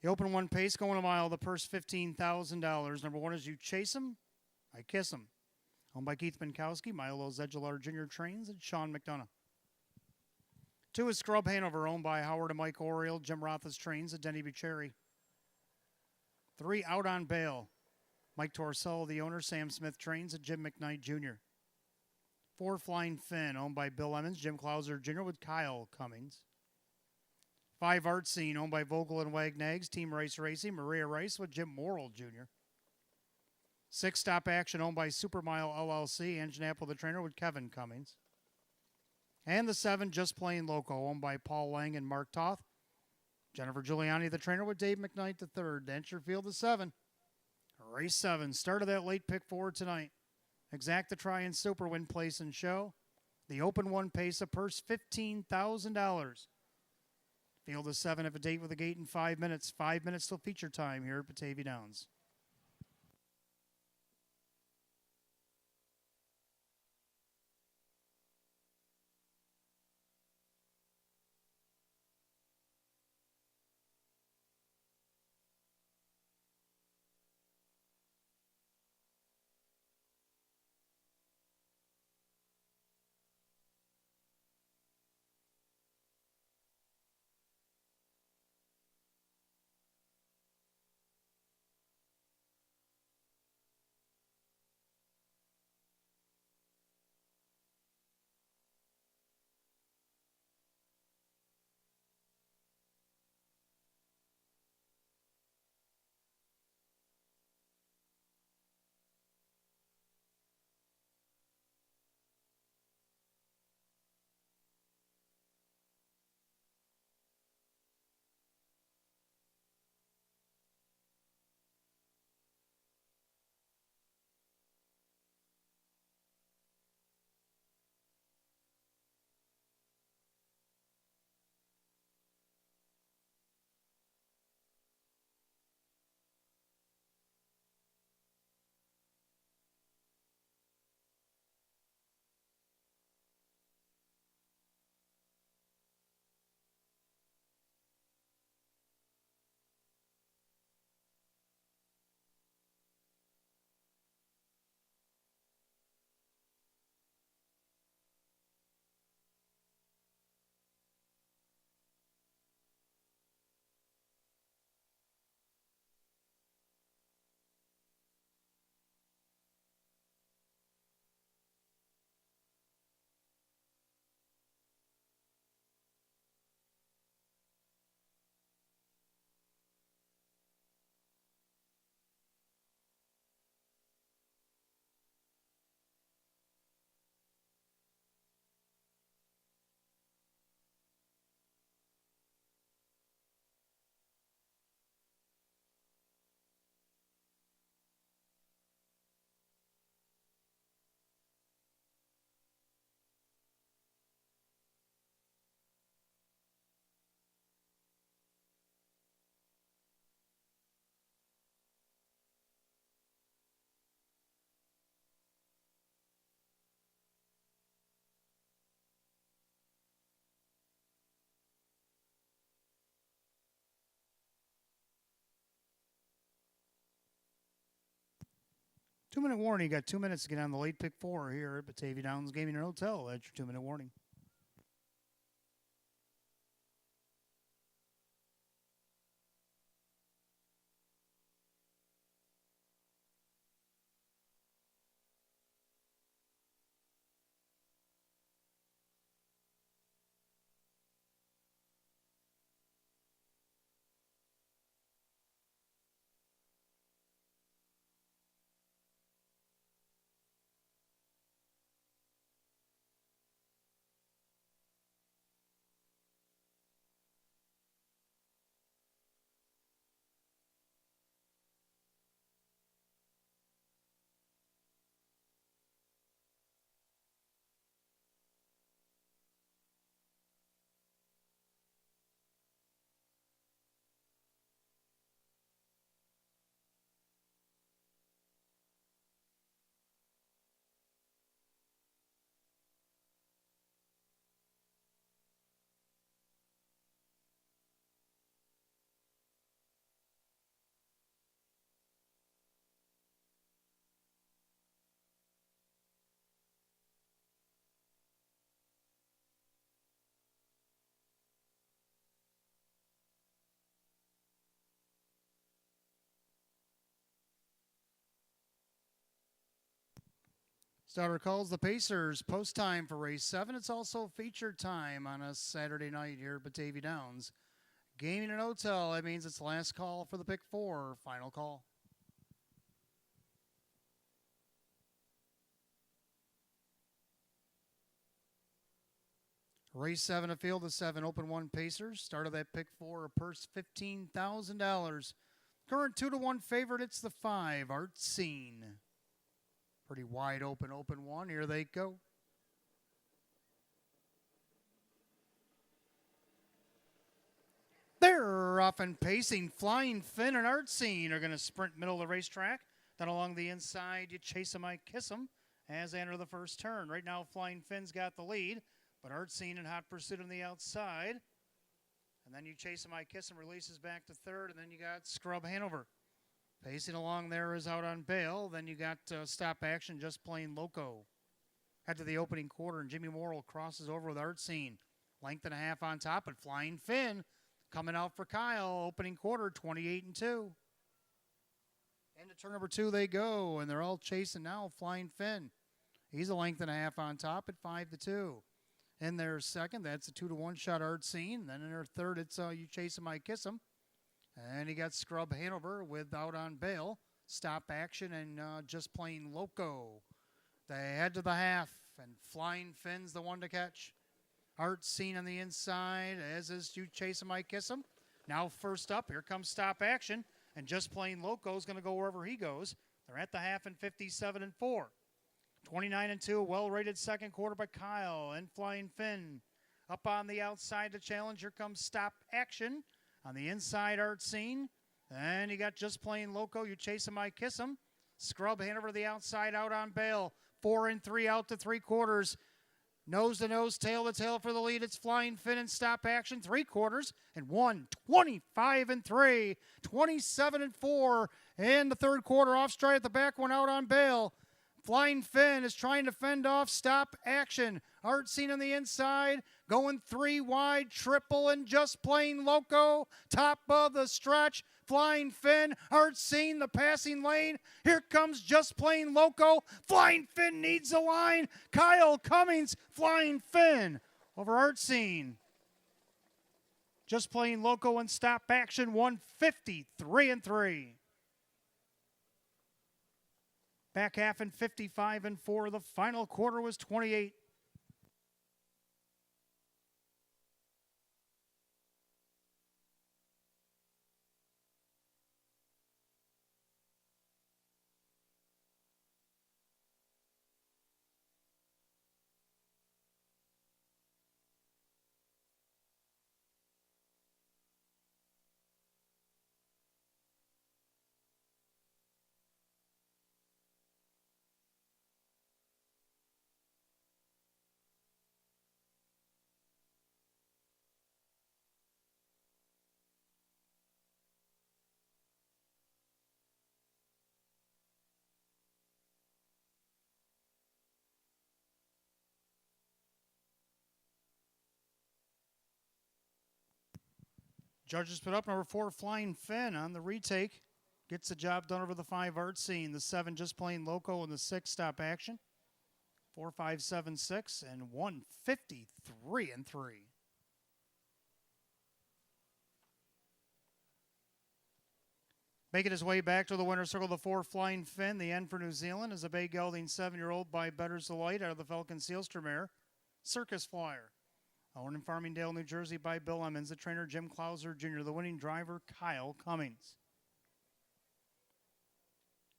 The Open 1 Pace going a mile, the purse $15,000. Number 1 is You Chase 'Em, I Kiss 'Em. Owned by Keith Binkowski, Milo Zedular Jr. Trains, and Sean McDonough. 2 is Scrub Hanover, owned by Howard and Mike Oriel, Jim Roth's Trains, and Denny Bucherri. 3 Out on Bail. Mike Torsello, the owner, Sam Smith Trains, and Jim McKnight Jr. 4 Flying Finn, owned by Bill Emmons, Jim Clouser Jr. with Kyle Cummings. 5 Art Scene, owned by Vogel and Wagnags, Team Rice Racing, Maria Rice with Jim Morrill Jr. 6 Stop Action, owned by Supermile LLC, Ange Napo the trainer with Kevin Cummings. And the 7 Just Plain Loco, owned by Paul Lang and Mark Toth. Jennifer Giuliani the trainer with Dave McKnight III. The entry field of 7. Race 7, start of that late pick 4 tonight. Exact the Try and Super Win Place and Show. The Open 1 Pace, a purse $15,000. Field of 7 at the date with a gate in 5 minutes. 5 minutes till feature time here at Batavia Downs. Two-minute warning. You got 2 minutes to get on the late pick 4 here at Batavia Downs Gaming and Hotel. That's your 2-minute warning. Starter calls the Pacers. Post time for race 7. It's also feature time on a Saturday night here at Batavia Downs Gaming and Hotel. That means it's last call for the pick 4. Final call. Race 7, a field of 7, open 1 Pacers. Start of that pick 4, a purse $15,000. Current 2-1 favorite, it's the 5, Art Scene. Pretty wide open 1. Here they go. They're off and pacing. Flying Finn and Art Scene are going to sprint middle of the racetrack. Then along the inside, you chase them, I kiss them as they enter the first turn. Right now, Flying Finn's got the lead, but Art Scene in hot pursuit on the outside. And then you chase him, I kiss him, releases back to third, and then you got Scrub Hanover. Pacing along there is Out on Bail. Then you got Stop Action, Just Plain Loco. Head to the opening quarter, and Jimmy Morrill crosses over with Art Scene. Length and a half on top, but Flying Finn coming out for Kyle. Opening quarter, 28-2. Into turn number 2 they go, and they're all chasing now Flying Finn. He's a length and a half on top at 5-2. In their second, that's a 2-1 shot Art Scene. Then in their third, it's You Chase Him, I Kiss Him. And he got Scrub Hanover with Out on Bail, Stop Action, and Just Plain Loco. They head to the half, and Flying Finn's the one to catch. Art Scene on the inside, as is You Chase Him, I Kiss Him. Now first up, here comes Stop Action, and Just Plain Loco's going to go wherever he goes. They're at the half in 57-4. 29-2, well-rated second quarter by Kyle and Flying Finn. Up on the outside to challenge, here comes Stop Action. On the inside, Art Scene. And you got Just Plain Loco, You Chase Him, I Kiss Him. Scrub Hanover to the outside, Out on Bail. 4-3 out to 3/4. Nose to nose, tail to tail for the lead. It's Flying Finn and Stop Action. 3/4 and 25-3, 27-4. In the third quarter, off stride at the back, one Out on Bail. Flying Finn is trying to fend off Stop Action. Art Scene on the inside, going 3 wide, triple and Just Plain Loco. Top of the stretch, Flying Finn, Art Scene, the passing lane. Here comes Just Plain Loco. Flying Finn needs a line. Kyle Cummings, Flying Finn over Art Scene. Just Plain Loco and Stop Action, 153-3. Back half in 55-4. The final quarter was 28. Judges put up number 4, Flying Finn on the retake. Gets the job done over the 5, Art Scene. The 7, Just Plain Loco, and the 6, Stop Action. 4-5-7-6 and 153-3. Making his way back to the winner's circle, the 4, Flying Finn. The end for New Zealand is a bay gelding 7-year-old by Better's Delight out of the Falcon Sealster mare, Circus Flyer. Owned in Farmingdale, New Jersey by Bill Emmons. The trainer, Jim Clauser Jr. The winning driver, Kyle Cummings.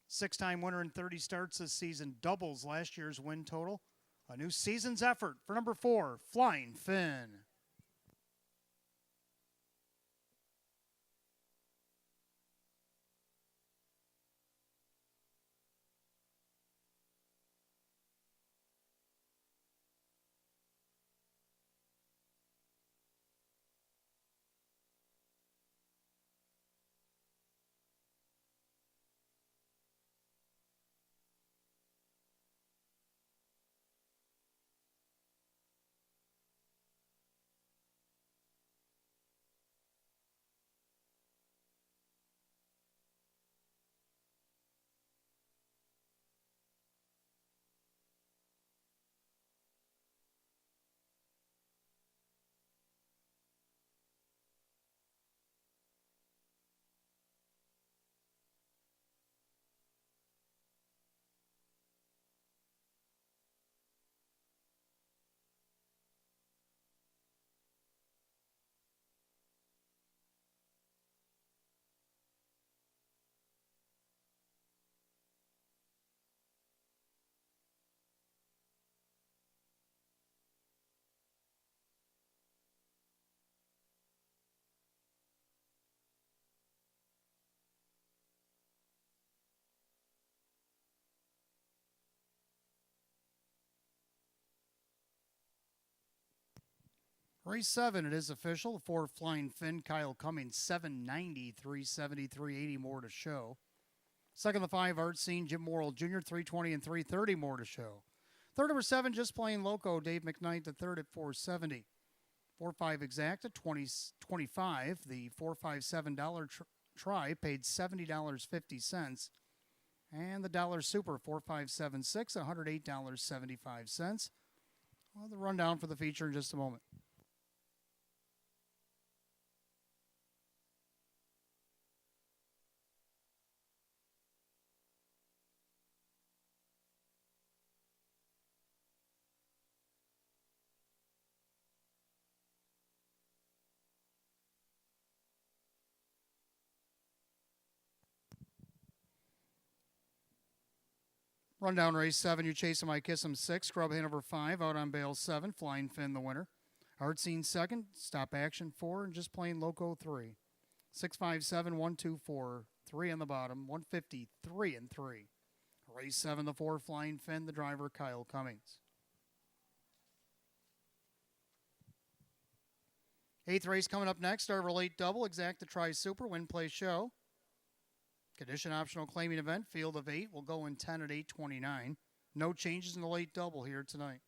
6-time winner in 30 starts this season. Doubles last year's win total. A new season's effort for number 4, Flying Finn. Race 7, it is official. The 4 Flying Finn, Kyle Cummings, 790, 370, 380 more to show. Second, the 5 Art Scene, Jim Morrill Jr., 320 and 330 more to show. Third, number 7, Just Plain Loco, Dave McKnight, the third at 470. 4-5 Exacta, 25. The $457 try paid $70.50. And the Dollar Super, 4576, $108.75. Well, the rundown for the feature in just a moment. Rundown race 7, You Chase 'Em, I Kiss 'Em 6, Grub Hanover 5, Out on Bale 7, Flying Finn the winner. Art Scene 2nd, Stop Action 4, and Just Plain Loco 3. 6, 5, 7, 1, 2, 4, 3 on the bottom, 153 and 3. Race 7, the 4 Flying Finn, the driver Kyle Cummings. 8th race coming up next, Starver Late Double, Exacta Tri Super, Win Play Show. Condition optional claiming event, field of 8, will go in 10 at 8:29. No changes in the late double here tonight.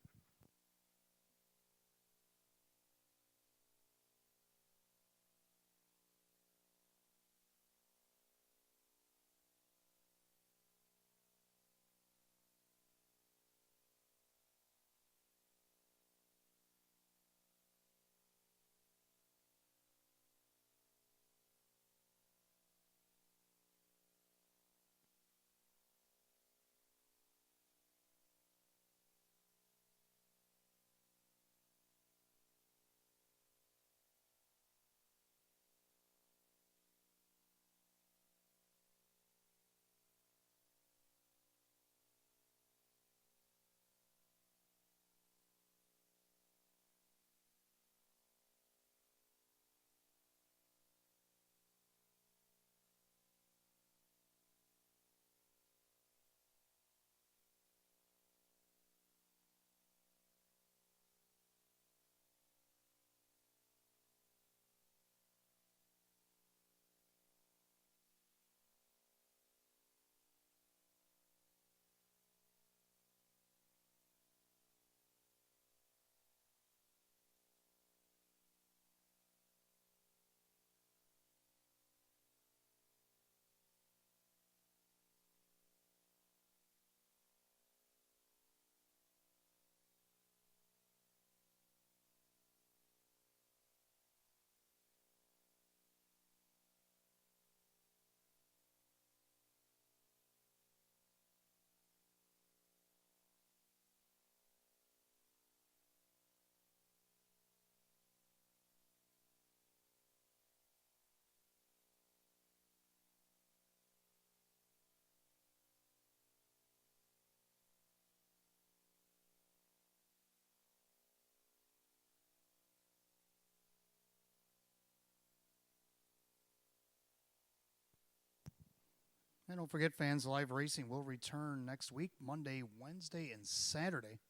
And don't forget, fans, live racing will return next week, Monday, Wednesday, and Saturday.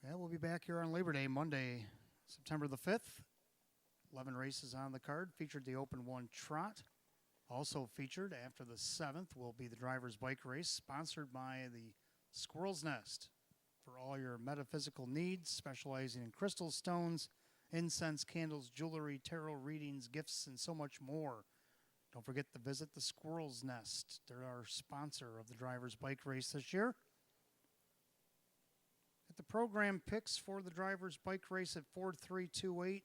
Yeah, we'll be back here on Labor Day, Monday, September the 5th. 11 races on the card. Featured the Open 1 Trot. Also featured after the 7th will be the Driver's Bike Race, sponsored by the Squirrel's Nest. For all your metaphysical needs, specializing in crystal stones, incense, candles, jewelry, tarot readings, gifts, and so much more. Don't forget to visit the Squirrel's Nest. They're our sponsor of the Driver's Bike Race this year. At the program picks for the Driver's Bike Race at 4.328,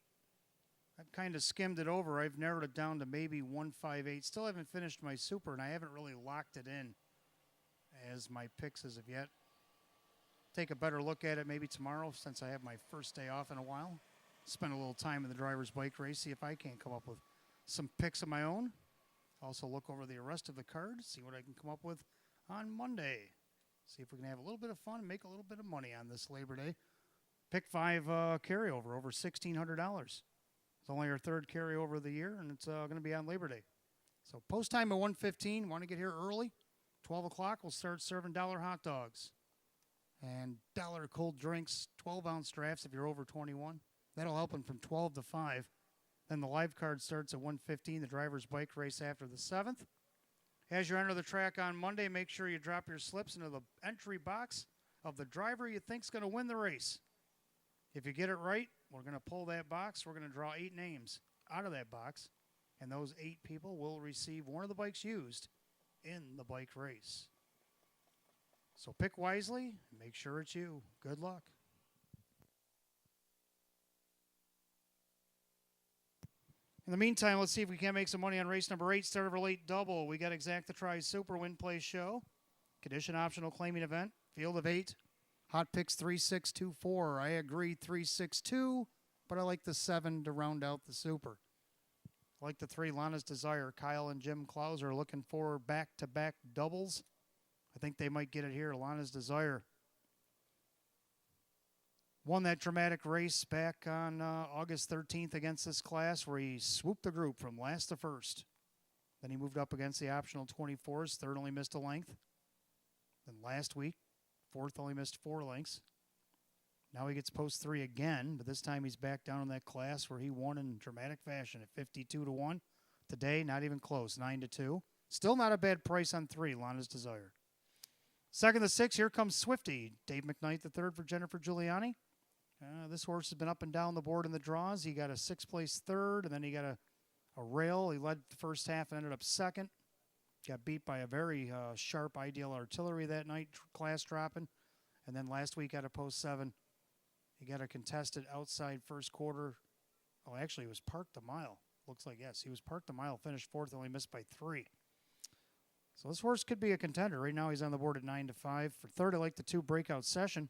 I've kind of skimmed it over. I've narrowed it down to maybe 1.58. Still haven't finished my super, and I haven't really locked it in as my picks as of yet. Take a better look at it maybe tomorrow, since I have my first day off in a while. Spend a little time in the Driver's Bike Race, see if I can't come up with some picks of my own. Also look over the rest of the card, see what I can come up with on Monday. See if we can have a little bit of fun and make a little bit of money on this Labor Day. Pick 5 carryover, over $1,600. It's only our 3rd carryover of the year, and it's going to be on Labor Day. So post time at 1:15. Want to get here early? 12 o'clock, we'll start serving $1 hot dogs and $1 cold drinks, 12-ounce drafts if you're over 21. That'll help him from 12 to 5. Then the live card starts at 1:15, the driver's bike race after the 7th. As you enter the track on Monday, make sure you drop your slips into the entry box of the driver you think's going to win the race. If you get it right, we're going to pull that box. We're going to draw 8 names out of that box, and those 8 people will receive one of the bikes used in the bike race. So pick wisely and make sure it's you. Good luck. In the meantime, let's see if we can make some money on race number 8, start of our late double. We got Exact the Try Super Win Play Show, condition optional claiming event, field of 8, hot picks 3-6-2-4. I agree 3-6-2, but I like the 7 to round out the super. I like the 3, Lana's Desire. Kyle and Jim Klaus are looking for back-to-back doubles. I think they might get it here, Lana's Desire. Won that dramatic race back on August 13th against this class where he swooped the group from last to first. Then he moved up against the optional 24s. Third only missed a length. Then last week, fourth only missed 4 lengths. Now he gets post 3 again, but this time he's back down in that class where he won in dramatic fashion at 52-1. Today, not even close, 9-2. Still not a bad price on 3, Lana's Desire. Second to 6, here comes Swifty. Dave McKnight, the third for Jennifer Giuliani. This horse has been up and down the board in the draws. He got a 6th place third, and then he got a rail. He led the first half and ended up second. Got beat by a very sharp Ideal Artillery that night, class dropping. And then last week at a post 7, he got a contested outside first quarter. Oh, actually, he was parked a mile. Looks like, yes, he was parked a mile, finished 4th, only missed by 3. So this horse could be a contender. Right now he's on the board at 9-5. For third, I like the 2 breakout Session.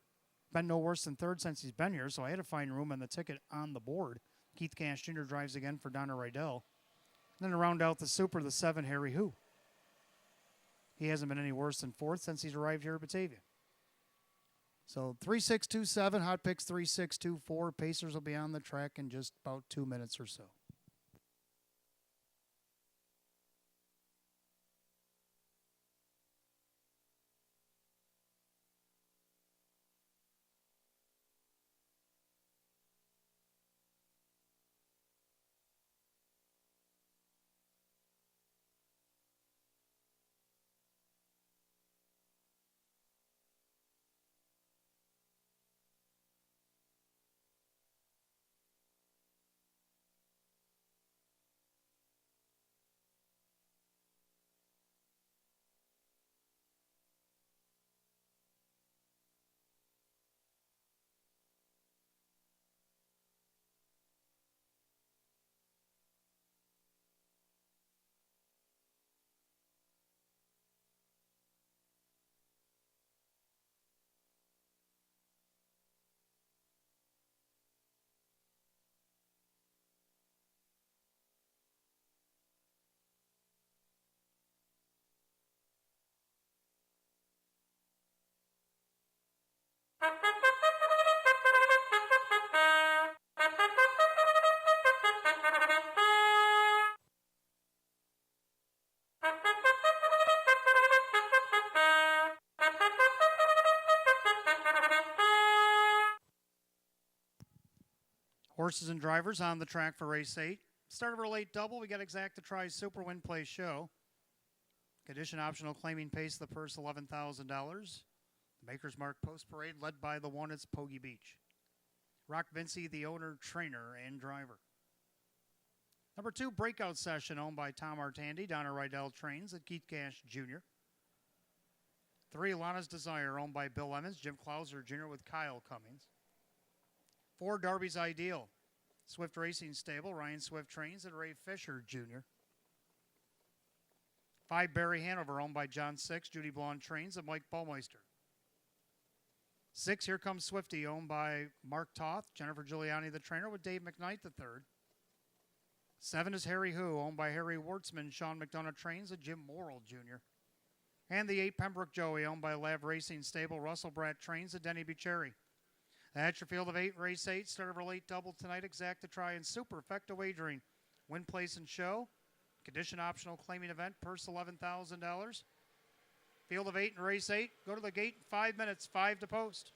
Been no worse than third since he's been here, so I had to find room on the ticket on the board. Keith Cash Jr. drives again for Donna Rydell. Then to round out the super, the 7, Harry Who. He hasn't been any worse than 4th since he's arrived here at Batavia. So 3-6-2-7, hot picks 3-6-2-4. Pacers will be on the track in just about 2 minutes or so. Horses and drivers on the track for race 8. Start of our late double, we got Exact to Try Super Win Play Show. Condition optional claiming pace of the purse, $11,000. The Maker's Mark Post Parade led by the 1, it's Pogie Beach. Rock Vinci, the owner, trainer, and driver. Number 2, breakout Session owned by Tom Artandi. Donna Rydell trains at Keith Cash Jr. 3, Lana's Desire owned by Bill Emmons, Jim Klauser Jr. with Kyle Cummings. 4, Darby's Ideal. Swift Racing Stable, Ryan Swift trains at Ray Fisher Jr. 5, Barry Hanover, owned by John Six. Judy Blonde trains at Mike Baumeister. 6, Here Comes Swifty, owned by Mark Toth. Jennifer Giuliani, the trainer, with Dave McKnight, the third. 7 is Harry Who, owned by Harry Wartzman. Sean McDonough trains at Jim Morrill Jr. And the 8, Pembroke Joey, owned by Lav Racing Stable. Russell Bratt trains at Denny Bucherri. That's your field of 8, race 8. Start of our late double tonight. Exact to Try and Super Effecta Wagering. Win, place, and show. Condition optional claiming event. Purse $11,000. Field of 8 and race 8. Go to the gate in 5 minutes. 5 to post.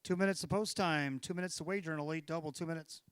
2 minutes to post time, 2 minutes to wager in a late double, 2 minutes.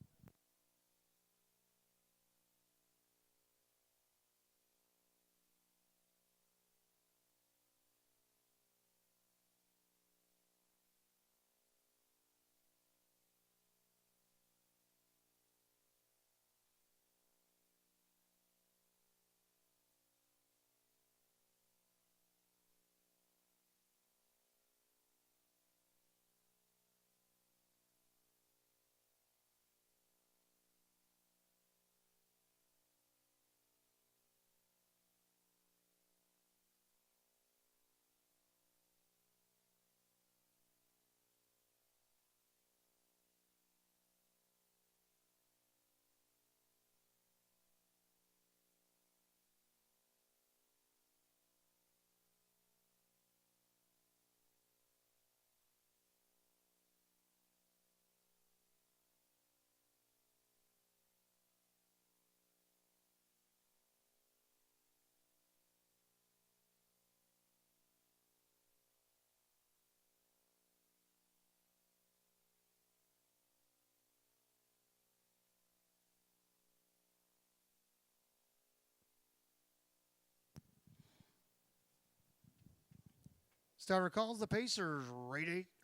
Starter calls the Pacers.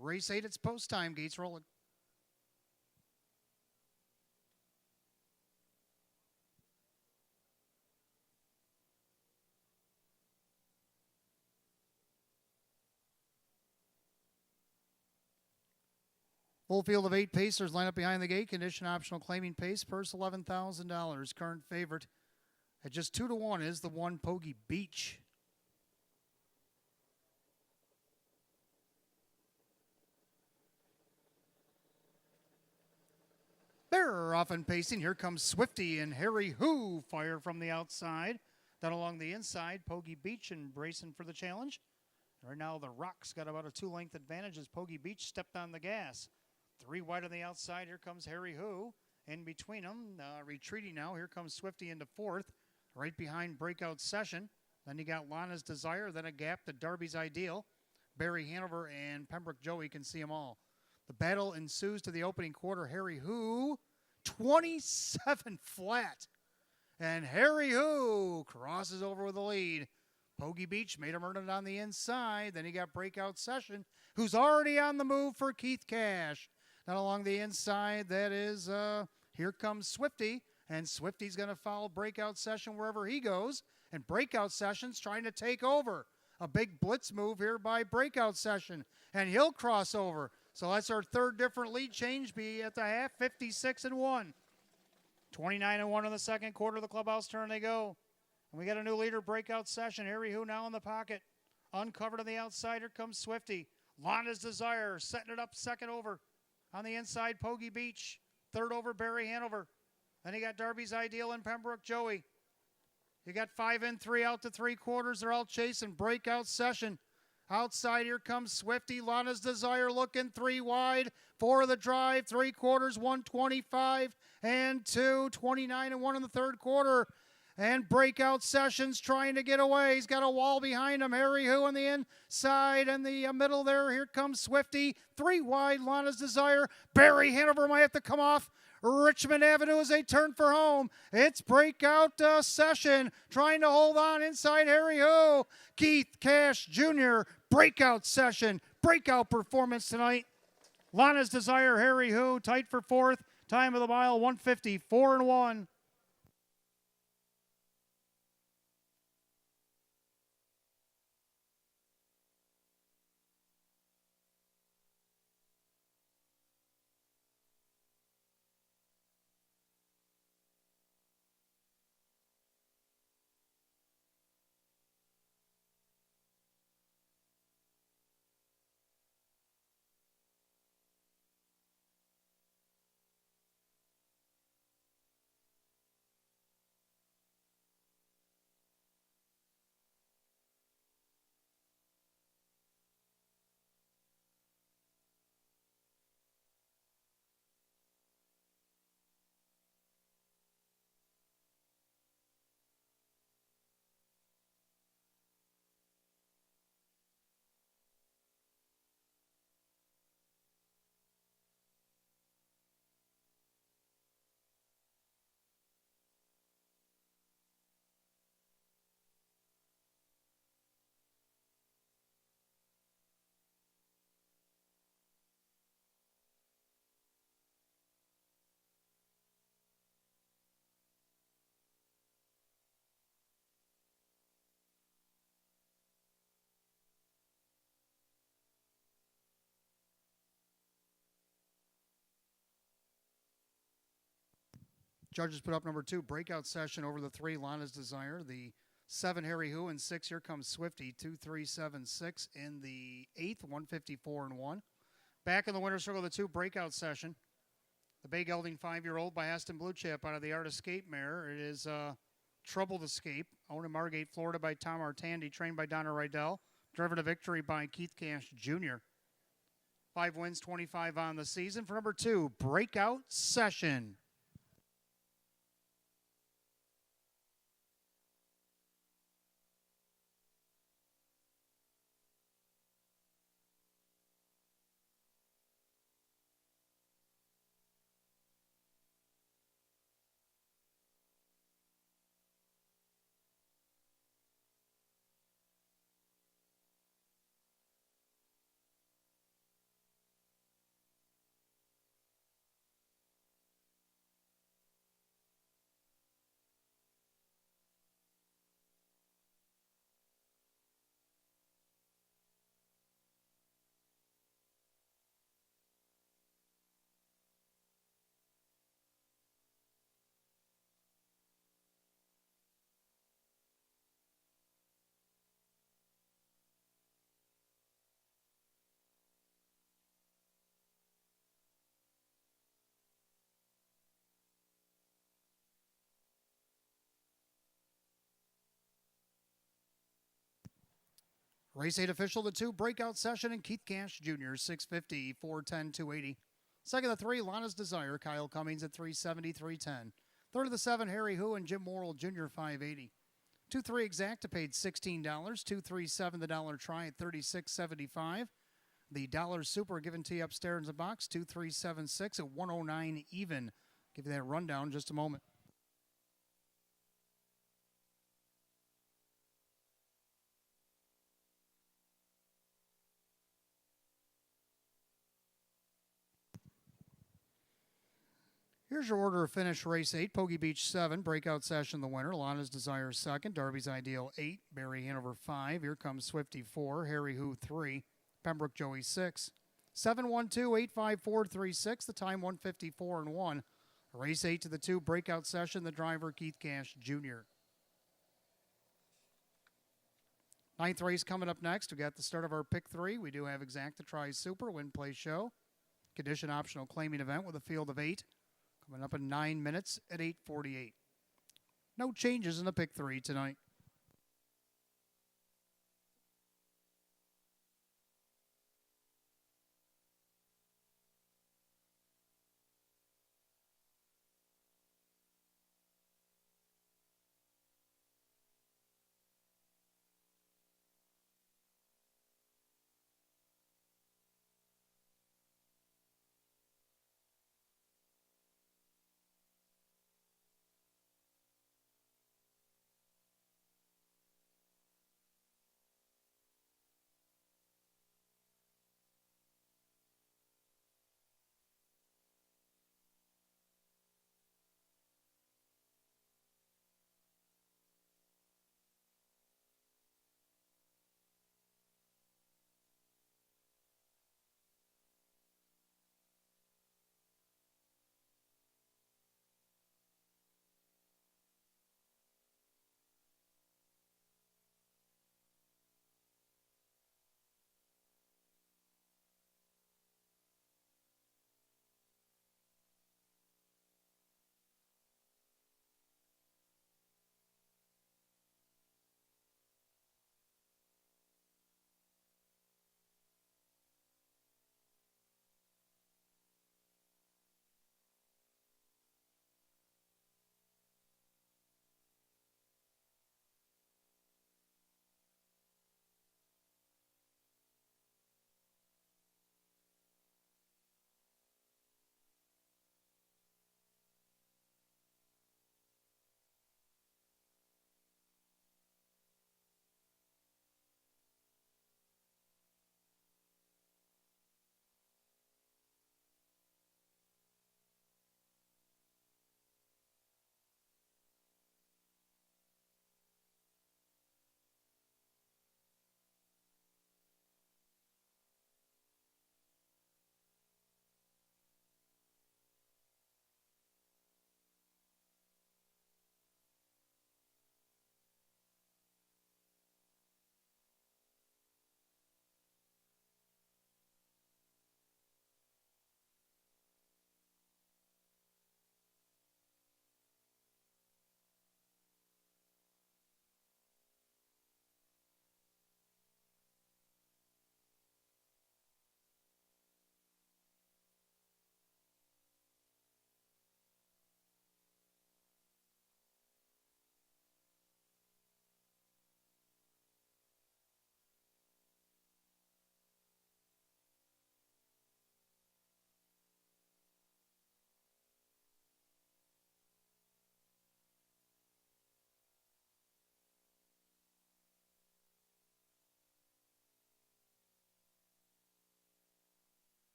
Race 8, it's post time. Gates rolling. Full field of 8 Pacers line up behind the gate. Condition optional claiming pace. Purse $11,000. Current favorite at just 2-1 is the 1 Pogie Beach. They're off and pacing. Here comes Swifty and Harry Who fire from the outside. Down along the inside, Pogie Beach and bracing for the challenge. Right now, the Rocks got about a 2-length advantage as Pogie Beach stepped on the gas. 3 wide on the outside. Here comes Harry Who. In between them, retreating now. Here comes Swifty into 4th. Right behind Breakout Session. Then you got Lana's Desire. Then a gap to Darby's Ideal. Barry Hanover and Pembroke Joey can see them all. The battle ensues to the opening quarter. Harry Who, 27 flat. And Harry Who crosses over with the lead. Pogie Beach made him earn it on the inside. Then he got Breakout Session, who's already on the move for Keith Cash. Now along the inside, that is, here comes Swifty. And Swifty's going to follow Breakout Session wherever he goes. And Breakout Session's trying to take over. A big blitz move here by Breakout Session. And he'll cross over. So that's our third different lead change. Be at the half, 56-1. 29-1 in the second quarter. The clubhouse turn they go. And we got a new leader, Breakout Session. Harry Who now in the pocket. Uncovered on the outside. Here comes Swifty. Lana's Desire setting it up second over. On the inside, Pogie Beach. Third over, Barry Hanover. Then you got Darby's Ideal and Pembroke Joey. You got 5 in, 3 out to 3 quarters. They're all chasing. Breakout Session. Outside, here comes Swifty. Lana's Desire looking 3 wide. 4 of the drive. 3 quarters, 125 and 2. 29-1 in the third quarter. And Breakout Sessions trying to get away. He's got a wall behind him. Harry Who on the inside and the middle there. Here comes Swifty. 3 wide. Lana's Desire. Barry Hanover might have to come off Richmond Avenue as they turn for home. It's Breakout Session trying to hold on inside Harry Who. Keith Cash Jr. Breakout Session. Breakout performance tonight. Lana's Desire, Harry Who tight for 4th. Time of the mile 154-1. Judges put up number 2, breakout session over the 3, Lana's Desire. The 7, Harry Who, and 6, Here Comes Swifty, 2-3-7-6 in the 8th, 154-1. Back in the winner's circle, the 2, breakout session. The Bay Gelding 5-year-old by Aston Blue Chip out of the Art Escape mare. It is Troubled Escape, owned in Margate, Florida by Tom Artandi, trained by Donna Rydell, driven to victory by Keith Cash Jr. 5 wins, 25 on the season. For number 2, breakout session. Race 8 official, the 2, breakout session, and Keith Cash Jr., 650, 410, 280. Second, the 3, Lana's Desire, Kyle Cummings at 370, 310. Third of the 7, Harry Who and Jim Morrill Jr., 580. 2-3 Exacta paid $16. 2-3-7 the dollar try at $36.75. The dollar super given to you upstairs in the box, 2-3-7-6 at 109 even. Give you that rundown in just a moment. Here's your order of finish. Race 8, Poggy Beach 7, breakout session the winner. Lana's Desire 2nd, Darby's Ideal 8, Barry Hanover 5, Here Comes Swifty 4, Harry Who 3, Pembroke Joey 6. 7-1-2-8-5-4-3-6, the time 154-1. Race 8 to the 2, breakout session, the driver Keith Cash Jr. Ninth race coming up next. We got the start of our pick 3. We do have Exacta Try Super, Win Play Show. Condition optional claiming event with a field of 8. Coming up in 9 minutes at 8:48. No changes in the pick 3 tonight.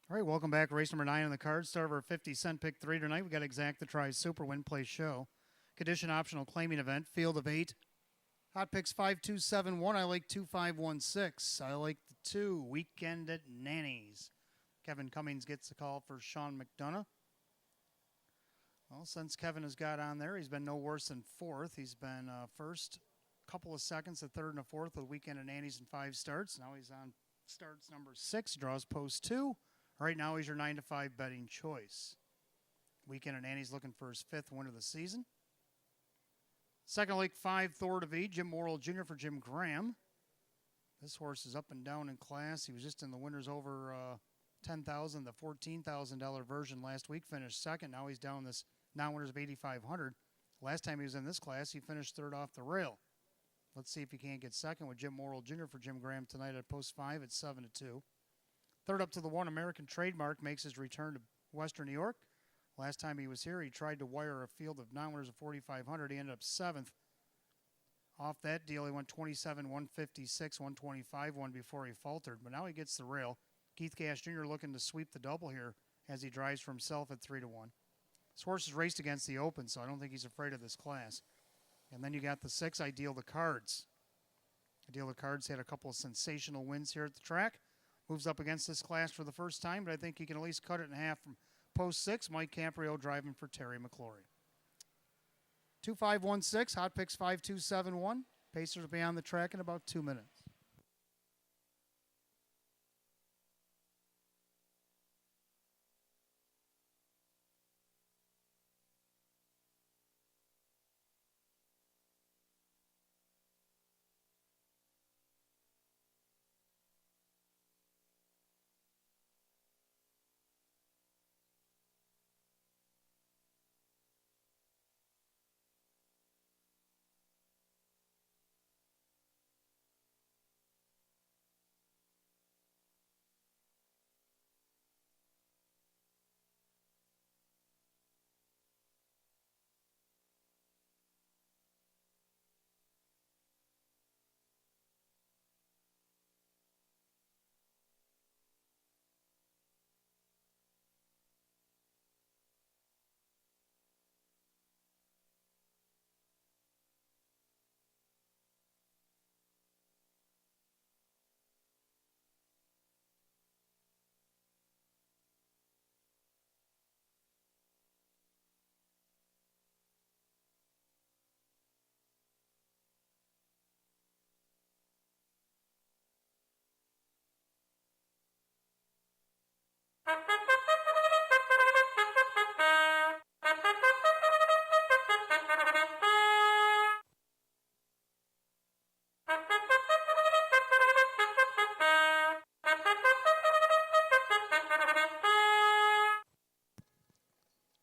All right, welcome back. Race number 9 on the card. Start of our 50-cent pick 3 tonight. We got Exact the Try Super Win Play Show. Condition optional claiming event. Field of 8. Hot picks 5271. I like 2516. I like the 2. Weekend at Nanny's. Kevin Cummings gets the call for Sean McDonough. Well, since Kevin has got on there, he's been no worse than 4th. He's been first, couple of seconds, a 3rd and a 4th with Weekend at Nanny's and 5 starts. Now he's on starts number 6, draws post 2. Right now he's your 9 to 5 betting choice. Weekend at Nanny's looking for his 5th win of the season. Second leg 5, Thor to V, Jim Morrill Jr. for Jim Graham. This horse is up and down in class. He was just in the winners over $10,000, the $14,000 version last week, finished second. Now he's down this non-winners of $8,500. Last time he was in this class, he finished 3rd off the rail. Let's see if he can't get second with Jim Morrill Jr. for Jim Graham tonight at post 5 at 7-2. Third up to the 1, American Trademark makes his return to Western New York. Last time he was here, he tried to wire a field of non-winners of 4,500. He ended up 7th. Off that deal, he went 27, 156, 125, one before he faltered. But now he gets the rail. Keith Cash Jr. looking to sweep the double here as he drives for himself at 3-1. This horse is raced against the open, so I don't think he's afraid of this class. And then you got the 6, Ideal the Cards. Ideal the Cards had a couple of sensational wins here at the track. Moves up against this class for the first time, but I think he can at least cut it in half from post 6. Mike Caprio driving for Terry McClory. 2516, hot picks 5271. Pacers will be on the track in about 2 minutes.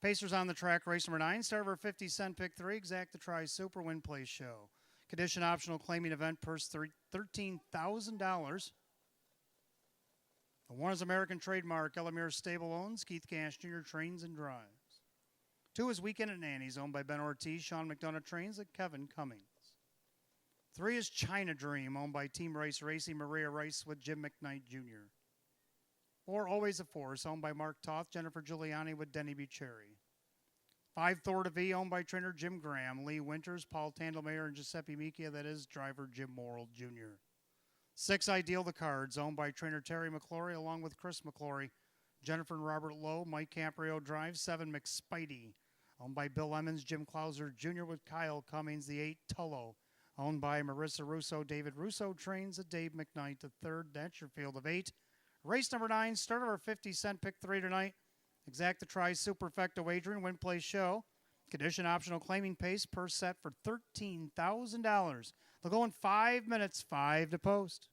Pacers on the track, race number 9, start of our 50-cent pick 3, Exact the Try Super Win Play Show. Condition optional claiming event, purse $13,000. The 1 is American Trademark, Elamir Stable owns, Keith Cash Jr. trains and drives. 2 is Weekend at Nanny's, owned by Ben Ortiz, Sean McDonough trains at Kevin Cummings. 3 is China Dream, owned by Team Rice Racing, Maria Rice with Jim McKnight Jr. 4, Always a Force, owned by Mark Toth, Jennifer Giuliani with Denny Bucherri. 5, Thor to V, owned by trainer Jim Graham, Lee Winters, Paul Tandelmayer, and Giuseppe Micchia, that is driver Jim Morrill Jr. 6, Ideal the Cards, owned by trainer Terry McClory, along with Chris McClory, Jennifer and Robert Lowe, Mike Caprio drives. 7, McSpidey, owned by Bill Emmons, Jim Clouser Jr. with Kyle Cummings. The 8, Tullo, owned by Marissa Russo, David Russo trains at Dave McKnight. The 3rd, that's your field of 8. Race number 9, start of our 50-cent pick 3 tonight. Exact the Try Superfecta wagering, win play show. Condition optional claiming pace per set for $13,000. They'll go in 5 minutes, 5 to post.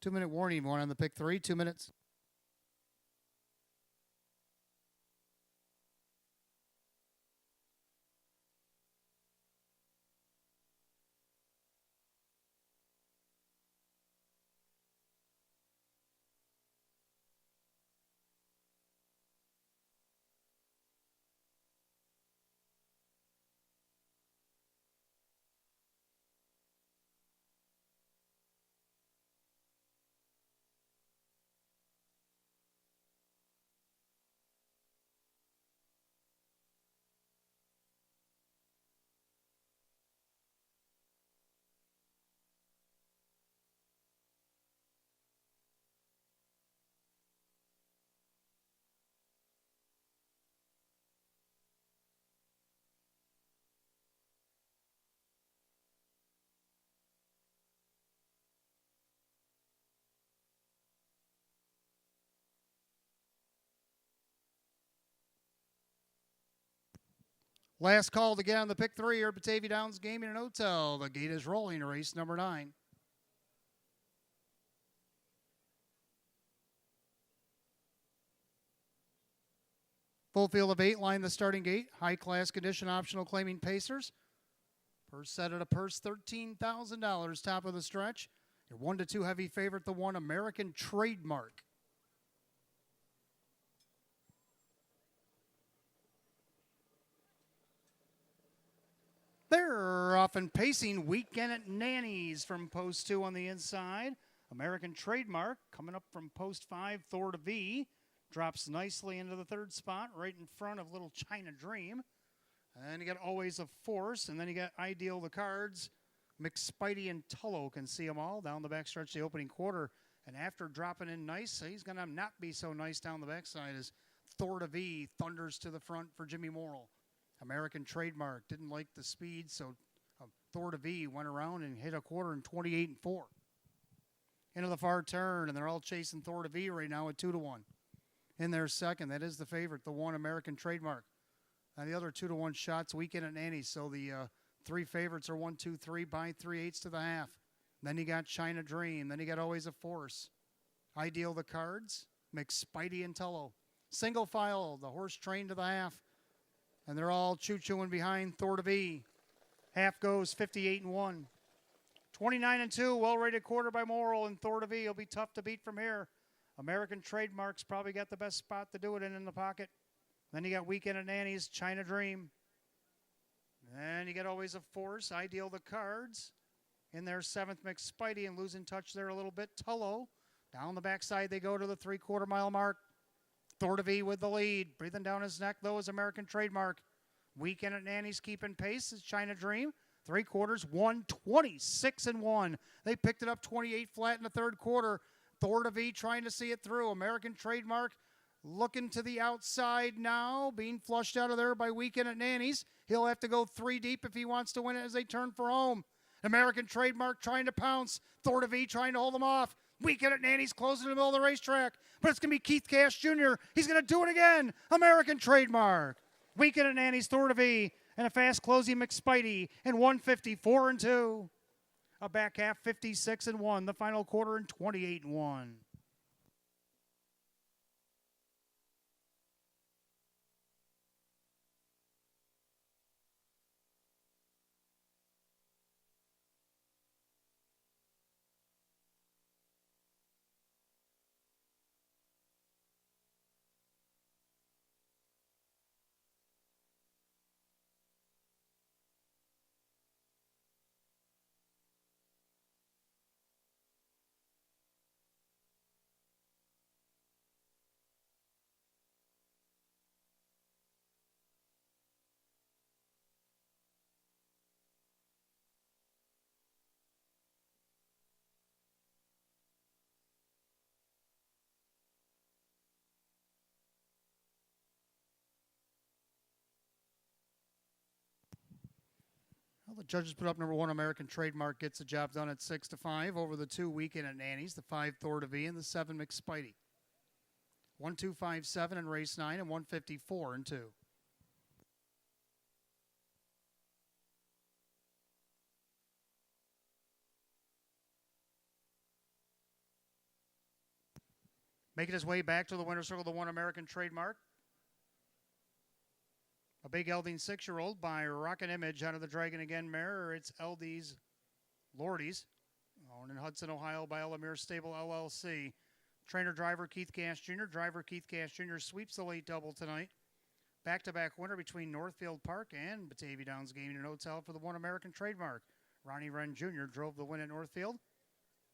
2-minute warning. One on the pick 3. 2 minutes. Last call to get on the pick 3 here, Batavia Downs Gaming and Hotel. The gate is rolling, race number 9. Full field of 8 line the starting gate. High class condition optional claiming Pacers. Purse set at a purse $13,000 top of the stretch. Your 1-2 heavy favorite, the 1 American Trademark. They're off and pacing. Weekend at Nanny's from post 2 on the inside. American Trademark coming up from post 5. Thor to V. Drops nicely into the 3rd spot right in front of Little China Dream. And you got Always a Force. And then you got Ideal the Cards. McSpidey and Tullo can see them all down the backstretch the opening quarter. And after dropping in nice, he's going to not be so nice down the backside as Thor to V thunders to the front for Jimmy Morrill. American Trademark didn't like the speed, so Thor to V went around and hit a quarter in 28-4. Into the far turn, and they're all chasing Thor to V right now at 2-1. In their second, that is the favorite, the 1 American Trademark. And the other 2-1 shots, Weekend at Nanny's. So the 3 favorites are 1, 2, 3 by 3/8 to the half. Then you got China Dream. Then you got Always a Force. Ideal the Cards, McSpidey and Tullo. Single file, the horse trained to the half. And they're all choo-chooing behind Thor to V. Half goes 58-1. 29-2, well-rated quarter by Morrill, and Thor to V will be tough to beat from here. American Trademark's probably got the best spot to do it in the pocket. Then you got Weekend at Nanny's, China Dream. And you got Always a Force, Ideal the Cards. In their 7th, McSpidey, and losing touch there a little bit, Tullo. Down the backside they go to the 3/4 mile mark. Thor to V with the lead. Breathing down his neck, though, is American Trademark. Weekend at Nanny's keeping pace is China Dream. 3/4, 126-1. They picked it up 28 flat in the 3rd quarter. Thor to V trying to see it through. American Trademark looking to the outside now, being flushed out of there by Weekend at Nanny's. He'll have to go 3 deep if he wants to win it as they turn for home. American Trademark trying to pounce. Thor to V trying to hold them off. Weekend at Nanny's closing in the middle of the racetrack. But it's going to be Keith Cash Jr. He's going to do it again. American Trademark. Weekend at Nanny's, Thor to V, and a fast closing McSpidey in 154-2. A back half 56-1. The final quarter in 28-1. Well, the judges put up number 1 American Trademark gets the job done at 6-5 over the 2 Weekend at Nanny's, the 5 Thor to V, and the 7 McSpidey. 1-2-5-7 in race 9 and 154-2. Making his way back to the winner's circle, the One American Trademark. A big gelding 6-year-old by Rockin' Image out of the Dragon Again mare. It's LD's Lordy's. Owned in Hudson, Ohio by Elamere Stable LLC. Trainer driver Keith Cash Jr. Driver Keith Cash Jr. sweeps the late double tonight. Back-to-back winner between Northfield Park and Batavia Downs Gaming and Hotel for the One American Trademark. Ronnie Wren Jr. drove the win at Northfield.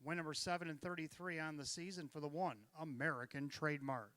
Win number 7 and 33 on the season for the One American Trademark.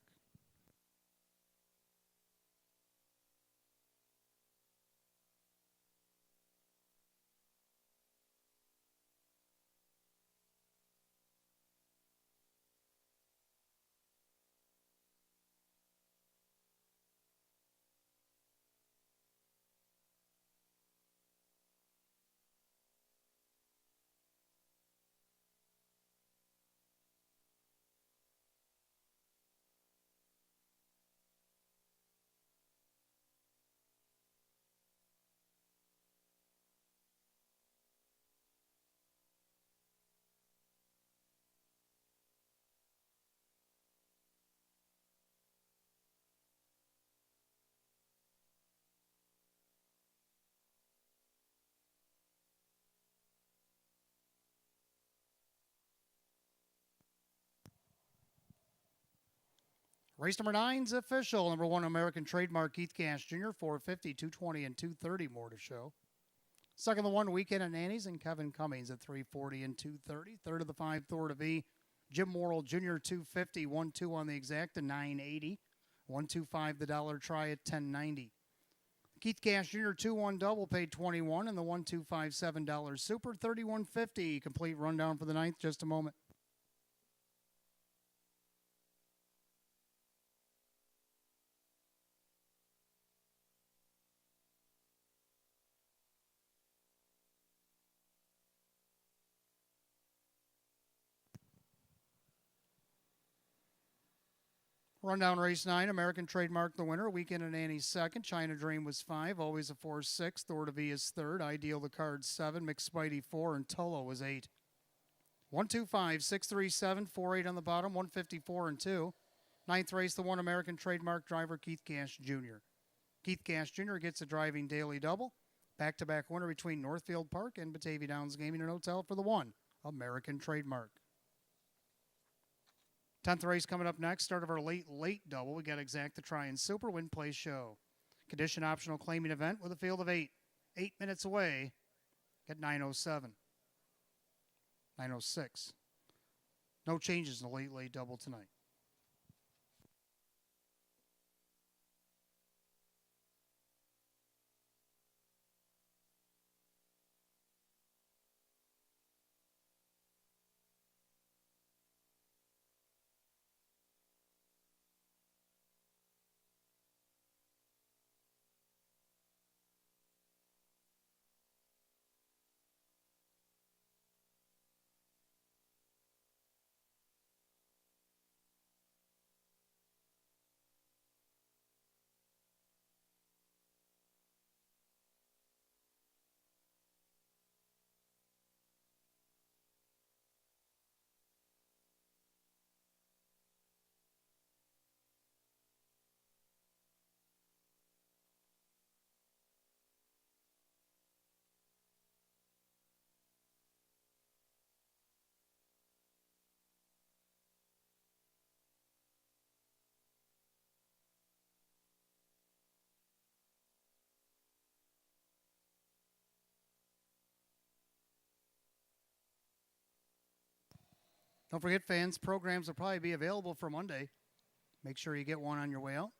Race number 9's official. Number 1 American Trademark Keith Cash Jr. 450, 220, and 230 more to show. Second, the 1 Weekend at Nanny's and Kevin Cummings at 340 and 230. Third of the 5 Thor to V. Jim Morrill Jr. 250, 1-2 on the exact to 980. 125 the dollar try at 1090. Keith Cash Jr. 2-1 double paid 21 and the 1257 super 3150. Complete rundown for the 9th. Just a moment. Rundown race 9, American Trademark the winner. Weekend and Annie's second. China Dream was 5. Always a 4-6. Thor to V is third. Ideal the card 7. McSpidey 4. And Tolo was 8. 125, 637, 48 on the bottom. 154 and 2. 9th race, the 1 American Trademark driver Keith Cash Jr. Keith Cash Jr. gets a driving daily double. Back-to-back winner between Northfield Park and Batavia Downs Gaming and Hotel for the 1 American Trademark. 10th race coming up next. Start of our late double. We got Exact the Try and Super Win Play Show. Condition optional claiming event with a field of 8. 8 minutes away at 9:07. 9:06. No changes in the late double tonight. Don't forget, fans, programs will probably be available for Monday. Make sure you get one on your way out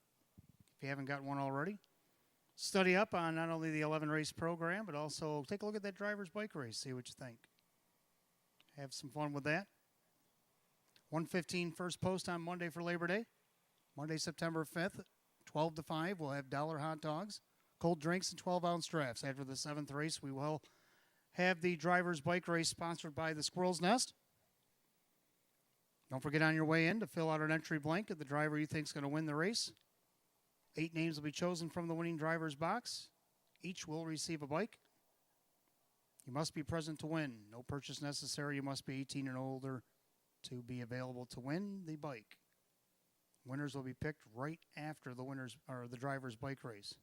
if you haven't got one already. Study up on not only the 11-race program, but also take a look at that driver's bike race, see what you think. Have some fun with that. 1:15 first post on Monday for Labor Day. Monday, September 5th, 12 to 5. We'll have dollar hot dogs, cold drinks, and 12-ounce drafts. After the 7th race, we will have the driver's bike race sponsored by the Squirrel's Nest. Don't forget on your way in to fill out an entry blank of the driver you think is going to win the race. 8 names will be chosen from the winning driver's box. Each will receive a bike. You must be present to win. No purchase necessary. You must be 18 and older to be available to win the bike. Winners will be picked right after the driver's bike race.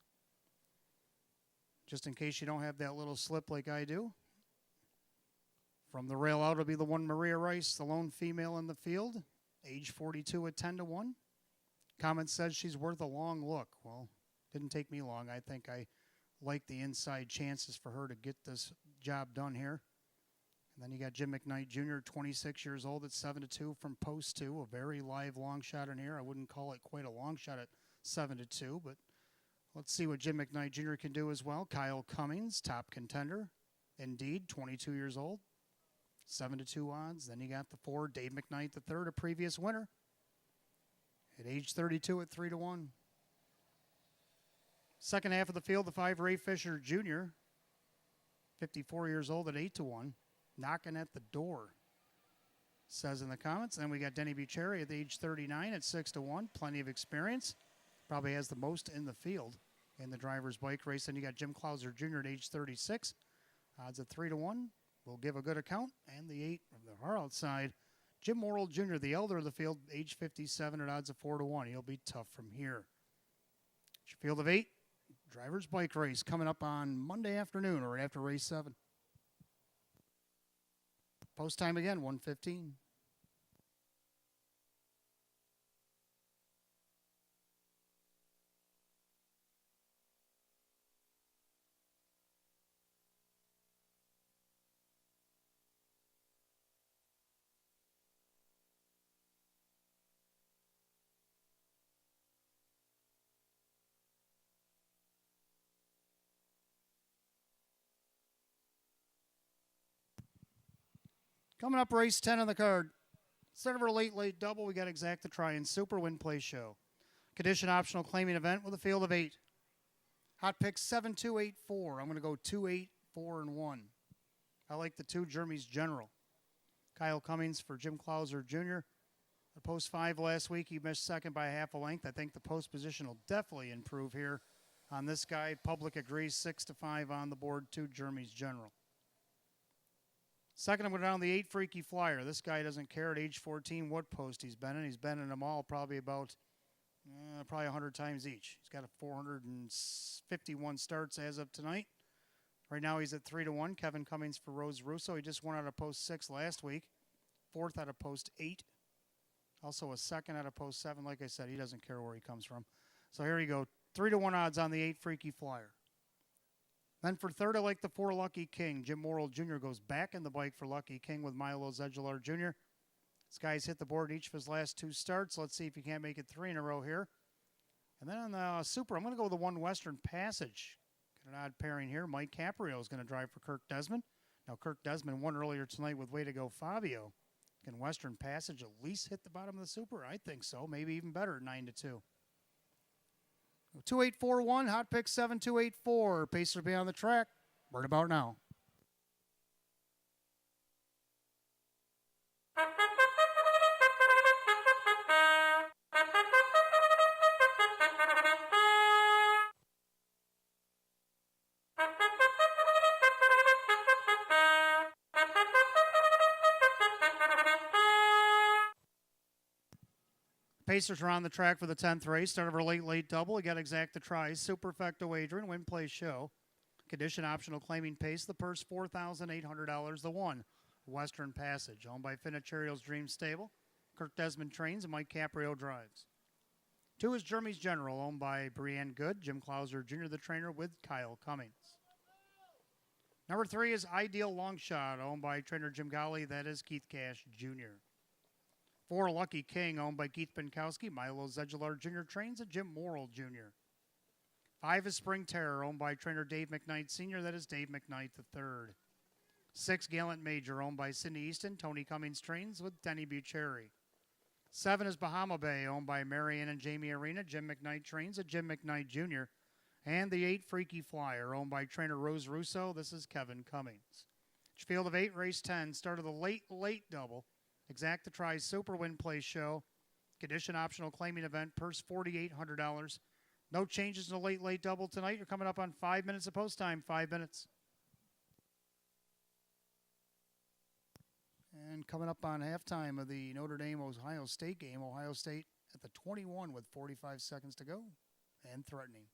Just in case you don't have that little slip like I do. From the rail out will be the one Maria Rice, the lone female in the field, age 42 at 10-1. Comment says she's worth a long look. Well, didn't take me long. I think I like the inside chances for her to get this job done here. And then you got Jim McKnight Jr., 26 years old at 7-2 from post 2. A very live long shot in here. I wouldn't call it quite a long shot at 7-2, but let's see what Jim McKnight Jr. can do as well. Kyle Cummings, top contender. Indeed, 22 years old. 7-2 odds. Then you got the 4, Dave McKnight III, a previous winner. At age 32 at 3-1. Second half of the field, the 5, Ray Fisher Jr., 54 years old at 8-1. Knocking at the door, says in the comments. Then we got Denny Bucherri at age 39 at 6-1. Plenty of experience. Probably has the most in the field in the driver's bike race. Then you got Jim Clauser Jr. at age 36. Odds at 3-1. Will give a good account. And the 8 of the far outside, Jim Morrill Jr., the elder of the field, age 57 at odds of 4-1. He'll be tough from here. It's your field of 8. Driver's bike race coming up on Monday afternoon or after race 7. Post time again, 1:15. Coming up, race 10 on the card. Instead of our late double, we got Exact the Try and Super Win Play Show. Condition optional claiming event with a field of 8. Hot pick 7, 2, 8, 4. I'm going to go 2, 8, 4, and 1. I like the 2 Jeremy's General. Kyle Cummings for Jim Clauser Jr. The post 5 last week, he missed second by half a length. I think the post position will definitely improve here on this guy. Public agrees 6-5 on the board, 2 Jeremy's General. Second, I'm going down the 8 Freaky Flyer. This guy doesn't care at age 14 what post he's been in. He's been in them all probably about 100 times each. He's got a 451 starts as of tonight. Right now he's at 3-1. Kevin Cummings for Rose Russo. He just won out of post 6 last week. 4th out of post 8. Also a 2nd out of post 7. Like I said, he doesn't care where he comes from. So here you go. 3-1 odds on the 8 Freaky Flyer. Then for third, I like the 4 Lucky King. Jim Morrill Jr. goes back in the bike for Lucky King with Milo Zedular Jr. This guy's hit the board each of his last 2 starts. Let's see if he can't make it 3 in a row here. And then on the Super, I'm going to go with the 1 Western Passage. Got an odd pairing here. Mike Caprio is going to drive for Kirk Desmond. Now, Kirk Desmond won earlier tonight with Way to Go Fabio. Can Western Passage at least hit the bottom of the Super? I think so. Maybe even better, 9-2. 2841, hot pick 7284. Pacer will be on the track right about now. Pacers are on the track for the 10th race. Start of our late double. We got Exact the Try, Superfecto Adrian, Win Play Show. Condition optional claiming pace. The purse $4,800. The 1 Western Passage, owned by Finicherio's Dream Stable. Kirk Desmond trains and Mike Caprio drives. 2 is Jeremy's General, owned by Brianne Good, Jim Clauser Jr., the trainer, with Kyle Cummings. Number 3 is Ideal Long Shot, owned by trainer Jim Golly. That is Keith Cash Jr. 4 Lucky King, owned by Keith Pinkowski. Milo Zedular Jr. trains at Jim Morrill Jr. 5 is Spring Terror, owned by trainer Dave McKnight Sr. That is Dave McKnight III. 6 Gallant Major, owned by Cindy Easton. Tony Cummings trains with Denny Bucherri. 7 is Bahama Bay, owned by Marianne and Jamie Arena. Jim McKnight trains at Jim McKnight Jr. And the 8 Freaky Flyer, owned by trainer Rose Russo. This is Kevin Cummings. Field of 8, race 10. Start of the late double. Exact the Try Super Win Play Show. Condition optional claiming event. Purse $4,800. No changes in the late double tonight. You're coming up on 5 minutes of post time. 5 minutes. And coming up on halftime of the Notre Dame-Ohio State game. Ohio State at the 21 with 45 seconds to go and threatening.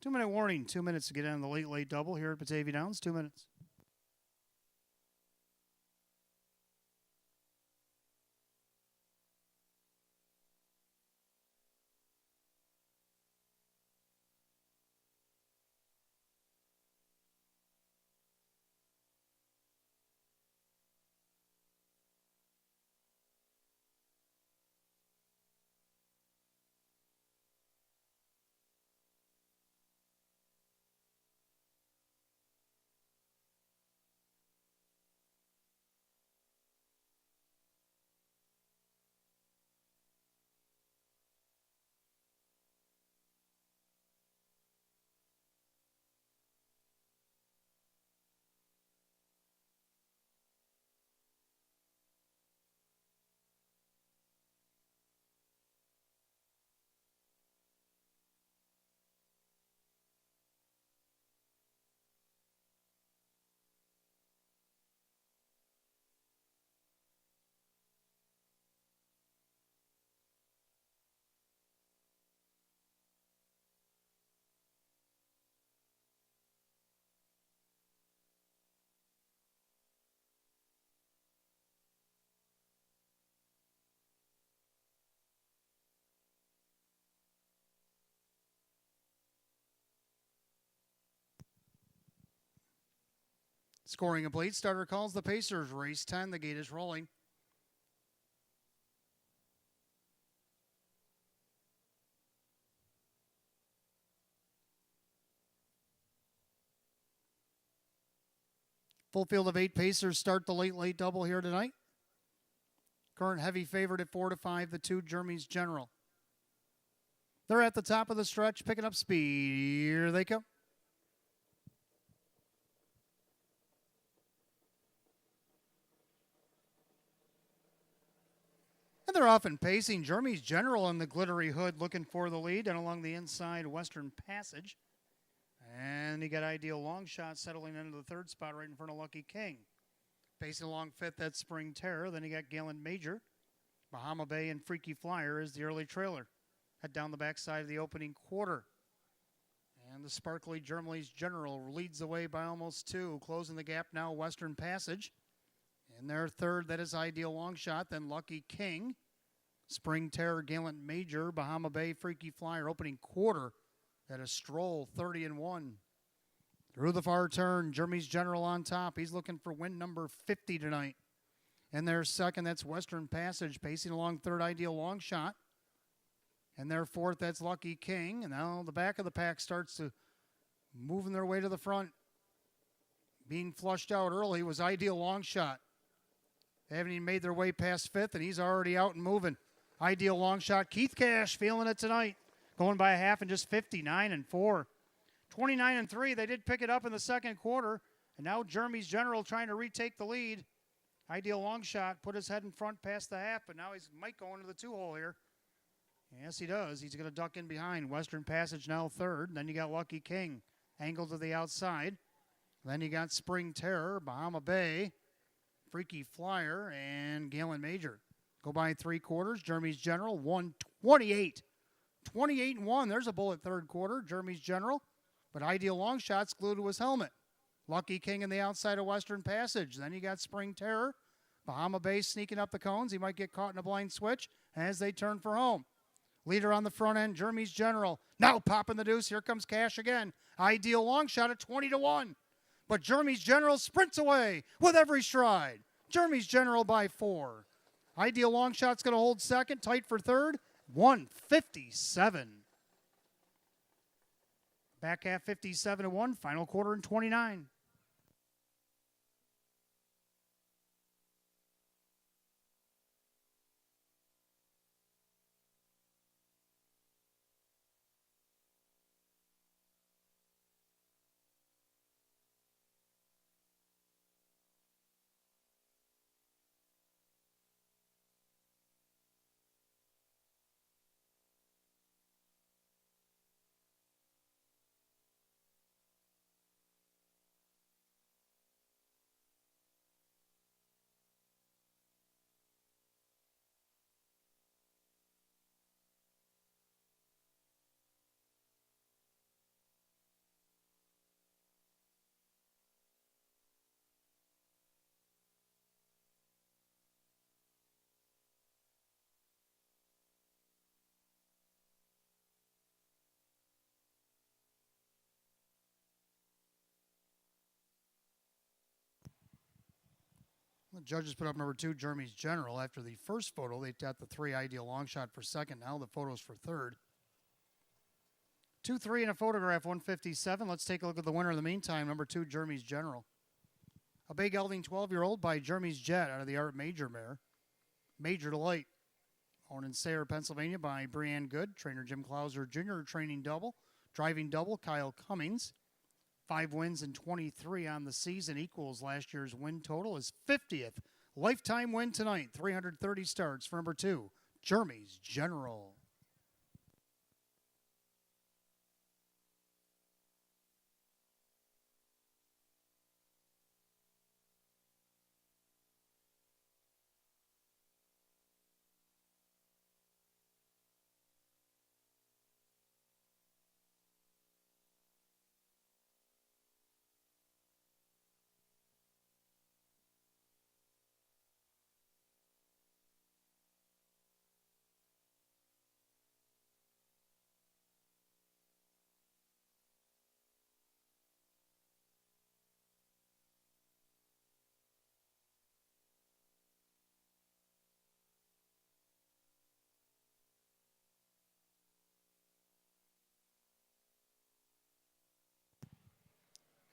Two-minute warning. 2 minutes to get in the late, late double here at Batavia Downs. 2 minutes. Scoring complete. Starter calls the Pacers. Race 10. The gate is rolling. Full field of 8 Pacers start the late double here tonight. Current heavy favorite at 4-5, the 2 Jeremy's General. They're at the top of the stretch, picking up speed. Here they come. And they're off and pacing. Jeremy's General in the glittery hood looking for the lead and along the inside Western Passage. And he got Ideal Long Shot settling into the 3rd spot right in front of Lucky King. Pacing along 5th, that's Spring Terror. Then you got Galen Major. Bahama Bay and Freaky Flyer is the early trailer. Head down the backside of the opening quarter. And the sparkly Jeremy's General leads the way by almost 2. Closing the gap now, Western Passage. In their 3rd, that is Ideal Long Shot. Then Lucky King. Spring Terror, Gallant Major, Bahama Bay, Freaky Flyer. Opening quarter at a stroll, 30-1. Through the far turn, Jeremy's General on top. He's looking for win number 50 tonight. In their 2nd, that's Western Passage. Pacing along 3rd, Ideal Long Shot. And their 4th, that's Lucky King. And now the back of the pack starts to moving their way to the front. Being flushed out early was Ideal Long Shot. They haven't even made their way past 5th, and he's already out and moving. Ideal Long Shot. Keith Cash feeling it tonight. Going by a half and just 59-4. 29-3. They did pick it up in the 2nd quarter. And now Jeremy's General trying to retake the lead. Ideal Long Shot put his head in front past the half, but now he might go into the 2-hole here. Yes, he does. He's going to duck in behind. Western Passage now 3rd. Then you got Lucky King angled to the outside. Then you got Spring Terror, Bahama Bay, Freaky Flyer, and Galen Major. Go by 3 quarters. Jeremy's General, 128. 28-1. There's a bullet 3rd quarter. Jeremy's General. But Ideal Long Shot's glued to his helmet. Lucky King in the outside of Western Passage. Then you got Spring Terror. Bahama Bay sneaking up the cones. He might get caught in a blind switch as they turn for home. Leader on the front end, Jeremy's General. Now popping the deuce. Here comes Cash again. Ideal Long Shot at 20-1. But Jeremy's General sprints away with every stride. Jeremy's General by 4. Ideal Long Shot's going to hold 2nd, tight for 3rd. 157. Back half 57-1, final quarter in 29. The judges put up number 2, Jeremy's General. After the first photo, they got the 3 Ideal Long Shot for 2nd. Now the photos for 3rd. 2-3 in a photograph, 157. Let's take a look at the winner in the meantime, number 2, Jeremy's General. A big gelding 12-year-old by Jeremy's Jet out of the Art Major mare. Major Delight. Owned in Sayre, Pennsylvania by Brianne Good. Trainer Jim Clauser Jr. Training double. Driving double, Kyle Cummings. 5 wins and 23 on the season equals last year's win total. His 50th lifetime win tonight. 330 starts for number 2, Jeremy's General.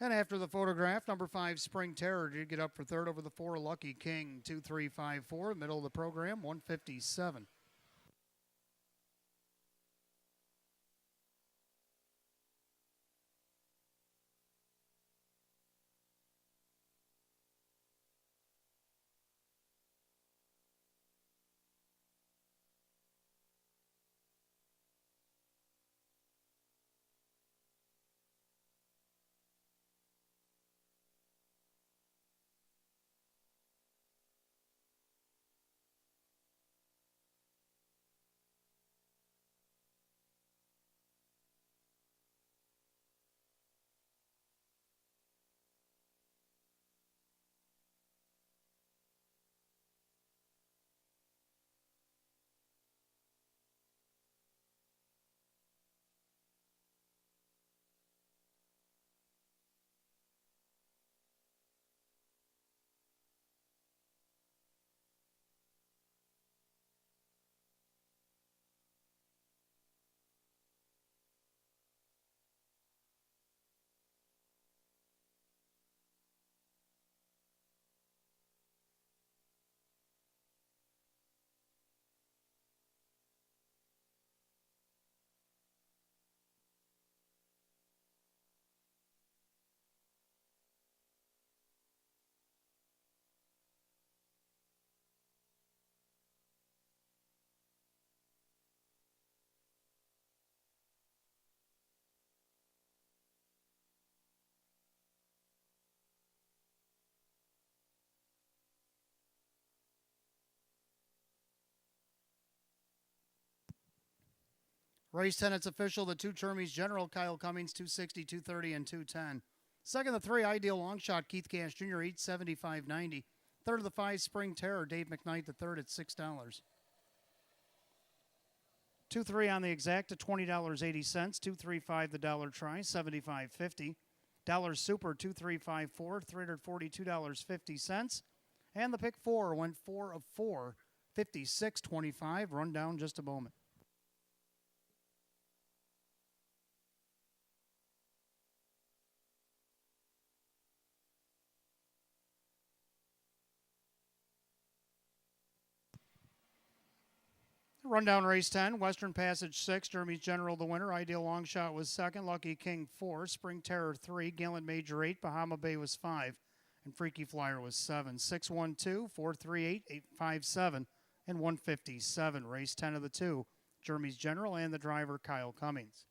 And after the photograph, number 5, Spring Terror, did get up for third over the 4, Lucky King, 2-3-5-4. Middle of the program, 157. Race 10, it's official. The 2, Jeremy's General, Kyle Cummings, 260, 230, and 210. Second, the 3, Ideal Long Shot, Keith Cash Jr., 875.90. Third of the 5, Spring Terror, Dave McKnight, the third at $6. 2-3 on the exact at $20.80. 2-3-5 the dollar try, $75.50. Dollar Super, 2-3-5-4, $342.50. And the pick 4 went 4 of 4, $56.25. Run down just a moment. Rundown race 10, Western Passage 6, Jeremy's General the winner. Ideal Long Shot was second, Lucky King 4, Spring Terror 3, Gallant Major 8, Bahama Bay was 5, and Freaky Flyer was 7. 612, 438, 857, and 157. Race 10 of the 2, Jeremy's General and the driver Kyle Cummings.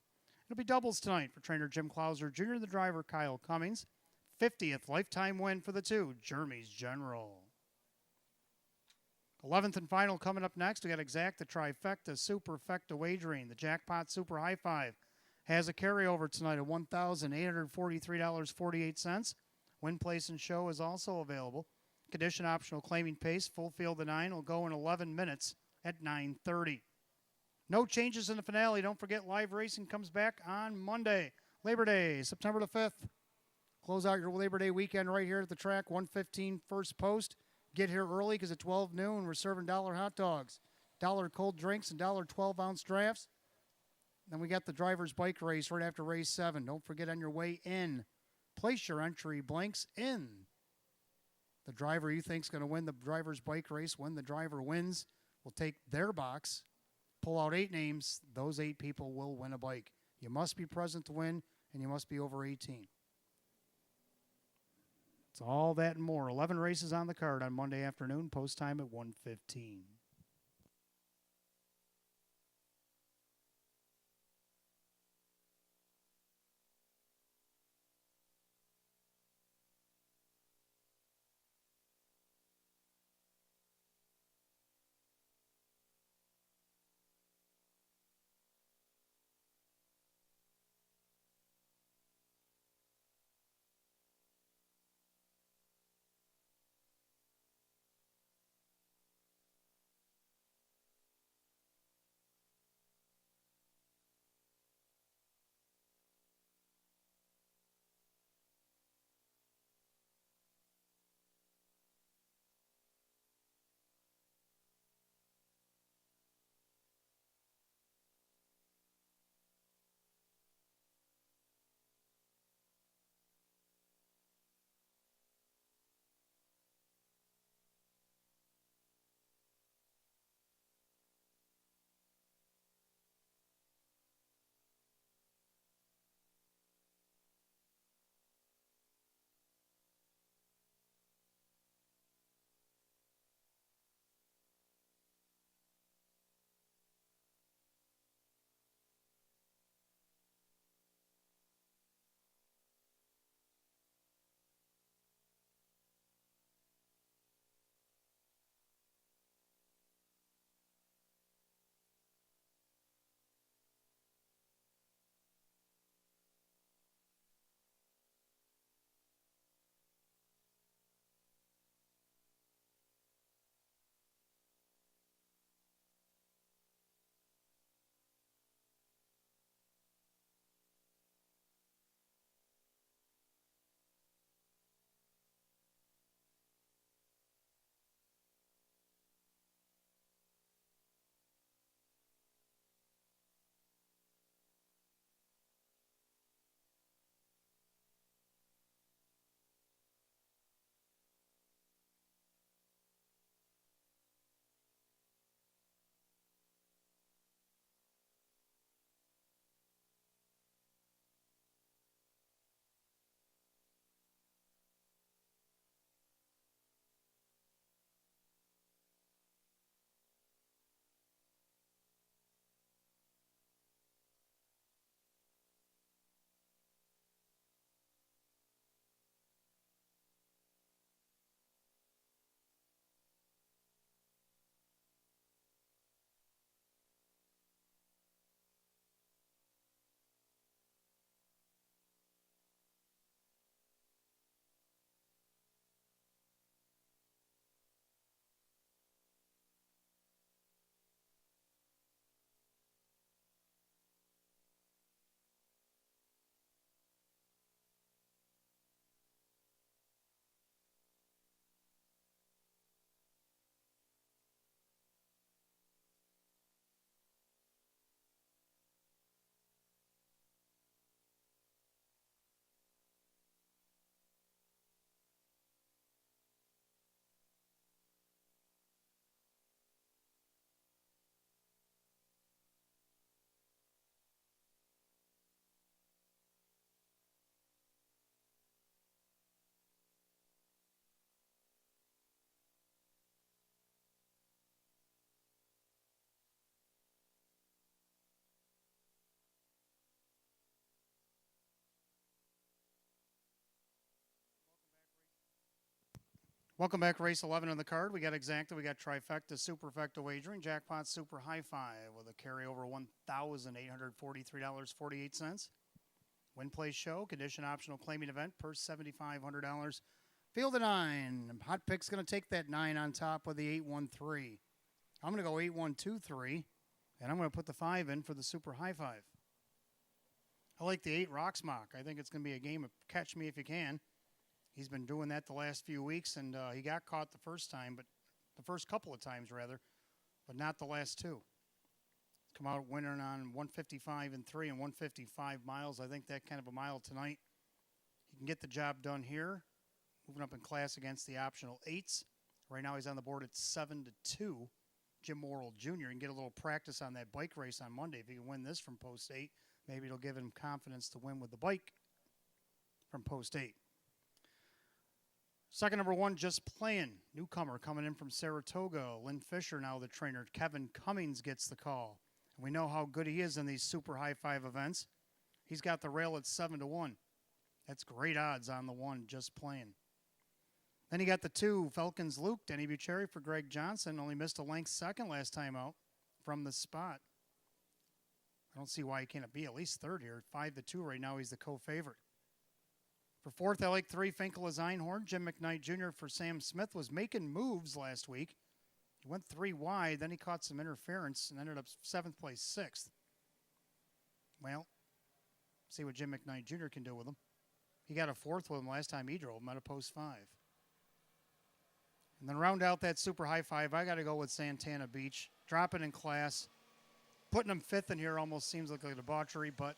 It'll be doubles tonight for trainer Jim Clauser Jr., the driver Kyle Cummings. 50th lifetime win for the 2, Jeremy's General. 11th and final coming up next. We got Exact, the Trifecta, Superfecta Wagering. The Jackpot Super High Five has a carryover tonight of $1,843.48. Win, place, and show is also available. Condition optional claiming pace. Full field of 9 will go in 11 minutes at 9:30. No changes in the finale. Don't forget live racing comes back on Monday, Labor Day, September the 5th. Close out your Labor Day weekend right here at the track, 115 first post. Get here early because at 12 noon, we're serving $1 hot dogs, $1 cold drinks, and $1 12-ounce drafts. Then we got the driver's bike race right after race 7. Don't forget on your way in, place your entry blanks in. The driver you think is going to win the driver's bike race, when the driver wins, will take their box, pull out 8 names. Those 8 people will win a bike. You must be present to win, and you must be over 18. It's all that and more. 11 races on the card on Monday afternoon, post time at 1:15. Welcome back, race 11 on the card. We got exacta, we got trifecta, superfecta wagering, jackpot super high-fi with a carryover $1,843.48. Win, play, show, condition optional claiming event, purse $7,500. Field of 9. Hot Pick's going to take that 9 on top with the 813. I'm going to go 8123, and I'm going to put the 5 in for the super high-five. I like the 8 Rocksmock. I think it's going to be a game of catch me if you can. He's been doing that the last few weeks, and he got caught the first time, but the first couple of times, rather, but not the last two. Come out winning on 155 and 3 and 155 miles. I think that kind of a mile tonight. He can get the job done here. Moving up in class against the optional 8s. Right now he's on the board at 7-2. Jim Morrill Jr. You can get a little practice on that bike race on Monday. If he can win this from post 8, maybe it'll give him confidence to win with the bike from post 8. Second number 1, Just Playing. Newcomer coming in from Saratoga. Lynn Fisher now the trainer. Kevin Cummings gets the call. And we know how good he is in these super high-five events. He's got the rail at 7-1. That's great odds on the 1, Just Playing. Then you got the 2, Falcons Luke. Denny Bucherri for Greg Johnson. Only missed a length second last time out from the spot. I don't see why he can't be at least third here. 5-2 right now. He's the co-favorite. For fourth, I like 3, Finkel is Einhorn. Jim McKnight Jr. for Sam Smith was making moves last week. He went 3 wide, then he caught some interference and ended up 7th place, 6th. Well, see what Jim McKnight Jr. can do with him. He got a 4th with him last time he drove him at a post 5. And then round out that super high 5, I got to go with Santana Beach. Dropping in class. Putting him 5th in here almost seems like a debauchery, but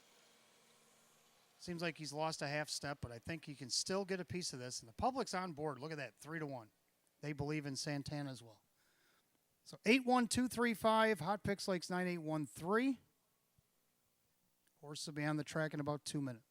seems like he's lost a half step, but I think he can still get a piece of this. And the public's on board. Look at that, 3-1. They believe in Santana as well. So 8-1-2-3-5. Hot Picks likes 9-8-1-3. Horse will be on the track in about 2 minutes.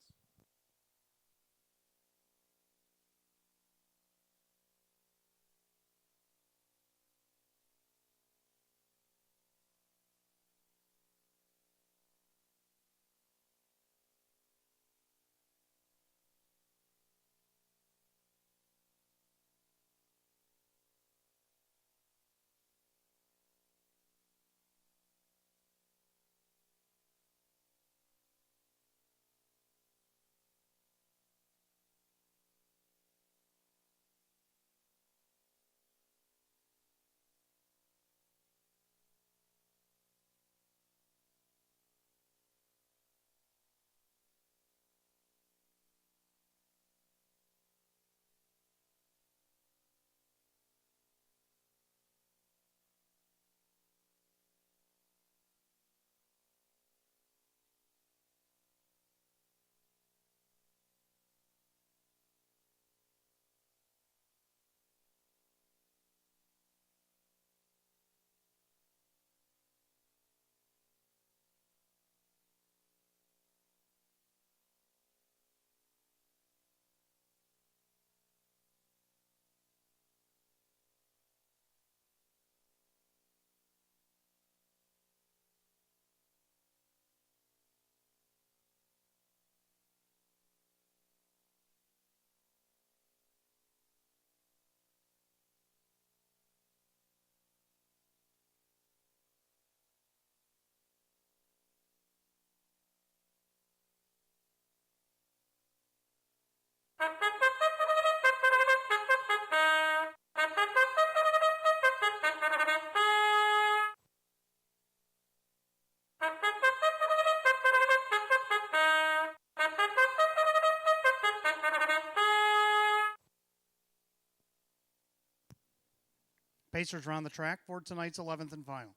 Pacers are on the track for tonight's 11th and final.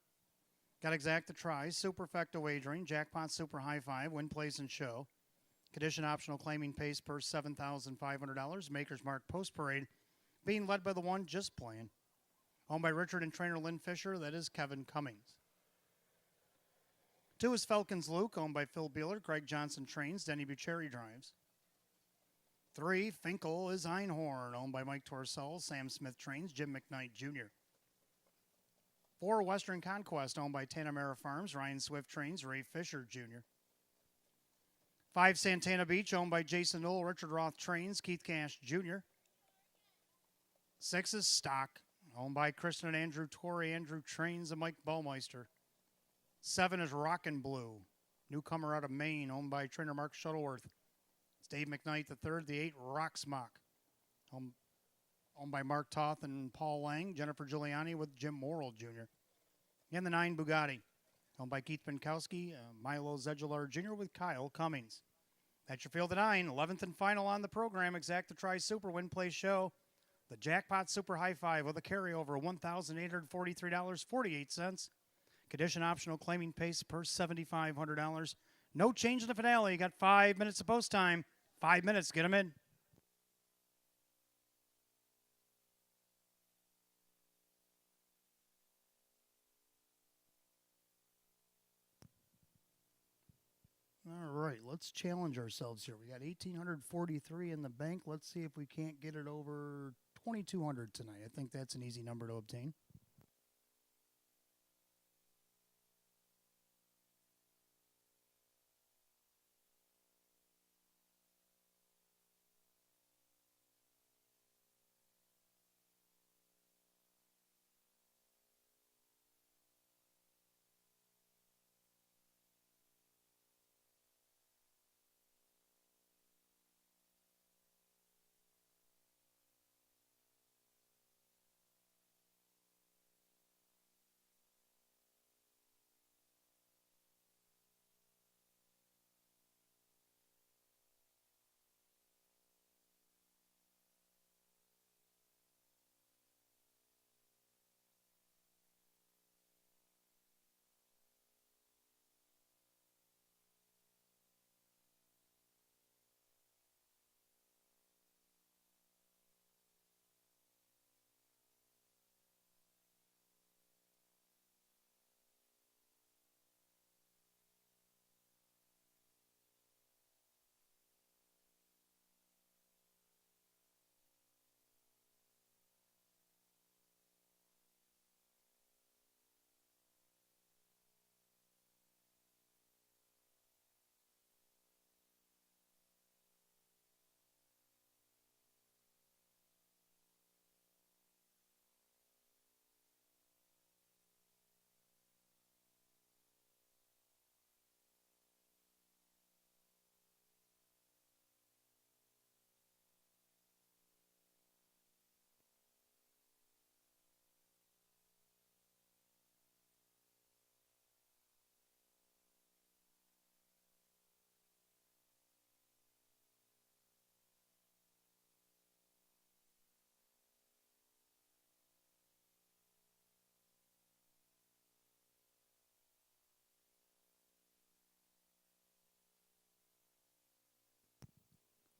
Got exacta tries, superfecta wagering, jackpot super high 5, win, place, and show. Condition optional claiming pace per $7,500. Maker's Mark Post Parade being led by the 1, Just Playing. Owned by Richard and trainer Lynn Fisher, that is Kevin Cummings. 2 is Falcons Luke, owned by Phil Beeler. Greg Johnson trains, Denny Bucherri drives. 3, Finkel is Einhorn, owned by Mike Torsell. Sam Smith trains, Jim McKnight Jr. 4, Western Conquest, owned by Tanamera Farms. Ryan Swift trains, Ray Fisher Jr. 5, Santana Beach, owned by Jason Knoll. Richard Roth trains, Keith Cash Jr. 6 is Stock, owned by Kristen and Andrew Torrey. Andrew trains and Mike Ballmeister. 7 is Rockin' Blue, newcomer out of Maine, owned by trainer Mark Shuttleworth. It's Dave McKnight III. The 8, Rocksmock, owned by Mark Toth and Paul Lang. Jennifer Giuliani with Jim Morrill Jr. And the 9, Bugatti, owned by Keith Binkowski, Milo Zedular Jr. with Kyle Cummings. That's your field of 9. 11th and final on the program. Exacta Tri Super Win Play Show. The Jackpot Super High Five with a carryover of $1,843.48. Condition optional claiming pace per $7,500. No change in the finale. You got 5 minutes of post time. 5 minutes. Get them in. All right, let's challenge ourselves here. We got 1,843 in the bank. Let's see if we can't get it over 2,200 tonight. I think that's an easy number to obtain.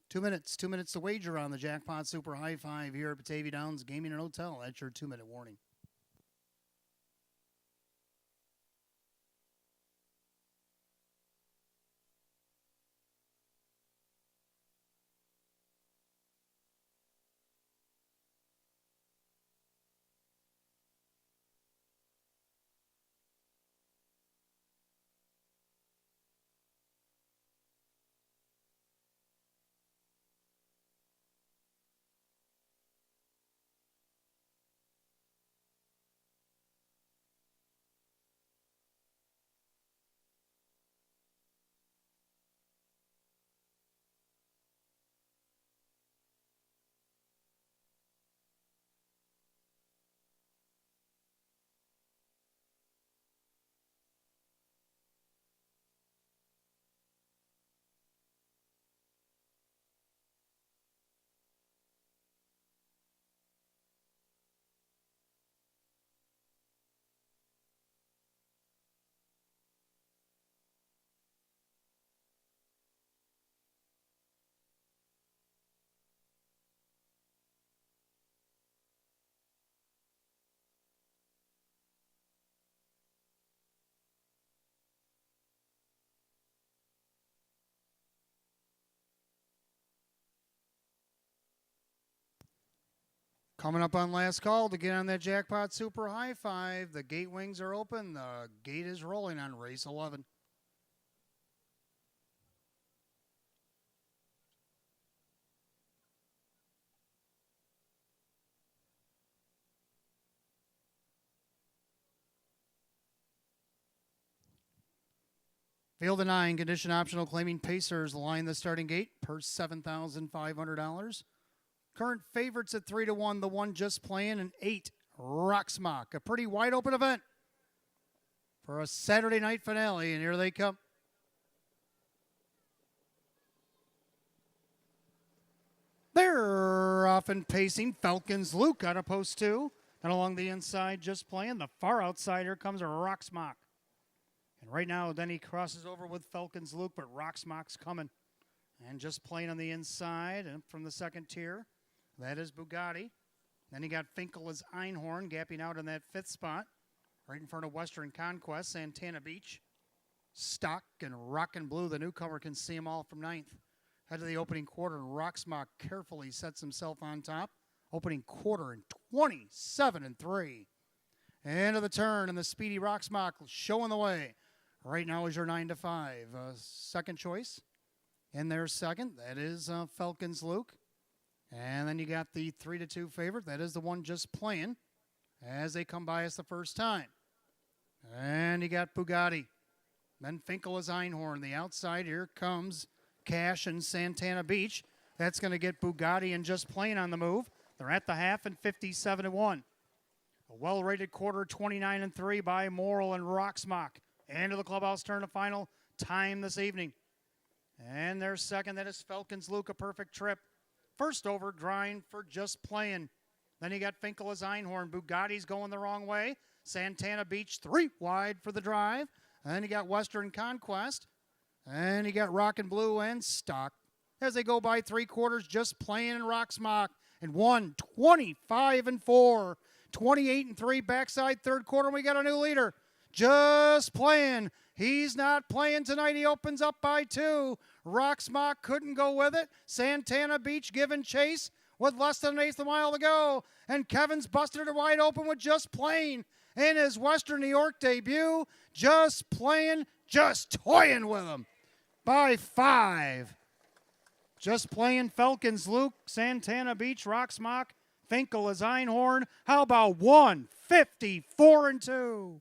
Two minutes to wager on the Jackpot Super High Five here at Batavia Downs Gaming and Hotel. That's your 2-minute warning. Coming up on last call to get on that Jackpot Super High Five. The gate wings are open. The gate is rolling on race 11. Field of 9, condition optional, claiming Pacers line the starting gate, purse $7,500. Current favorites at 3-1, the 1 just playing, and 8 Rocksmock. A pretty wide open event for a Saturday night finale, and here they come. They're off and pacing. Falcons Luke out of post 2. And along the inside, just playing. The far outside, here comes a Rocksmock. And right now, then he crosses over with Falcons Luke, but Rocksmock's coming. And just playing on the inside and from the second tier, that is Bugatti. Then you got Finkel as Einhorn, gapping out in that 5th spot. Right in front of Western Conquest, Santana Beach. Stock and Rockin' Blue, the newcomer, can see them all from 9th. Head to the opening quarter, and Rocksmock carefully sets himself on top. Opening quarter in 27-3. End of the turn, and the speedy Rocksmock showing the way. Right now is your 9-5. Second choice in there second. That is Falcons Luke. And then you got the 3-2 favorite. That is the 1 just playing as they come by us the first time. And you got Bugatti. Then Finkel is Einhorn. The outside, here comes Cash and Santana Beach. That's going to get Bugatti and just playing on the move. They're at the half and 57-1. A well-rated quarter, 29-3 by Morrill and Rocksmock. End of the clubhouse turn to final time this evening. And their second, that is Falcons Luke, a perfect trip. First over, grind for just playing. Then you got Finkel as Einhorn. Bugatti's going the wrong way. Santana Beach 3 wide for the drive. And then you got Western Conquest. And you got Rockin' Blue and Stock. As they go by 3 quarters, just playing in Rocksmock. And 1, 25-4. 28-3 backside third quarter. We got a new leader. Just playing. He's not playing tonight. He opens up by 2. Rocksmock couldn't go with it. Santana Beach giving chase with less than an eighth of a mile to go. And Kevin's busted it wide open with just playing in his Western New York debut. Just playing, just toying with him by 5. Just playing Falcons Luke, Santana Beach, Rocksmock, Finkel as Einhorn. How about 154-2?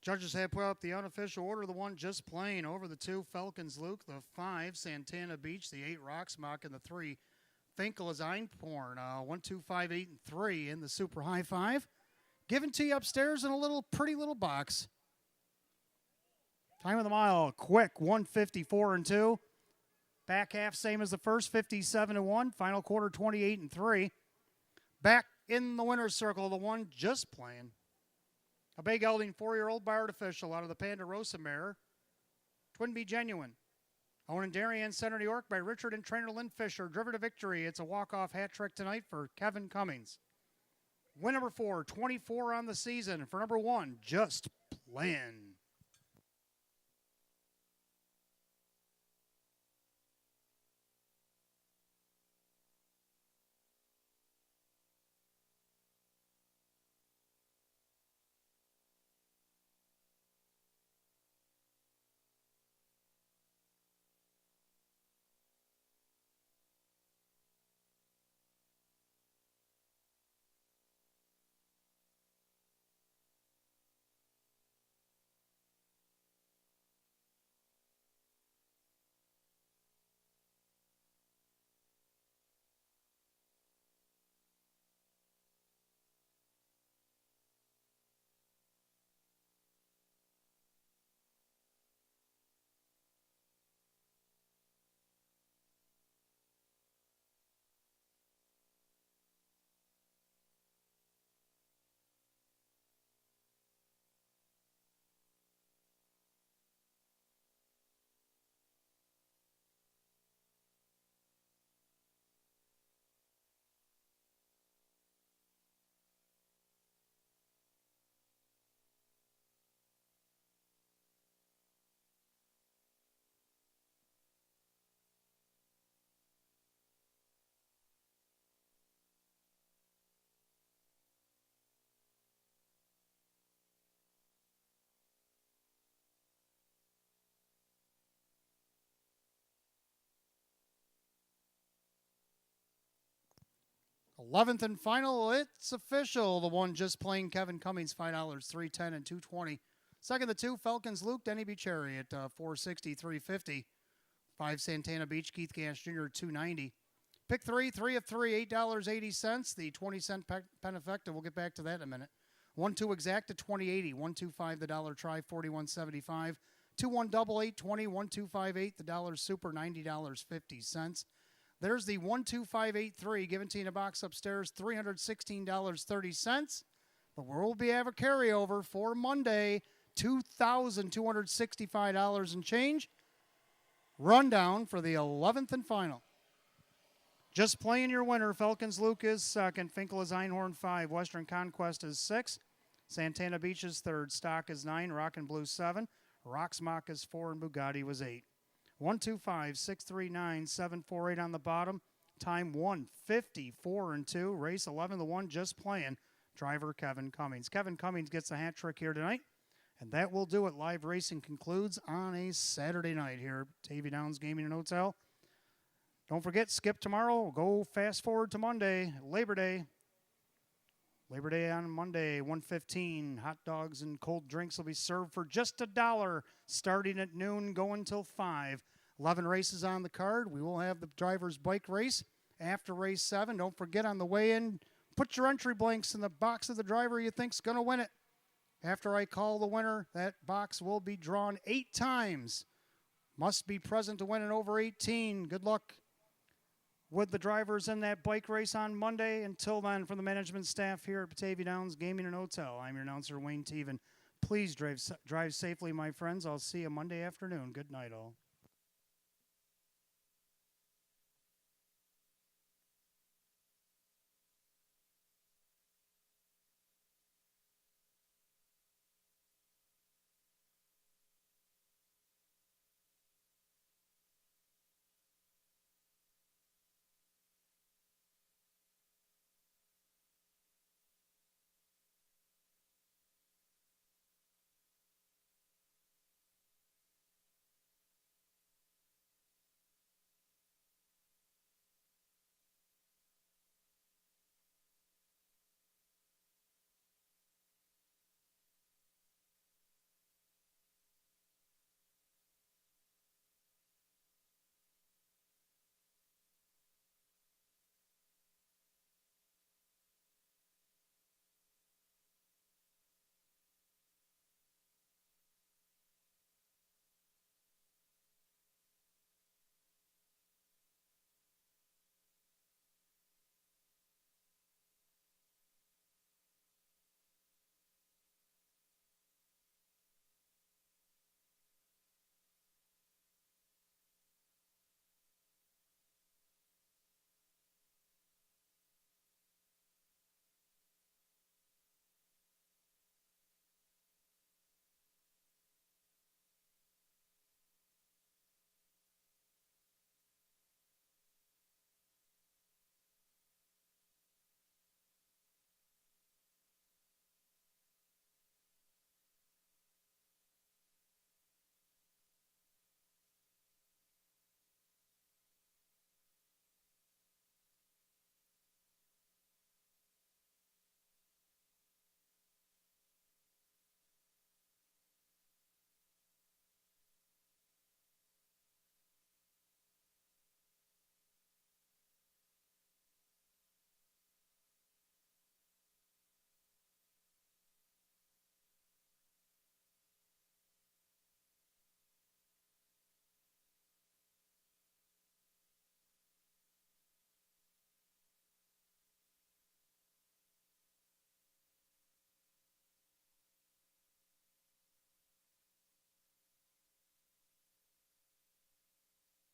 Judges have put up the unofficial order. The 1 just playing over the 2 Falcons Luke, the 5 Santana Beach, the 8 Rocksmock, and the 3 Finkel is Einhorn. 1, 2, 5, 8, and 3 in the super high 5. Given to you upstairs in a little pretty little box. Time of the mile, quick, 154-2. Back half, same as the first, 57-1. Final quarter, 28-3. Back in the winner's circle, the 1 just playing. A big gelding 4-year-old by Artificial out of the Ponderosa mare. Twin Bee Genuine. Owned in Darien Center, New York by Richard and trainer Lynn Fisher. Driven to victory. It's a walk-off hat trick tonight for Kevin Cummings. Win number 4, 24 on the season. For number 1, just playing. 11th and final, it's official. The one just playing Kevin Cummings, $5, $3.10 and $2.20. Second, the two, Falcons Luke, Denny B. Cherry at $4.60, $3.50. 5, Santana Beach, Keith Gash Jr. $2.90. Pick 3, 3 of 3, $8.80. The 20-cent Penefecta, we'll get back to that in a minute. 1-2 Exacta, $20.80. 1-2-5, the dollar try, $41.75. 2-1 double, $8.20. 1-2-5-8, the dollar super, $90.50. There's the 1-2-5-8-3 given to you in a box upstairs, $316.30. But we'll be have a carryover for Monday, $2,265 and change. Rundown for the 11th and final. Just playing your winner. Falcons Luke is second. Finkel is Einhorn 5. Western Conquest is 6. Santana Beach is third. Stock is 9. Rock and Blue 7. Rocksmock is 4. And Bugatti was 8. 1-2-5, 6-3-9, 7-4-8 on the bottom. Time 1:54 and 2. Race 11 to 1 just playing. Driver Kevin Cummings. Kevin Cummings gets a hat trick here tonight. And that will do it. Live racing concludes on a Saturday night here at Batavia Downs Gaming and Hotel. Don't forget, skip tomorrow. Go fast forward to Monday, Labor Day. Labor Day on Monday, 1:15. Hot dogs and cold drinks will be served for just $1, starting at noon, going till 5. 11 races on the card. We will have the driver's bike race after race 7. Don't forget, on the way in, put your entry blanks in the box of the driver you think's going to win it. After I call the winner, that box will be drawn 8 times. Must be present to win it over 18. Good luck with the drivers in that bike race on Monday. Until then, from the management staff here at Batavia Downs Gaming and Hotel, I'm your announcer, Wayne Teven. Please drive safely, my friends. I'll see you Monday afternoon. Good night, all.